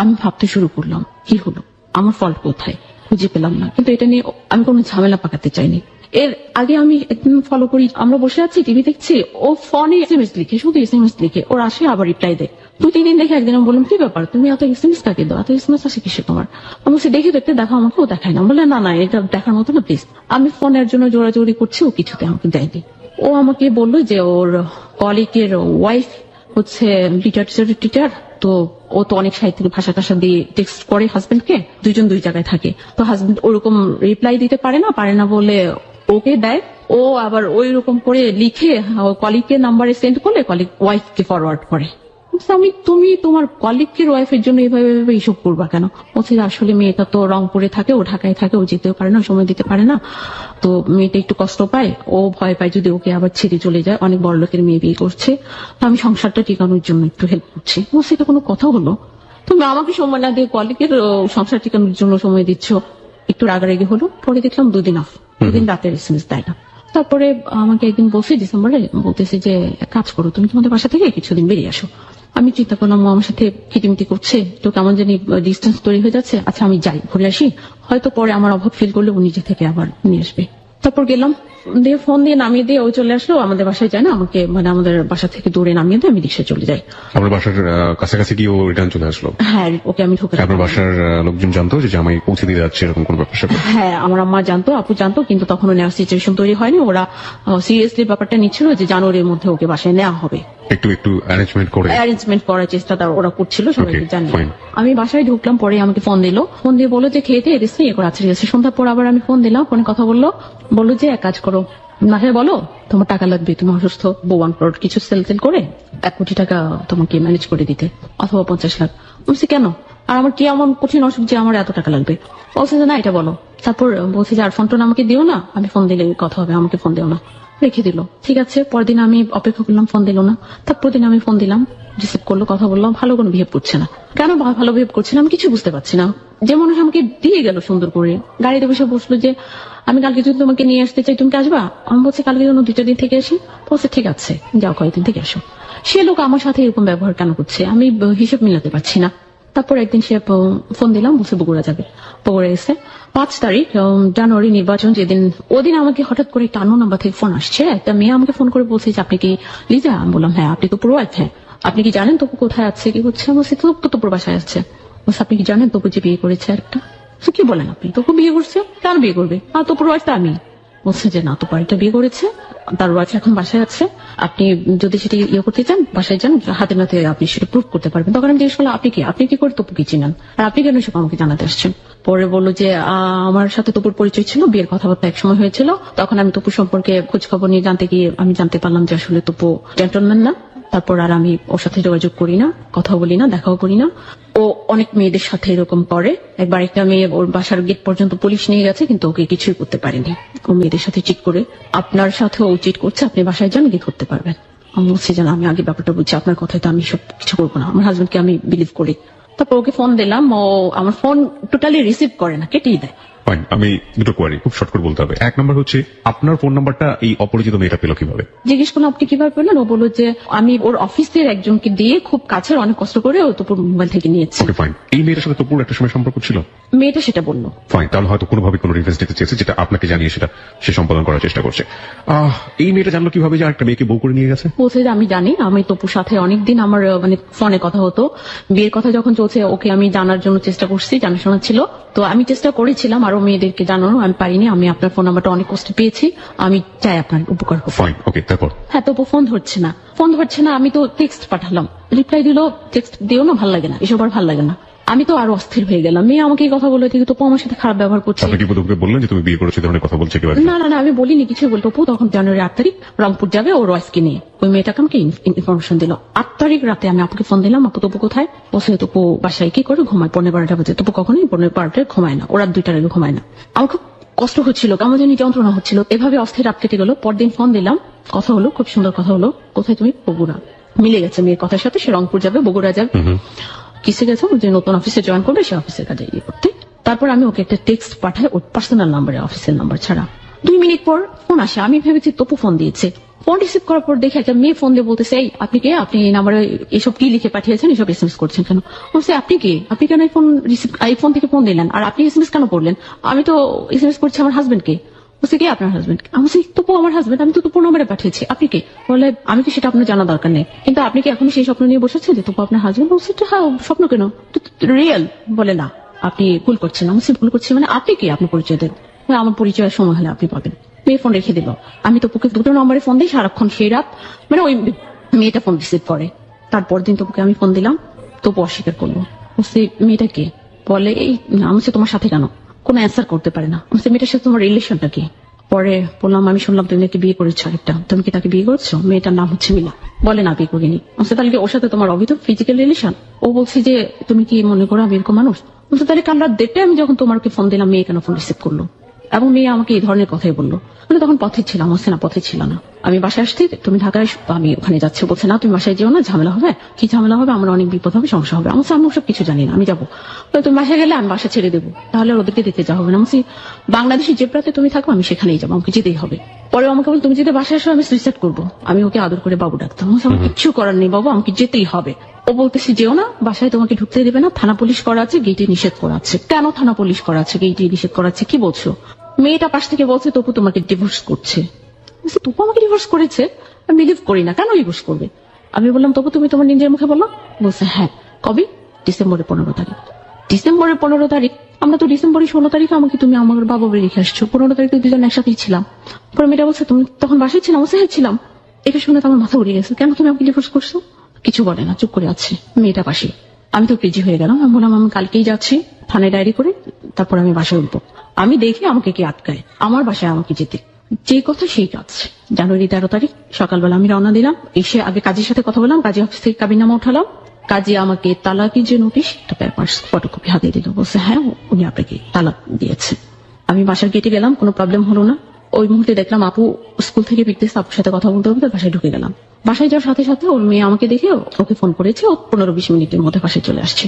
আমি ভাবতে শুরু করলাম কি হলো, আমার ফল্ট কোথায়, খুঁজে পেলাম না। কিন্তু এটা নিয়ে আমি কোনো ঝামেলা পাকাতে চাইনি। এর আগে আমি একদিন ফলো করি, আমরা বসে আছি টিভি দেখছি, ও ফোনে এসএমএস লিখে, শুধু এসএমএস লিখে, ওর আসে আবার রিপ্লাই দেয়। 2-3 দিন দেখে একদিন আমি বললাম কি ব্যাপার, তুমি এত এসএমএস কাকে দাও, এত এসএমএস আসে কিসে তোমার? আমি বলছি দেখে দেখতে দেখো আমাকে। ও দেখায় না। বলে না এটা দেখার মতো না, প্লিজ। আমি ফোনের জন্য জোরাজোরি করছি, ও কিছুতে আমাকে দেয়নি। ও আমাকে বললো যে ওর কলিগের ওয়াইফ হচ্ছে টিচার, তো ও তো অনেক সাহিত্যিক ভাষা টাষা দিয়ে টেক্সট করে হাজবেন্ডকে, 2 জায়গায় থাকে, তো হাজবেন্ড ওরকম রিপ্লাই দিতে পারে না বলে ওকে দেয়। ও আবার ওই রকম করে লিখে কলিগের নাম্বারে সেন্ড করলে কলিগ ওয়াইফকে ফরওয়ার্ড করে। তুমি তোমার কলিগের ওয়াইফের জন্য এইভাবে এইসব করবা কেন? বলছে আসলে মেয়েটা তো রংপুরে থাকে, ও ঢাকায় থাকে, ও যেতেও পারে না, সময় দিতে পারে না, তো মেয়েটা একটু কষ্ট পায়, ও ভয় পায় যদি ওকে আবার ছেড়ে চলে যায়, অনেক বড় লোকের মেয়ে বিয়ে করছে, তো আমি সংসারটা টিকানোর জন্য একটু হেল্প করছি। বলছে এটা কোনো কথা হলো, তুমি আমাকে সময় না দিয়ে কলিগের সংসার টিকানোর জন্য সময় দিচ্ছ। একটু রাগারাগি হলো, পরে দেখলাম 2 দিন অফ, 2 দিন রাতের এসএমএস দেয় না। তারপরে আমাকে একদিন বলছে ডিসেম্বরে, বলতেছে যে কাজ করো, তুমি তোমাদের বাসা থেকে কিছুদিন বেরিয়ে আসো। আমি চিন্তা করলাম ও আমার সাথে খিটিমিটি করছে, তো কেমন জানি ডিস্টেন্স তৈরি হয়ে যাচ্ছে, আচ্ছা আমি যাই, ঘুরে আসি, হয়তো পরে আমার অভাব ফিল করলে ও নিজে থেকে আবার নিয়ে আসবে। তারপর গেলাম, দিয়ে ফোন দিয়ে নামিয়ে দিয়ে ও চলে আসলো। আমাদের বাসায় যায় না, আমাকে মানে আমাদের বাসা থেকে দূরে নামিয়ে দিয়ে আমি রিক্সায় চলে যাই। আপনার বাসার কাছাকাছি কি ও রিটার্ন চলে আসলো? হ্যাঁ, ওকে আমি ঢুকে আপনার বাসার লোকজন জানতো যে জামাই পৌঁছে দিয়ে যাচ্ছে এরকম কোন ব্যাপার স্যাপার? হ্যাঁ, আমার আম্মা জানতো, আপু জানতো, কিন্তু তখন নেওয়ার সিচুয়েশন তৈরি হয়নি। ওরা সিরিয়াসলি ব্যাপারটা নিচ্ছিল যে জানুয়ারির মধ্যে ওকে বাসায় নেওয়া হবে। একটু অ্যারেঞ্জমেন্ট করার চেষ্টা ওরা করছিল, সবাইকে Okay, জানি। fine. আমি বাসায় ঢুকলাম, পরে আমাকে ফোন দিল, ফোন দিয়ে বললো যে খেতে এসে ইয়ে করে আছে, ঠিক আছে। সন্ধ্যার পর আবার আমি ফোন দিলাম, ফোনে কথা বললো যে এক কাজ করো, মাকে বলো তোমার টাকা লাগবে, তুমি অসুস্থ, বউ 1 crore কিছু সেল করে 1 কোটি টাকা তোমাকে ম্যানেজ করে দিতে, অথবা 50 লাখ। বলছি কেন, আর আমার কি এমন কঠিন অসুখ যে আমার এত টাকা লাগবে? বলছে যে না, এটা বলো। তারপর বলছে যে আর ফোন টোন আমাকে দিও না, আমি ফোন দিলে কথা হবে, আমাকে ফোন দিও না। রেখে দিল। ঠিক আছে, পরের দিন আমি অপেক্ষা করলাম, ফোন দিল না। তারপর দিন আমি ফোন দিলাম, রিসিভ করলো, কথা বললাম, ভালো কোনো বিহেভ করছে না। কেন ভালো বিহেভ করছে না আমি কিছু বুঝতে পারছি না। যে মনে হয় আমাকে দিয়ে গেল সুন্দর করে, গাড়িতে বসে বসলো যে আমি কালকে যদি তোমাকে নিয়ে আসতে চাই তুমি কি আসবা? আমি বলছি কালকে যেন 2টা দিন থেকে আসি। বলছে ঠিক আছে, যাও কয়েকদিন থেকে আসো। সে লোক আমার সাথে এরকম ব্যবহার কেন করছে আমি হিসেব মিলাতে পারছি না। তারপর একদিন সে ফোন দিলাম, বসে বগুড়া যাবে। বগুড়া এসে 5 তারিখ জানুয়ারি নির্বাচন যেদিন, ওদিন আমাকে হঠাৎ করে একটা আননোন নাম্বার থেকে ফোন আসছে। একটা মেয়ে আমাকে ফোন করে বলছে যে আপনি কি লিজা? আমি বললাম হ্যাঁ। আপনি তো পুরো হ্যাঁ। আপনি কি জানেন তপু কোথায় আছে, কি করছে? বলছে তপুর বাসায় আছে। বলছে আপনি কি জানেন তপু যে বিয়ে করেছে একটা? কি বলেন আপনি? তপু বিয়ে করছে? কেন বিয়ে করবে? আর তপুর ওয়াইফ আমি। বলছে যে না, তো বাড়িটা বিয়ে করেছে, তার ওয়াইফ এখন বাসায় আছে, আপনি যদি সেটা ইয়ে করতে চান বাসায় যান, হাতে নাতে আপনি সেটা প্রুভ করতে পারবেন। তখন আমি জিজ্ঞেস করলাম আপনি কি করে তপুকে চিনেন, আর আপনি কেন সব আমাকে জানাতে আসছেন? পরে বললো যে আমার সাথে তপুর পরিচয় ছিল, বিয়ের কথাবার্তা একসময় হয়েছিল, তখন আমি তপু সম্পর্কে খোঁজ খবর নিয়ে জানতে গিয়ে আমি জানতে পারলাম যে আসলে তপু জেন্টলম্যান না। তারপর আর আমি ওর সাথে যোগাযোগ করি না, কথা বলি না, দেখাও করি না। ও অনেক মেয়েদের সাথে এরকম করে। একবার একটা মেয়ে ওর বাসার গেট পর্যন্ত পুলিশ নিয়ে গেছে, কিন্তু ওকে কিছুই করতে পারেনি। ও মেয়েদের সাথে চিট করে, আপনার সাথে ও চিট করছে, আপনি বাসায় যান, গিয়ে করতে পারবেন। আমি বলছি যে আমি আগে ব্যাপারটা বুঝছি, আপনার কথায় তো আমি সব কিছু করবো না, আমার হাজবেন্ডকে আমি বিলিভ করি। তারপর ওকে ফোন দিলাম, ও আমার ফোন টোটালি রিসিভ করে না, কেটেই দেয়। ফাইন, আমি দুটো কোয়ারি খুব শর্ট করে বলতে হবে। এক নম্বর হচ্ছে আপনার ফোন নাম্বারটা এই অপরিচিত মেয়েটা পেল কিভাবে? জিজ্ঞেস করলাম আপনি কিভাবে পেলেন? ও বললো যে আমি ওর অফিসের একজনকে দিয়ে খুব কাছের, অনেক কষ্ট করে ও তপুর মোবাইল থেকে নিয়েছি। ওকে ফাইন, এই মেয়েটার সাথে তপুর একটা সময় সম্পর্ক ছিল? মেয়েটা সেটা বললো। ফাইন, তাহলে হয়তো কোনোভাবে কোনো রিভেন্স নিতে চেয়েছে, যেটা আপনাকে জানিয়ে সেটা সে সম্পাদন করার চেষ্টা করছে। এই মেয়েটা জানলো কিভাবে যে একটা মেয়েকে বউ করে নিয়ে গেছে? বলছে যে আমি জানি, আমি তপুর সাথে অনেকদিন আমার মানে ফোনে কথা হতো, বিয়ের কথা যখন চলছে ওকে আমি জানার জন্য চেষ্টা করছি, জানাশোনা ছিল। তো আমি চেষ্টা করেছিলাম আরো মেয়েদেরকে জানানো, আমি পারিনি। আমি আপনার ফোন নাম্বারটা অনেক কষ্টে পেয়েছি, আমি চাই আপনার উপকার করতে। ফাইন, ওকে, তারপর? হ্যাঁ, তপু ফোন ধরছে না। আমি তো টেক্সট পাঠালাম, রিপ্লাই দিল টেক্সট দিও না, ভালো লাগে না, এসব আর ভালো লাগে না। আমি তো আরো অস্থির হয়ে গেলাম। মেয়ে আমাকে এই কথা বলে থেকে তপু আমার সাথে খারাপ ব্যবহার করছে। আপনি কি তপুকে বললেন যে তুমি বিয়ে করেছো, ধরনের কথা বলছে কিভাবে? না, আমি বলিনি কিছু। বল তপু তখন জানুয়ারি 8 তারিখ রংপুর যাবে ওর ওয়াইফকে নিয়ে। ওই মেয়েটাকে আমাকে ইনফরমেশন দিল। 8 তারিখ রাতে আমি আপুকে ফোন দিলাম, আপু তপু কোথায়? বলছে তপু বাসায় কি করে ঘুমায়, 12:30 বাজে। তপু কখনোই 12:30 ঘুমায় না, ওরা 2টার আগে ঘুমায় না। আমার খুব কষ্ট হচ্ছিল, কেমন জানি যন্ত্রণা হচ্ছিল। এভাবে অস্থির রাত কেটে গেল। পরদিন ফোন দিলাম, কথা হলো, খুব সুন্দর কথা হলো। কোথায় তুমি? বগুড়া। মিলে গেছে মেয়ের কথার সাথে, সে রংপুর যাবে, বগুড়া যাবে, কিসে গেছে, যে নতুন অফিসে জয়েন করবে, সে অফিসের কাজে ইয়ে করতে। তারপর আমি ওকে একটা টেক্সট পাঠাই, ওর পার্সোনাল নাম্বারে, অফিসের নাম্বার ছাড়া। 2 মিনিট পর ফোন আসে। আমি ভেবেছি তপু ফোন দিয়েছে। ফোন রিসিভ করার পর দেখে একটা মেয়ে ফোন দিয়ে বলতেছে, এই আপনি কে? আপনি এই নাম্বারে এসব কি লিখে পাঠিয়েছেন, এসব এসএমএস করছেন কেন? বলছে আপনি কে? আপনি কেন এই ফোন থেকে ফোন দিলেন, আর আপনি এসএমএস কেন করলেন? আমি তো এসএমএস করছি আমার হাজবেন্ডকে। বলছে কে আপনার হাজবেন্ড? আমি বলছি তপু আমার হাজবেন্ড, আমি তো তপু নাম্বারে পাঠিয়েছি, আপনি কে? বলে আমি কি সেটা আপনার জানা দরকার নেই, কিন্তু আপনি কি এখন সেই স্বপ্ন নিয়ে বসেছেন যে তপু আপনার হাজবেন্ড? বলছে হ্যাঁ, স্বপ্ন কেন, রিয়েল। বলে না, আপনি ভুল করছেন। আমি ভুল করছি মানে আপনি কি? আপনি পরিচয় দেন। আমার পরিচয়ের সময় হলে আপনি পাবেন। মেয়ে ফোন রেখে দিল। আমি তপুকে 2টো নম্বরে ফোন দিই সারাক্ষণ, সেই রাত মানে ওই মেয়েটা ফোন রিসিভ করে। তারপর দিন তপুকে আমি ফোন দিলাম, তপু অস্বীকার করলো। বলছে মেয়েটা কে? বলে এই আমি তোমার সাথে কেন? কোনো অ্যান্সার করতে পারে না। বলছে মেয়েটার সাথে তোমার রিলেশনটা কি? পরে বললাম আমি শুনলাম তুমি নাকি বিয়ে করেছো আরেকটা, তুমি কি তাকে বিয়ে করছো? মেয়েটার নাম হচ্ছে মিলা। বলে না, বিয়ে করিনি। বলছে তাহলে কি ওর সাথে তোমার অবৈধ ফিজিক্যাল রিলেশন? ও বলছে যে তুমি কি মনে করো আমি এরকম মানুষ? বলছে তাহলে কাল রাত 1:30 আমি যখন তোমাকে ফোন দিলাম, মেয়ে কেন ফোন রিসিভ করলো? এবং মেয়ে আমাকে এই ধরনের কথাই বললো। মানে তখন পথে ছিলাম। বলছে না, পথে ছিল না, আমি বাসায় আসছি, তুমি ঢাকায়, আমি ওখানে যাচ্ছি। বলছে না তুমি বাসায় যেও না, ঝামেলা হবে। কি ঝামেলা হবে? আমার অনেক বিপদ হবে, সমস্যা হবে। আমার আমি সব কিছু জানি না, আমি যাবো। তুমি বাসায় গেলে আমি বাসা ছেড়ে দেবো, তাহলে ওদেরকে দেখতে যাওয়া হবে না। বলছি বাংলাদেশে যে প্রাতে তুমি থাকো আমি সেখানেই যাবো, আমাকে যেতেই হবে। পরে আমাকে বল তুমি যদি বাসায় আসো আমি সুইসাইড করবো। আমি ওকে আদর করে বাবু ডাকতাম। আমার কিচ্ছু করার নেই বাবু, আমাকে যেতেই হবে। ও বলতেছি যেও না, বাসায় তোমাকে ঢুকতে দেবে না, থানা পুলিশ করা আছে, গেটে নিষেধ করা আছে। কেন থানা পুলিশ করা আছে, গেটে নিষেধ করা আছে? কি বলছো? মেয়েটা পাশ থেকে বলছে তপু তোমাকে ডিভোর্স করছে। বলছে, তপু আমাকে ডিভোর্স করেছে? আমি বিলিভ করি না, কেন ডিভোর্স করবে? আমি বললাম তপু তুমি তোমার নিজের মুখে বলো। বলছে হ্যাঁ। কবে? ডিসেম্বরের 15 তারিখ। ডিসেম্বরের 15 তারিখ? আমরা তো ডিসেম্বরের 16 তারিখে আমাকে তুমি আমার বাবা বাড়ি রেখে আসছো, 15 তারিখ তো দুজন একসাথেই ছিলাম। পরে মেয়েটা বলছে তুমি তখন বাসায় ছিলাম? বলছে হ্যাঁ ছিলাম। এটা শুনে তো আমার মাথা উড়ে গেছে, কেন তুমি আমাকে ডিভোর্স করছো? কিছু বলে না, চুপ করে আছে মেয়েটা পাশে। আমি তো ক্রেজি হয়ে গেলাম, আমি বললাম আমি কালকেই যাচ্ছি থানায় ডায়েরি করে, তারপর আমি বাসায় উঠবো। আমি দেখি আমাকে কি আটকায়, আমার বাসায় আমাকে যেতে। যে কথা সেই কাজ। জানুয়ারি 13 তারিখ সকালবেলা আমি রওনা দিলাম। এসে আগে কাজীর সাথে কথা বললাম, কাজী অফিস থেকে কাবিননামা উঠালাম। কাজী আমাকে তালাকি যে নোটিশ, একটা পেপার ফটোকপি হাতে দিল। বলছে হ্যাঁ উনি আপনাকে তালাক দিয়েছে। আমি বাসার গেটে গেলাম, কোনো প্রবলেম হলো না। ওই মুহূর্তে দেখলাম আপু স্কুল থেকে ফিরতেছে, আপুর সাথে কথা বলতে বলতে বাসায় ঢুকে গেলাম। বাসায় যাওয়ার সাথে সাথে ওর মেয়ে আমাকে দেখে ওকে ফোন করেছে, ও 15-20 মিনিটের মধ্যে বাসায় চলে আসছে।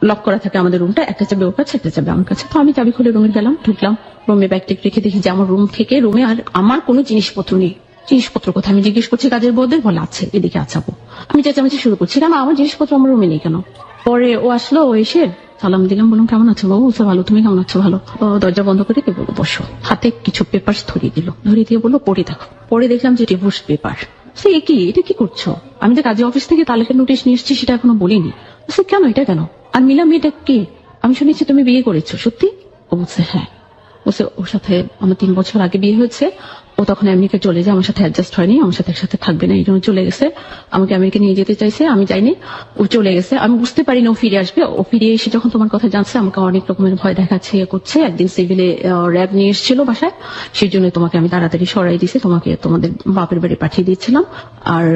লক করা থাকে আমাদের রুমটা, একটা চাবি ওর কাছে, একটা চাবি আমার কাছে। তো আমি চাবি খুলে রুমে গেলাম, ঢুকলাম। রুমে ব্যাগ টেক রেখে দেখি যে আমার রুম থেকে রুমে আর আমার কোনো জিনিসপত্র নেই। জিনিসপত্র কোথায় আমি জিজ্ঞেস করছি কাজের বউদের, বলে আছে এদিকে আছে আপু। আমি চেঁচামেচি শুরু করছি, কেন আমার জিনিসপত্র আমার রুমে নেই কেন? পরে ও আসলো, ও এসে সালাম দিলাম, বললাম কেমন আছো বাবু? বলছে ভালো, তুমি কেমন আছো? ভালো। ও দরজা বন্ধ করে দিয়ে বললো বসো। হাতে কিছু পেপার ধরিয়ে দিল, ধরিয়ে দিয়ে বললো পড়ে দেখো। পরে দেখলাম যে ডিভোর্স পেপার। সে কি, এটা কি করছো? আমি যে কাজী অফিস থেকে তালাকের নোটিশ নিয়ে এসেছি সেটা এখনো বলিনি। বলছে কেন, এটা কেন? আর মিলা মেয়েটা কে? আমি শুনেছি তুমি বিয়ে করেছো, সত্যি? ও বলছে হ্যাঁ। বলছে ওর সাথে আমার 3 বছর আগে বিয়ে হয়েছে। ও তখন আমেরিকা চলে যায়, আমার সাথে অ্যাডজাস্ট হয়নি, আমার সাথে একসাথে থাকবে না, এই জন্য চলে গেছে। আমাকে আমেরিকা নিয়ে যেতে চাইছে, আমি যাইনি, ও চলে গেছে। আমি বুঝতে পারিনি ও ফিরে আসবে। ও ফিরে এসে যখন তোমার কথা জানছে আমাকে অনেক রকমের ভয় দেখাচ্ছে, ইয়ে করছে। একদিন সিভিলে র্যাব নিয়ে এসেছিল বাসায়, সেই জন্য তোমাকে আমি তাড়াতাড়ি সরাই দিয়েছি, তোমাকে তোমাদের বাপের বাড়ি পাঠিয়ে দিয়েছিলাম। আর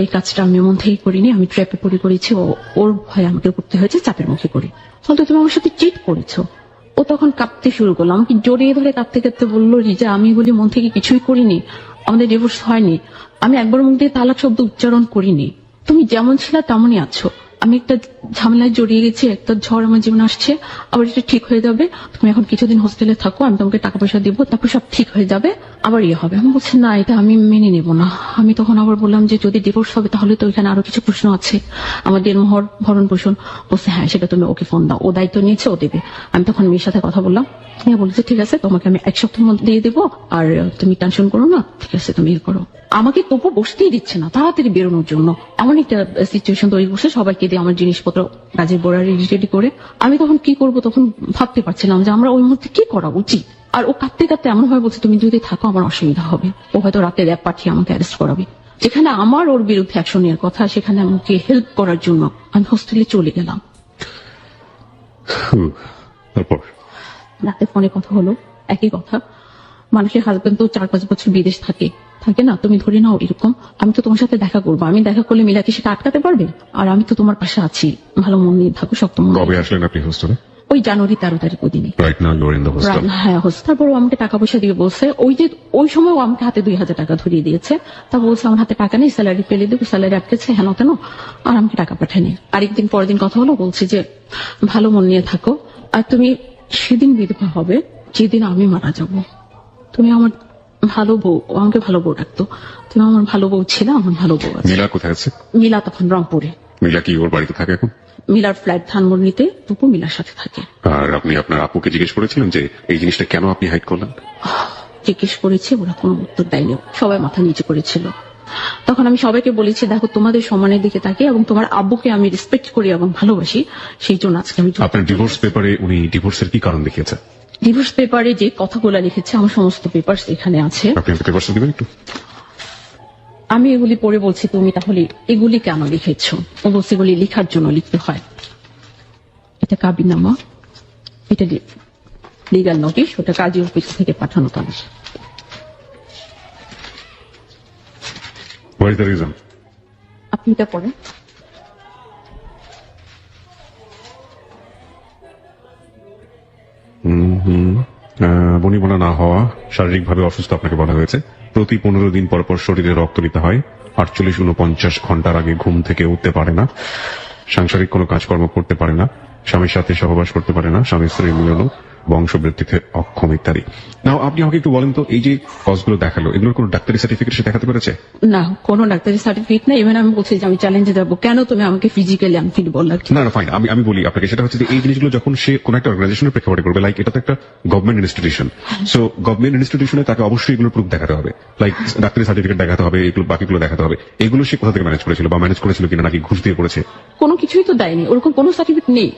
এই কাজটা আমি মন থেকেই করিনি, আমি ট্র্যাপে পড়ে করেছি। ওর ভয় আমাকে করতে হয়েছে, চাপের মুখে করি। ফলে তুমি আমার সাথে চিট করেছো। ও তখন কাঁদতে শুরু করলো, আমাকে জড়িয়ে ধরে কাঁদতে কাঁদতে বললো যে আমি বলি মন থেকে কিছুই করিনি, আমাদের ডিভোর্স হয়নি, আমি একবার মুখ দিয়ে তালাক শব্দ উচ্চারণ করিনি, তুমি যেমন ছিলা তেমনই আছো। আমি একটা ঝামেলায় জড়িয়ে গেছি, একটা ঝড় আমার জীবনে আসছে, আবার এটা ঠিক হয়ে যাবে, তুমি এখন কিছুদিন হোস্টেলে থাকো, আমি তোমাকে টাকা পয়সা দিব, তারপর সব ঠিক হয়ে যাবে, আবার ইয়ে হবে। আমি বলছি না, এটা আমি মেনে নেব না। আমি তখন আবার বললাম যে যদি ডিভোর্স হবে তাহলে তো এখানে আরো কিছু প্রশ্ন আছে, আমাদের ভরণ পোষণ। বলছে হ্যাঁ সেটা তুমি ওকে ফোন দাও, ও দায়িত্ব নিয়েছে, ও দেবে। আমি তখন মেয়ের সাথে কথা বললাম, বলেছে ঠিক আছে তোমাকে আমি 1 সপ্তাহের মধ্যে দিয়ে দেবো, আর তুমি টেনশন করো না, ঠিক আছে তুমি ইয়ে করো। আমাকে তবু বসতেই দিচ্ছে না তাড়াতাড়ি বেরোনোর জন্য, এমন একটা সিচুয়েশন তৈরি করছে, সবাইকে দিয়ে আমার জিনিসপত্র কাজের বোড়া রেডি করে। আমি তখন কি করব তখন ভাবতে পারছিলাম যে আমরা ওই মুহূর্তে কি করা উচিত। আর ও কাঁদতে কাঁদতে এমন ভাবে বলছে তুমি যদি থাকো আমার অসুবিধা হবে, ও হয়তো রাতে র্যাব পাঠিয়ে আমাকে অ্যারেস্ট করাবে। যেখানে আমার ওর বিরুদ্ধে অ্যাকশন নেওয়ার কথা, সেখানে আমাকে হেল্প করার জন্য আমি হোস্টেলে চলে গেলাম। তারপর রাতে ফোনে কথা হলো, একই কথা। মানুষের হাজবেন্ড তো 4-5 বছর বিদেশ থাকে না, তুমি ধরে নাও এরকম। আমি তো তোমার সাথে দেখা করবো, আমি দেখা করলে মিলাকে সেটা আটকাতে পারবে? আর আমি তো তোমার পাশে আছি, ভালো মন নিয়ে থাকো, শক্ত মন। কবে আসলেন আপনি হোস্টেলে? ওই জানুয়ারি 13 তারিখ ওই দিনে। Right now you are in the hostel. হ্যাঁ হোস্টেল। তারপর ও আমাকে টাকা পয়সা দিবে বলছে, ওই সময় ও আমাকে হাতে 2000 টাকা ধরিয়ে দিয়েছে। তা বলছে আমার হাতে টাকা নেই, স্যালারি পেলে দেবো, স্যালারি আটকেছে হেন তেন, আর আমাকে টাকা পাঠায়নি। আরেকদিন পরের দিন কথা হলো, বলছে যে ভালো মন নিয়ে থাকো, আর তুমি সেদিন বিধবা হবে যেদিন আমি মারা যাব। তুমি আমার ভালো বউ, ও আমাকে ভালো বউ ডাকতো, তুমি আমার ভালো বউ ছিল, আমার ভালো বউ আছে। মিলা কোথায় আছে? মিলা তখন রংপুরে। মিলা কি ওর বাড়িতে থাকে এখন? মিলার ফ্ল্যাট ধানমন্ডিতে, তবু মিলার সাথে থাকে। আর আপনি আপনার আপুকে জিজ্ঞেস করেছিলেন যে এই জিনিসটা কেন আপনি হাইড করলেন? জিজ্ঞেস করেছি, ওরা কোনো উত্তর দেয়নি, সবাই মাথা নিচে করেছিল। তখন আমি সবাইকে বলেছি দেখো তোমাদের সম্মানের দিকে তাকে এবং তোমার আব্বুকে আমি রেসপেক্ট করি এবং ভালোবাসি, সেই জন্য আজকে আমি আপনার ডিভোর্স পেপারে উনি ডিভোর্সের কি কারণ দেখিয়েছে? ডিভোর্স পেপারে যে কথাগুলো লিখেছে আমার সমস্ত পেপার এখানে আছে। আপনি আমাকে পেপারটা দিবেন একটু? আমি এগুলি পড়ে বলছি তুমি তাহলে এগুলি কেন লিখেছো? ও বলছে এগুলি লেখার জন্য লিখতে হয়। এটা কাবিননামা, এটা লিগাল নোটিশ, ওটা কাজী অফিস থেকে পাঠানো তাহলে। What is the reason? আপনি এটা পড়েন। বনিবনা না হওয়া, শারীরিকভাবে অসুস্থ আপনাকে বলা হয়েছে, প্রতি 15 দিন পর পর শরীরে রক্ত নিতে হয়, 48-49 ঘন্টার আগে ঘুম থেকে উঠতে পারে না, সাংসারিক কোনো কাজকর্ম করতে পারে না, স্বামীর সাথে সহবাস করতে পারে না, স্বামী স্ত্রী মিলনও বংশবৃদ্ধিতে অক্ষম ইত্যাদি। নাও আপনি আমাকে একটু বলেন তো, এই যে কজগুলো দেখালো, এগুলোর কোনো ডাক্তারি সার্টিফিকেট সে দেখাতে পেরেছে? না, কোনো ডাক্তারি সার্টিফিকেট নেই। ইভেন আমি বলছি যে আমি চ্যালেঞ্জে যাবো, কেন তুমি আমাকে ফিজিক্যালি আনফিট বললা? না না, ফাইন, আমি বলি আপনাকে, সেটা হচ্ছে যে এই জিনিসগুলো যখন সে কোন একটা অর্গানাইজেশনের প্রেক্ষাপটে করবে, লাইক এটা তো একটা গভর্নমেন্ট ইনস্টিটিউশন, সো গভর্নমেন্ট ইনস্টিটিউশনে তাকে অবশ্যই এগুলো প্রুফ দেখাতে হবে, লাইক ডাক্তারি সার্টিফিকেট দেখাতে হবে, এগুলো বাকিগুলো দেখাতে হবে। এগুলো সে কোথা থেকে ম্যানেজ করেছিল, বা ম্যানেজ করেছিল কিনা, নাকি ঘুষ দিয়ে করেছে? কোনো কিছুই তো দেয়নি, ওরকম কোনো সার্টিফিকেট নেই।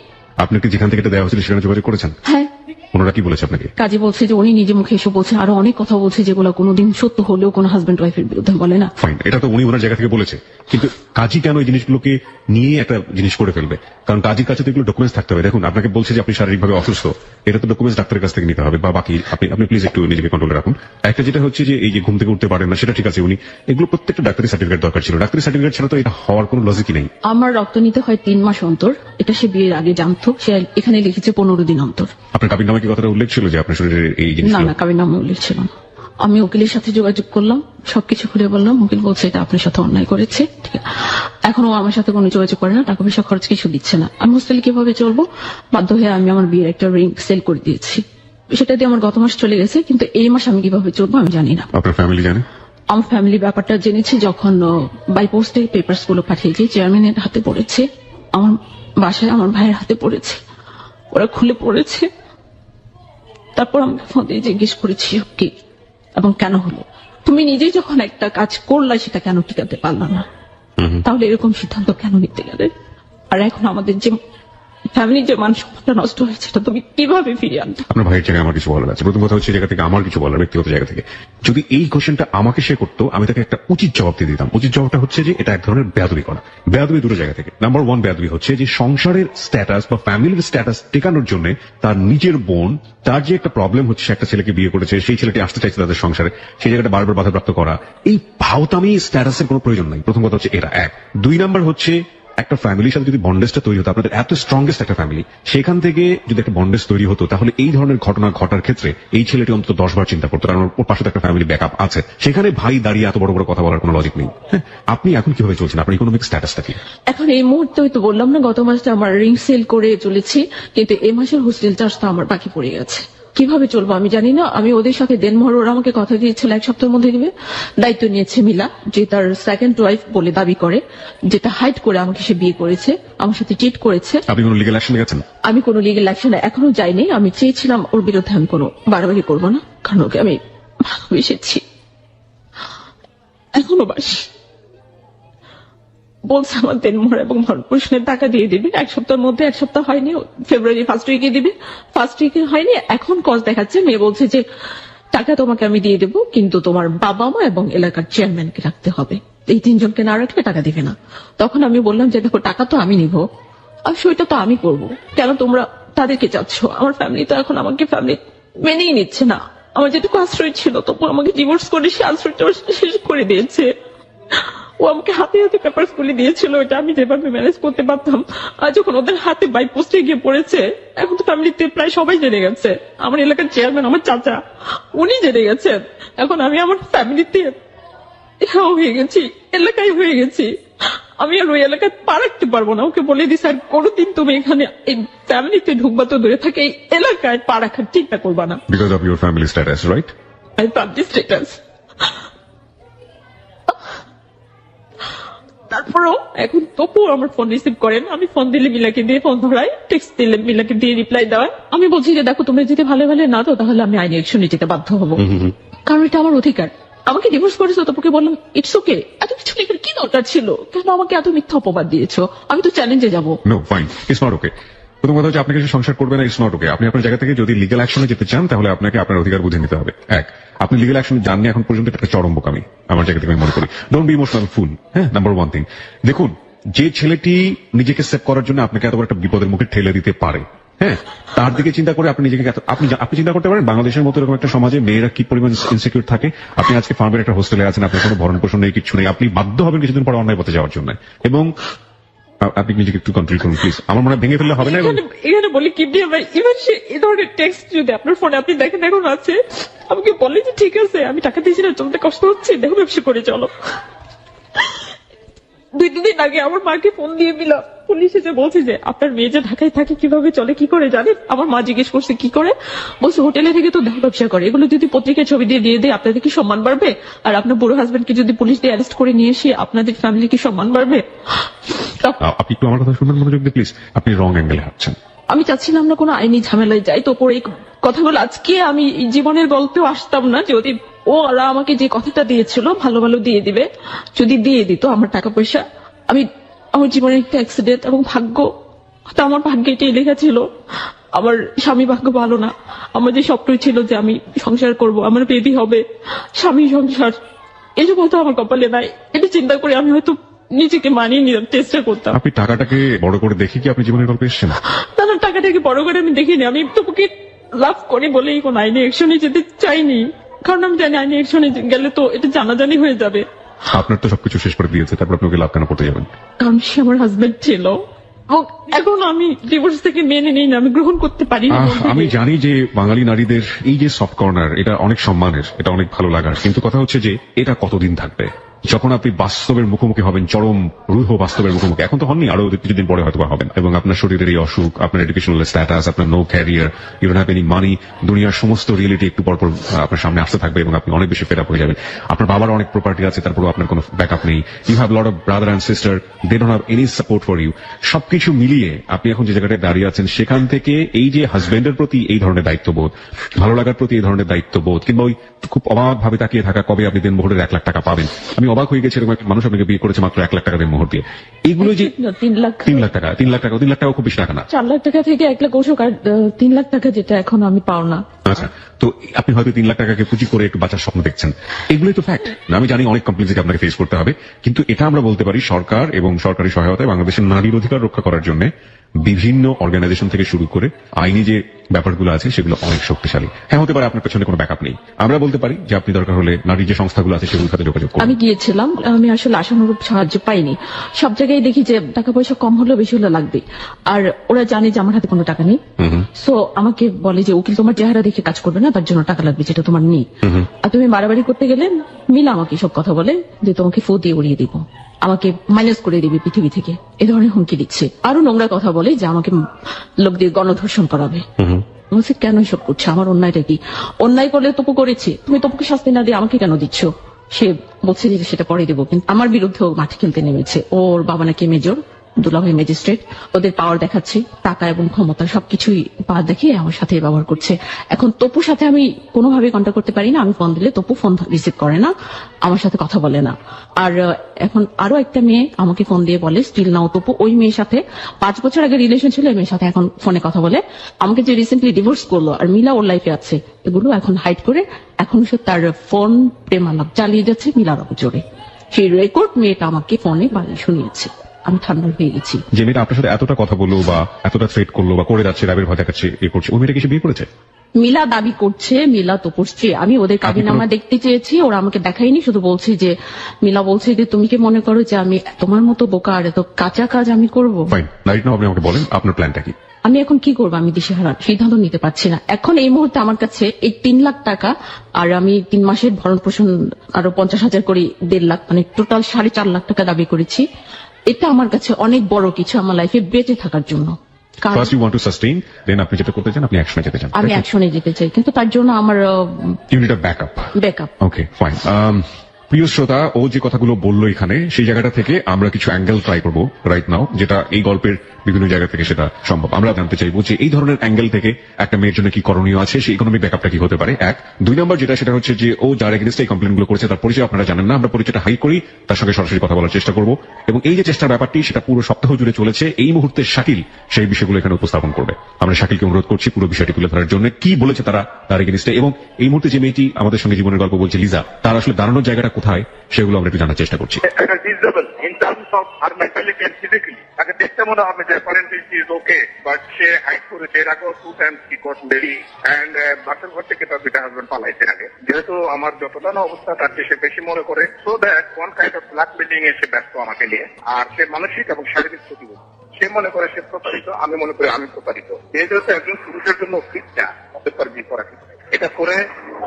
আপনাকে যেখান থেকে এটা দেওয়া হয়েছিল সেখানে যোগাযোগ করেছেন? হ্যাঁ, ওনারা কি বলেছে আপনাকে? কাজী বলছে যে উনি নিজে মুখে এসে বলছে, আরো অনেক কথা বলছে যেগুলো কোনোদিন সত্য হলেও কোনো হাজবেন্ড ওয়াইফের বিরুদ্ধে বলে না। ফাইন, এটা তো উনি ওনার জায়গা থেকে বলেছে, কিন্তু কাজী কেন এই জিনিসগুলোকে নিয়ে একটা জিনিস করে ফেলবে? কারণ কাজীর কাছে তো এগুলো ডকুমেন্টস থাকতে হবে। দেখুন, আপনাকে বলছে যে আপনি শারীরিকভাবে অসুস্থ, এটা তো ডকুমেন্টস ডাক্তারের কাছ থেকে নিতে হবে, বা বাকি আপনি প্লিজ একটু নিজেকে কন্ট্রোলে রাখুন। একটা যেটা হচ্ছে যে এই যে ঘুম থেকে উঠতে পারেন না, সেটা ঠিক আছে, উনি এগুলো প্রত্যেকটা ডাক্তারি সার্টিফিকেট দরকার ছিল। ডাক্তারি সার্টিফিকেট ছাড়া তো এটা হওয়ার কোনো লজিকই নেই। আমার রক্ত নিতে হয় 3 মাস অন্তর, এটা সে বিয়ের আগে জানতো। সে এখানে লিখেছে 15 দিন অন্তর। আপনার কাবিন নামে কি কথাটা উল্লেখ ছিল যে আপনার শরীরে এই জিনিস? না, কাবির নামে উল্লেখ ছিল না। আমি উকিলের সাথে যোগাযোগ করলাম, সবকিছু খুলে বললাম। উকিল বলছে এটা আপনার সাথে অন্যায় করেছে। ঠিক আছে, এখনো আমার সাথে কোনো যোগাযোগ করে না, টাকা পয়সা খরচ কিছু দিচ্ছে না। আমি হোস্টেলে কিভাবে চলবো? বাধ্য হয়ে আমি আমার বিয়ের একটা রিং সেল করে দিয়েছি। সেটা দিয়ে আমার গত মাস চলে গেছে, কিন্তু এই মাস আমি কিভাবে চলবো আমি জানি না। আপনার ফ্যামিলি জানে? আমার ফ্যামিলি ব্যাপারটা জেনেছি যখন বাই পোস্টে পেপারস গুলো পাঠিয়েছি, চেয়ারম্যানের হাতে পড়েছে, আমার বাসায় আমার ভাইয়ের হাতে পড়েছে, ওরা খুলে পড়েছে। তারপর আমি ফোন দিয়ে জিজ্ঞেস করেছি কি এবং কেন হলো। তুমি নিজেই যখন একটা কাজ করলা সেটা কেন টিকাতে পারলা না? তাহলে এরকম সিদ্ধান্ত কেন নিতে গেলে? আর এখন আমাদের যে ফ্যামিলির যে মান সম্মানটা নষ্ট হয়েছে, সেটা তুমি কিভাবে ফিরিয়ে আনতে? আপনার ভাইয়ের জায়গায় আমার কিছু বলার আছে। প্রথম কথা হচ্ছে, জায়গা থেকে আমার কিছু বলার, ব্যক্তিগত জায়গা থেকে, যদি এই কোশ্চেনটা আমাকে সে করতো, আমি তাকে একটা উচিত জবাব দিয়ে দিতাম। উচিত জবাবটা হচ্ছে যে এটা এক ধরনের বেয়াদবি করা। বেয়াদবি দুটো জায়গা থেকে। নাম্বার 1 বেয়াদবি হচ্ছে যে সংসারের স্ট্যাটাস বা ফ্যামিলির স্ট্যাটাস টেকানোর জন্য তার নিজের বোন, তার যে একটা প্রবলেম হচ্ছে, সে একটা ছেলেকে বিয়ে করেছে, সেই ছেলেটি আসতে চাইছে তাদের সংসারে, সেই জায়গাটা বারবার বাধাপ্রাপ্ত করা, এই ভাওতামি স্ট্যাটাসের কোনো প্রয়োজন নাই। প্রথম কথা হচ্ছে এটা এক। 2 নাম্বার হচ্ছে, একটা ফ্যামিলির সাথে যদি বন্ডেজটা তৈরি হতো, আপনাদের এত স্ট্রংগেস্ট একটা ফ্যামিলি, সেখান থেকে যদি একটা বন্ডেজ তৈরি হতো, তাহলে এই ধরনের ঘটনা ঘটার ক্ষেত্রে এই ছেলেটি অন্তত 10 বার চিন্তা করতো, কারণ ওর পাশে একটা ফ্যামিলি ব্যাকআপ আছে। সেখানে ভাই দাঁড়িয়ে এত বড় বড় কথা বলার কোনো লজিক নেই। হ্যাঁ, আপনি এখন কিভাবে চলছেন? আপনার ইকোনমিক স্ট্যাটাসটা কি এখন? এই মুহূর্তে হয়তো বললাম না, গত মাসে আমার রিং সেল করে চলেছি, কিন্তু এই মাসের হোস্টেল চার্জ তো আমার বাকি পড়ে গেছে। কিভাবে চলবো আমি জানি না। আমি ওদের সাথে দেনমোহর, ওরা আমাকে কথা দিয়েছিল 1 সপ্তাহের মধ্যে দিবে। দায়িত্ব নিয়েছে মিলা, যে তার সেকেন্ড ওয়াইফ বলে দাবি করে, যেটা হাইড করে আমাকে সে বিয়ে করেছে, আমার সাথে চিট করেছে। আপনি কোনো লিগ্যাল অ্যাকশন গেছেন? আমি কোনো লিগ্যাল অ্যাকশনে এখনো যাইনি। আমি চেয়েছিলাম ওর বিরুদ্ধে আমি কোনো বাড়াবাড়ি করবো না, কারণ ওকে আমি ভালোবেসেছি, এখনো বাসি। বলছে আমার দেনমোহর এবং ভরণ-পোষণের টাকা দিয়ে দিবে 1 সপ্তাহের মধ্যে। 1 সপ্তাহ হয়নি, ফেব্রুয়ারি ফার্স্ট উইকে দিবে। ফার্স্ট উইকে হয়নি, এখন কজ দেখাচ্ছে। মেয়ে বলছে যে টাকা তোমাকে আমি দিয়ে দেবো, কিন্তু তোমার বাবা মা এবং এলাকার চেয়ারম্যানকে রাখতে হবে, এই 3 জনকে না রাখলে টাকা দিবে না। তখন আমি বললাম যে দেখো, টাকা তো আমি নিবো, আর সেটা তো আমি করবো, কেন তোমরা তাদেরকে চাচ্ছ? আমার ফ্যামিলি তো এখন আমাকে ফ্যামিলি মেনেই নিচ্ছে না। আমার যেটুকু আশ্রয় ছিল, তবু আমাকে ডিভোর্স করে সে আশ্রয়টা শেষ করে দিয়েছে। ও আমাকে হাতে হাতে পেপারস গুলি দিয়েছিল, এটা আমি যেভাবে ম্যানেজ করতে পারতাম। আর যখন ওদের হাতে বাই পোস্টে গিয়ে পড়েছে, এখন তো ফ্যামিলিতে প্রায় সবাই জেনে গেছে। আমার এলাকার চেয়ারম্যান, আমার চাচা, উনি জেনে গেছেন। এখন আমি আমার ফ্যামিলিতে হয়ে গেছি, এলাকায় হয়ে গেছি। আমি আর ওই এলাকায় পা রাখতে পারবো না। ওকে বলে দিস, আর কোনোদিন তুমি এখানে এই ফ্যামিলিতে ঢুকবা তো দূরে থাকে, এই এলাকায় পা রাখার চিন্তা করবা না। Because of your family status, right? I family status. তারপরেও এখন তবুও আমার ফোন রিসিভ করেন। আমি ফোন দিলে মিলাকে দিয়ে ফোন ধরাই, টেক্সট দিলে মিলাকে দিয়ে রিপ্লাই দেওয়ায়। আমি বলছি যে দেখো, তোমরা যদি ভালো ভালো না তো, তাহলে আমি আইনি অ্যাকশনে যেতে বাধ্য হবো, কারণ এটা আমার অধিকার। আমাকে ডিভোর্স করেছো, তোকে বললাম ইটস ওকে। এত কিছু লেখার কি দরকার ছিল? কেন আমাকে এত মিথ্যা অপবাদ দিয়েছো? আমি তো চ্যালেঞ্জে যাবো। No, fine, it's not okay. প্রথম কথা হচ্ছে, আপনি কিছু সংসার করবেন না, ইটস নট ওকে। আপনি আপনার জায়গা থেকে যদি লিগ্যাল অ্যাকশনে যেতে চান, তাহলে আপনাকে আপনার অধিকার বুঝে নিতে হবে। এক, আপনি লিগ্যাল অ্যাকশনে যাননি এখন পর্যন্ত, একটা চরম বোকামি আমার জায়গা থেকে আমি মনে করি। Don't be emotional fool. হ্যাঁ, নাম্বার 1 থিং, দেখুন, যে ছেলেটি নিজেকে সেভ করার জন্য আপনাকে এত বড় একটা বিপদের মুখে ঠেলে দিতে পারে, হ্যাঁ, তার দিকে চিন্তা করে আপনি নিজেকে আপনি চিন্তা করতে পারেন বাংলাদেশের মতো এরকম একটা সমাজে মেয়েরা কি পরিমাণ ইনসিকিউর থাকে। আপনি আজকে ফার্মের একটা হোস্টেলে আছেন, আপনার কোনো ভরণ পোষণ নেই, কিছু নেই, আপনি বাধ্য হবেন কিছুদিন পরে অন্যায় পথে যাওয়ার জন্য, এবং আপনি নিজেকে একটু কন্ট্রোল করুন প্লিজ। আমার মনে হয় ভেঙে ফেললে হবে না। এখানে বলি কি ভাই, ইভেন সে এই ধরনের টেক্সট যদি আপনার ফোনে আপনি দেখেন, এখন আছে, আমাকে বলে যে ঠিক আছে আমি টাকা দিয়েছি না, চলতে কষ্ট হচ্ছে, দেখো ব্যবসা করে চলো। 2-3 দিন আগে আমার মাকে ফোন দিয়ে পুলিশ এসে বলছে যে আপনার মেয়ে যে ঢাকায় থাকে কিভাবে চলে কি করে জানেন? আমার মা জিজ্ঞেস করছে কি করে, বলছে হোটেলে থেকে তো ব্যবসা করে, এগুলো যদি পত্রিকায় ছবি দিয়ে দেয় আপনাদের কি সম্মান বাড়বে? আর আপনার বুড়ো হাজবেন্ডকে যদি পুলিশ দিয়ে অ্যারেস্ট করে নিয়ে এসে আপনাদের ফ্যামিলি কি সম্মান বাড়বে? আপনি একটু আমার কথা শুনবেন মনোযোগ দিয়ে প্লিজ। আপনি রং অ্যাঙ্গেলে হাঁটছেন। আমি চাচ্ছিলাম না কোনো আইনি ঝামেলায় যাই, তো পরে এই কথাগুলো আজকে আমি জীবনের গল্পেও আসতাম না যদি ওরা আমাকে যে কথাটা দিয়েছিল ভালো ভালো দিয়ে দিবে, যদি দিয়ে দিত আমার টাকা পয়সা, আমি আমার জীবনের একটা অ্যাক্সিডেন্ট এবং ভাগ্য, তো আমার ভাগ্যে এটাই লেখা ছিল। আমার স্বামী ভাগ্য ভালো না, আমার যে স্বপ্ন ছিল যে আমি সংসার করব, আমার বেবি হবে, স্বামী সংসার, এসব হয়তো আমার কপালে নাই। এটা চিন্তা করে আমি হয়তো নিজেকে মানিয়ে নেওয়ার চেষ্টা করতাম। আপনি টাকাটাকে বড় করে দেখে কি আপনি জীবনের গল্পে এসেছেন? না, টাকাটাকে বড় করে আমি দেখিনি। আমি তোকে লাভ করি বলেই কোন আইনি অ্যাকশনে যেতে চাইনি, কারণ আমি জানি আইনি অ্যাকশনে গেলে তো এটা জানাজানি হয়ে যাবে। আপনার তো সবকিছু শেষ করে দিয়েছে, তারপর আপনি ওকে লাভ কেন করতে যাবেন? কারণ সে আমার হাজবেন্ড ছিল, এখন আমি ডিভোর্স থেকে মেনে নিই না, আমি গ্রহণ করতে পারি না। আমি জানি যে বাঙালি নারীদের এই যে সফট কর্নার, এটা অনেক সম্মানের, এটা অনেক ভালো লাগার, কিন্তু কথা হচ্ছে যে এটা কতদিন থাকবে? যখন আপনি বাস্তবের মুখোমুখি হবেন, চরম রূঢ় বাস্তবের মুখোমুখি, এখন তো হননি, আরো কিছুদিন পরে হয়তো হবেন, এবং আপনার শরীরের এই অসুখ, আপনার এডুকেশনাল স্ট্যাটাস, আপনার no career, you don't have any money, দুনিয়ার সমস্ত রিয়েলিটি একটু পরপর আপনার সামনে আসতে থাকবে এবং আপনি অনেক বেশি ফেড আপ হয়ে যাবেন। আপনার বাবার অনেক প্রপার্টি আছে, তারপরে আপনার কোনো ব্যাকআপ নেই, you have lot of brother and sister, they don't have any support for you. সবকিছু মিলিয়ে আপনি এখন যে জায়গাটায় দাঁড়িয়ে আছেন, সেখান থেকে এই যে হাজবেন্ডের প্রতি এই ধরনের দায়িত্ববোধ, ভালো লাগার প্রতি এই ধরনের দায়িত্ববোধ, কিংবা ওই খুব অবাক ভাবে তাকিয়ে থাকা কবে আপনি দিনমোহরের 1 লাখ টাকা পাবেন। আমি অবাক হয়ে গেছি এরকম একটা মানুষ আপনাকে বিয়ে করেছে মাত্র 1 লাখ টাকা দিনমোহর দিয়ে। এইগুলো যে 3 লাখ 3 লাখ টাকা 3 লাখ টাকা খুব বেশি টাকা না। 4 লাখ টাকা থেকে 1 লাখ ওষুধ, আর 3 লাখ টাকা যেটা এখন আমি পাও না। আচ্ছা, তো আপনি হয়তো 3 লাখ টাকাকে পুঁজি করে একটু বাঁচার স্বপ্ন দেখছেন, এগুলোই তো ফ্যাক্ট। আমি জানি অনেক কমপ্লেক্সিটি আপনাকে ফেস করতে হবে, কিন্তু এটা আমরা বলতে পারি সরকার এবং সরকারি সহায়তায় বাংলাদেশের নারীর অধিকার রক্ষা করার জন্য বিভিন্ন অর্গানাইজেশন থেকে শুরু করে আইনি যে ব্যাপারগুলো আছে সেগুলো অনেক শক্তিশালী। হ্যাঁ, হতে পারে আপনার পেছনে কোনো ব্যাকআপ নেই, আমরা বলতে পারি যে আপনি দরকার হলে নারীর যে সংস্থাগুলো আছে সেগুলোর সাথে যোগাযোগ করুন। আমি গিয়েছিলাম, আমি আসলে আশানুরূপ সাহায্য পাইনি। সব জায়গায় দেখি যে টাকা পয়সা কম হলেও বেশি হলে লাগবে, আর ওরা জানে যে আমার হাতে কোনো টাকা নেই। সো আমাকে বলে যে উকিল তোমার চেহারা দেখে কাজ করবে না, তার জন্য টাকা লাগবে যেটা তোমার নেই। আর তুমি বাড়াবাড়ি করতে গেলে মিলা আমাকে সব কথা বলে যে তোমাকে ফু দিয়ে উড়িয়ে দিব, আমাকে মাইনাস করে দিবে পৃথিবী থেকে, এ ধরনের হুমকি দিচ্ছে। আরো নোংরা কথা বলে যে আমাকে লোক দিয়ে গণধর্ষণ করাবে। বলছি কেন এসব করছে, আমার অন্যায়টা কি? অন্যায় করলে তপু করেছে, তুমি তপুকে শাস্তি না দিয়ে আমাকে কেন দিচ্ছ? সে বলছে যে সেটা পরে দেবো, কিন্তু আমার বিরুদ্ধে ও মাঠে খেলতে নেমেছে। ওর বাবা নাকি মেজর, দুলাভাই ম্যাজিস্ট্রেট, ওদের পাওয়ার দেখাচ্ছে, টাকা এবং ক্ষমতা সবকিছুই পাওয়ার দেখিয়ে আমার সাথে ব্যবহার করছে। এখন তপুর সাথে আমি কোনোভাবে কন্ট্যাক্ট করতে পারি না, আমি ফোন দিলে তপু ফোন রিসিভ করে না, আমার সাথে কথা বলে না। আর এখন আরো একটা মেয়ে আমাকে ফোন দিয়ে বলে স্টিল নাও তপু ওই মেয়ের সাথে 5 বছর আগে রিলেশন ছিল, এই মেয়ের সাথে এখন ফোনে কথা বলে। আমাকে যে রিসেন্টলি ডিভোর্স করলো আর মিলা ওর লাইফে আছে, এগুলো এখন হাইড করে এখন সে তার ফোন প্রেমালাপ চালিয়ে যাচ্ছে মিলার অপজোরে। সেই রেকর্ড মেয়েটা আমাকে ফোনে বানিয়ে শুনিয়েছে। আমি ঠান্ডা হয়ে গেছি। যে মেয়েটা আপনার সাথে এতটা কথা বললো বা এতটা থ্রেট করলো বা করে যাচ্ছে, রাবের ভয় দেখাচ্ছে, এ করছে, ওই মেয়েটা কি সে বিয়ে করেছে? মিলা দাবি করছে মিলা তো পড়ছে, আমি ওদের কাবিনামা দেখতে চেয়েছি, ওরা আমাকে দেখায়নি, শুধু বলছে যে মিলা বলছে যে তুমি কি মনে করো যে আমি তোমার মতো বোকা আর এত কাঁচা কাজ আমি করবো? ফাইন, রাইট নাও আপনি আমাকে বলেন আপনার প্ল্যানটা কি? আমি এখন কি করবো, আমি দিশেহারা, সিদ্ধান্ত নিতে পারছি না। এখন এই মুহূর্তে আমার কাছে এই 3 লাখ টাকা আর আমি 3 মাসের ভরণ পোষণ আরো 50,000 করে 1.5 লাখ, মানে টোটাল 4.5 লাখ টাকা দাবি করেছি। এটা আমার কাছে অনেক বড় কিছু আমার লাইফে বেঁচে থাকার জন্য। First you want to sustain, then আপনি যেটা করতে চান আপনি অ্যাকশনে যেতে চান। আমি অ্যাকশনে যেতে চাই, কিন্তু তার জন্য আমার you need a backup. Okay fine. প্রিয় শ্রোতা, ও যে কথাগুলো বললো এখানে, সেই জায়গাটা থেকে আমরা কিছু অ্যাঙ্গেল ট্রাই করবো রাইট নাও, যেটা এই গল্পের বিভিন্ন জায়গা থেকে সেটা সম্ভব। আমরা জানতে চাইবো যে এই ধরনের অ্যাঙ্গেল থেকে একটা মেয়ের জন্য কি করণীয় আছে, সেই ইকোনমিক ব্যাকআপটা কি হতে পারে। 1, 2 নম্বর যেটা, সেটা হচ্ছে যে ও যার এগেইনস্টে এই কমপ্লেন গুলো করেছে তার পরিচয় আপনারা জানেন না, আমরা পরিচয়টা হাই করি, তার সঙ্গে সরাসরি কথা বলার চেষ্টা করবো, এবং এই যে চেষ্টার ব্যাপারটি সেটা পুরো সপ্তাহ জুড়ে চলেছে। এই মুহূর্তে শাকিল সেই বিষয়গুলো এখানে উপস্থাপন করবে। আমরা শাকিলকে অনুরোধ করছি পুরো বিষয়টি তুলে ধরার জন্য, কি বলেছে তারা তার এগেইনস্টে, এবং এই মুহূর্তে যে মেয়েটি আমাদের সঙ্গে জীবনের গল্প বলছে লিজা, তার আসলে দাঁড়ানোর জায়গাটা কোথায় সেগুলো আমরা একটু জানার চেষ্টা করছি। in terms of her mentality and physically, তাকে দেখতে মনে হবে যে apparently she is okay, but সে হাইড করেছে। এর আগেও 2 times she got married and বাসের ঘর থেকে তার 2টা হাজবেন্ড পালাইছে আগে। যেহেতু আমার যতটা না অবস্থা তার চেয়ে সে বেশি মনে করে, so that one kind of blackmailing এ সে ব্যস্ত আমাকে নিয়ে। আর সে মানসিক এবং শারীরিক প্রতিবন্ধী, সে মনে করে সে প্রতারিত, আমি মনে করি আমি প্রতারিত। যেহেতু একজন পুরুষের জন্য ফিটটা অপেক্ষার বিয়ে করা এটা করে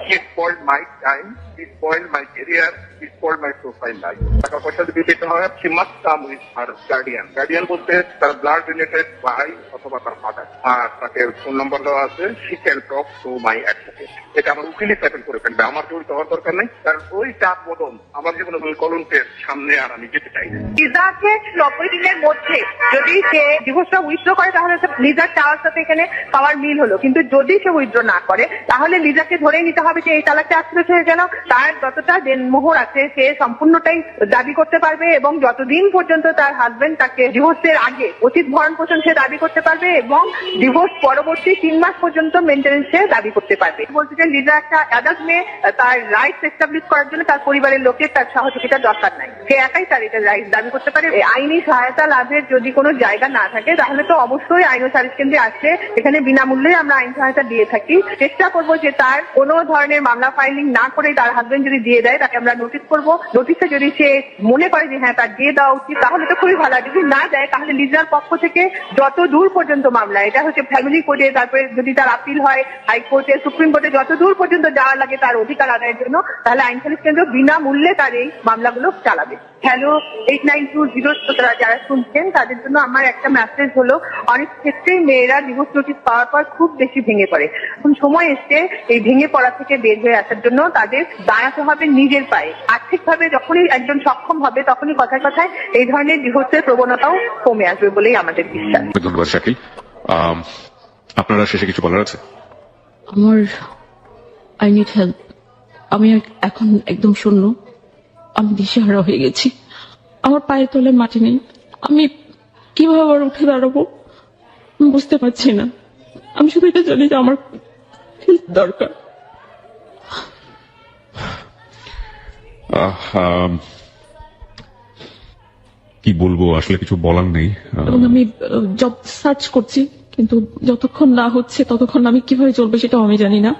he spoiled my time, he spoiled my career, he spoiled my profile life. টাকা পয়সা যদি দিতে হয়, she must come with her guardian. Guardian বলতে তার ব্লাড রিলেটেড ভাই অথবা তার ফাদার। আর তাকে ফোন নাম্বার দেওয়া আছে, she can talk to my advocate. এটা আমার উকিলই সেটেল করে ফেলবে, আমার জড়িত হওয়ার দরকার নেই। কারণ ওই চাপ বদল আমার জীবনে কলঙ্কের সামনে আর আমি যেতে চাই না। লিজাকে 90 দিনের মধ্যে যদি সে ডিভোর্সটা উইথড্র করে তাহলে লিজার চাওয়ার সাথে এখানে পাওয়ার মিল হলো, কিন্তু যদি সে উইথড্র না করে তাহলে লিজাকে ধরেই নিতে হবে যে এই তালাকটা আত্মীয় হয়ে গেল, তার যতটা দেনমোহর আছে সে সম্পূর্ণটাই দাবি করতে পারবে এবং যতদিন পর্যন্ত তার হাজবেন্ড তাকে ডিভোর্সের আগে উচিত ভরণ পোষণ সে দাবি করতে পারবে এবং ডিভোর্স পরবর্তী 3 মাস পর্যন্ত মেনটেন্যান্স সে দাবি করতে পারবে। বলতে যে লিজা একটা অ্যাডাল্ট মেয়ে, তার রাইটস এস্টাবলিশ করার জন্য তার পরিবারের লোকের তার সহযোগিতা দরকার নাই, সে একাই তার এটা রাইটস দাবি করতে পারে। আইনি সহায়তা লাভের যদি কোনো জায়গা না থাকে তাহলে তো অবশ্যই আইন ও সালিশ কেন্দ্রে আসে, এখানে বিনামূল্যে আমরা আইন সহায়তা দিয়ে থাকি। চেষ্টা করবো যে তার কোনো ধরনের মামলা ফাইলিং না করে তার হাজবেন্ড যদি দিয়ে দেয় তাকে আমরা নোটিশ করবো। নোটিশে যদি সে মনে করে যে হ্যাঁ তার দিয়ে দেওয়া উচিত তাহলে তো খুবই ভালো, যদি না দেয় তাহলে লিজার পক্ষ থেকে যত দূর পর্যন্ত মামলা, এটা হচ্ছে ফ্যামিলি কোর্টে, তারপরে যদি তার আপিল হয় হাইকোর্টে, সুপ্রিম কোর্টে, যত দূর পর্যন্ত যাওয়া লাগে তার অধিকার আদায়ের জন্য, তাহলে আইন সালিশ কেন্দ্র বিনামূল্যে তার এই মামলাগুলো চালাবে। হ্যালো 8920 যারা শুনছেন তাদের জন্য আমার একটা মেসেজ হলো, অনেক ক্ষেত্রেই মেয়েরা ডিভোর্স নোটিশ পাওয়ার পর খুব বেশি ভেঙে পড়ে। এখন সময় এসছে এই ভেঙে পড়া থেকে বের হয়ে আসার জন্য তাদের দাঁড়াতে হবে নিজের পায়ে। আর্থিকভাবে যখনই একজন সক্ষম হবে তখনই কথায় কথায় এই ধরনের ডিভোর্সের প্রবণতাও কমে আসবে বলেই আমাদের বিশ্বাস। ধন্যবাদ শাকিল। আপনারা শেষে কিছু বলার আছে? আমার আই নিড হেল্প। আমি এখন একদম শূন্য, আমি দিশেহারা হয়ে গেছি, আমার পায়ের তলায় মাটি নেই, আমি কিভাবে আবার উঠে দাঁড়াবো বুঝতে পারছি না। আমি শুধু এটা জানি যে আমার হেল্প দরকার। কি বলবো, আসলে কিছু বলার নেই। এবং আমি জব সার্চ করছি, কিন্তু যতক্ষণ না হচ্ছে ততক্ষণ আমি কিভাবে চলবে সেটাও আমি জানি না।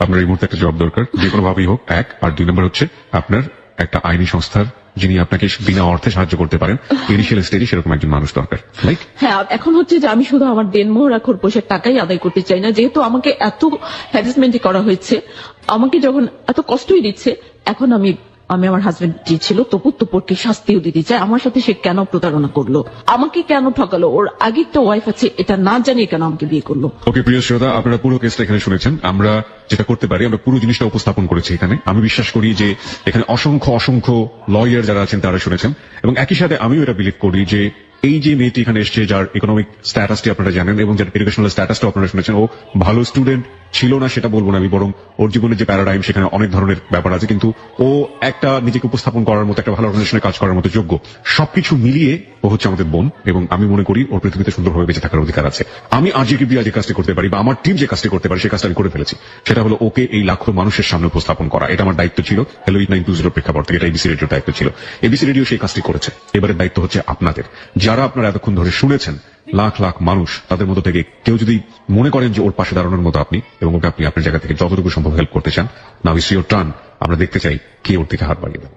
আপনার এই মুহূর্তে একটা জব দরকার, যে কোনো ভাবেই হোক, এক। আর 2 নম্বর হচ্ছে আপনার একটা আইনি সংস্থার যিনি আপনাকে বিনা অর্থে সাহায্য করতে পারেন, ইনিশিয়াল স্টেজে সেরকম একজন মানুষ দরকার। হ্যাঁ, এখন হচ্ছে যে আমি শুধু আমার দেনমোহর রাখর পোষের টাকাই আদায় করতে চাই না, যেহেতু আমাকে এত হ্যারাসমেন্ট করা হয়েছে, আমাকে যখন এত কষ্টই দিচ্ছে, এখন আমি আমার হাজবেন্ড যে ছিল তপুরকে শাস্তিও দিতে চাই। আমার সাথে সে কেন প্রতারণা করলো, আমাকে কেন ঠকালো, ওর আগে একটা ওয়াইফ আছে এটা না জানিয়ে কেন আমাকে বিয়ে করলো। ওকে প্রিয় শ্রোতা, আপনারা পুরো কেসটা এখানে শুনেছেন। আমরা যেটা করতে পারি, আমরা পুরো জিনিসটা উপস্থাপন করেছি এখানে। আমি বিশ্বাস করি যে এখানে অসংখ্য লয়ার যারা আছেন তারা শুনেছেন, এবং একই সাথে আমিও এটা বিলিভ করি যে এই যে মেয়েটি এখানে এসছে, যার ইকোনমিক স্ট্যাটাসটি আপনারা জানেন এবং যার এডুকেশনাল স্ট্যাটাসটা আপনারা শুনেছেন, ও ভালো স্টুডেন্ট ছিল না সেটা বলবো না আমি, বরং ওর জীবনের যে প্যারাডাইম সেখানে অনেক ধরনের ব্যাপার আছে, কিন্তু ও একটা নিজেকে উপস্থাপন করার মতো, একটা ভালো অর্গানাইজেশনে কাজ করার মতো যোগ্য। সবকিছু মিলিয়ে ও হচ্ছে আমাদের বোন, এবং আমি মনে করি ওর পৃথিবীতে সুন্দরভাবে বেঁচে থাকার অধিকার আছে। আমি আজকে যে কাজটি করতে পারি বা আমার টিম যে কাজটি করতে পারে সেই কাজটা আমি করে ফেলেছি। সেটা হলো ওকে এই লাখো মানুষের সামনে উপস্থাপন করা। এটা আমার দায়িত্ব ছিল হ্যালো 8920 প্রেক্ষাপট থেকে, এটা এবিসি রেডিওর দায়িত্ব ছিল। এবিসি রেডিও সেই কাজটি করেছে, এবারের দায়িত্ব হচ্ছে আপনাদের। যারা আপনারা এতক্ষণ ধরে শুনেছেন, লাখ লাখ মানুষ, তাদের মধ্যে থেকে কেউ যদি মনে করেন যে ওর পাশে দাঁড়ানোর মতো আপনি, এবং ওকে আপনি আপনার জায়গা থেকে যতটুকু সম্ভব হেল্প করতে চান, নাও ইটস ইওর টার্ন। আমরা দেখতে চাই কে ওর থেকে হাত বাড়িয়ে দেন।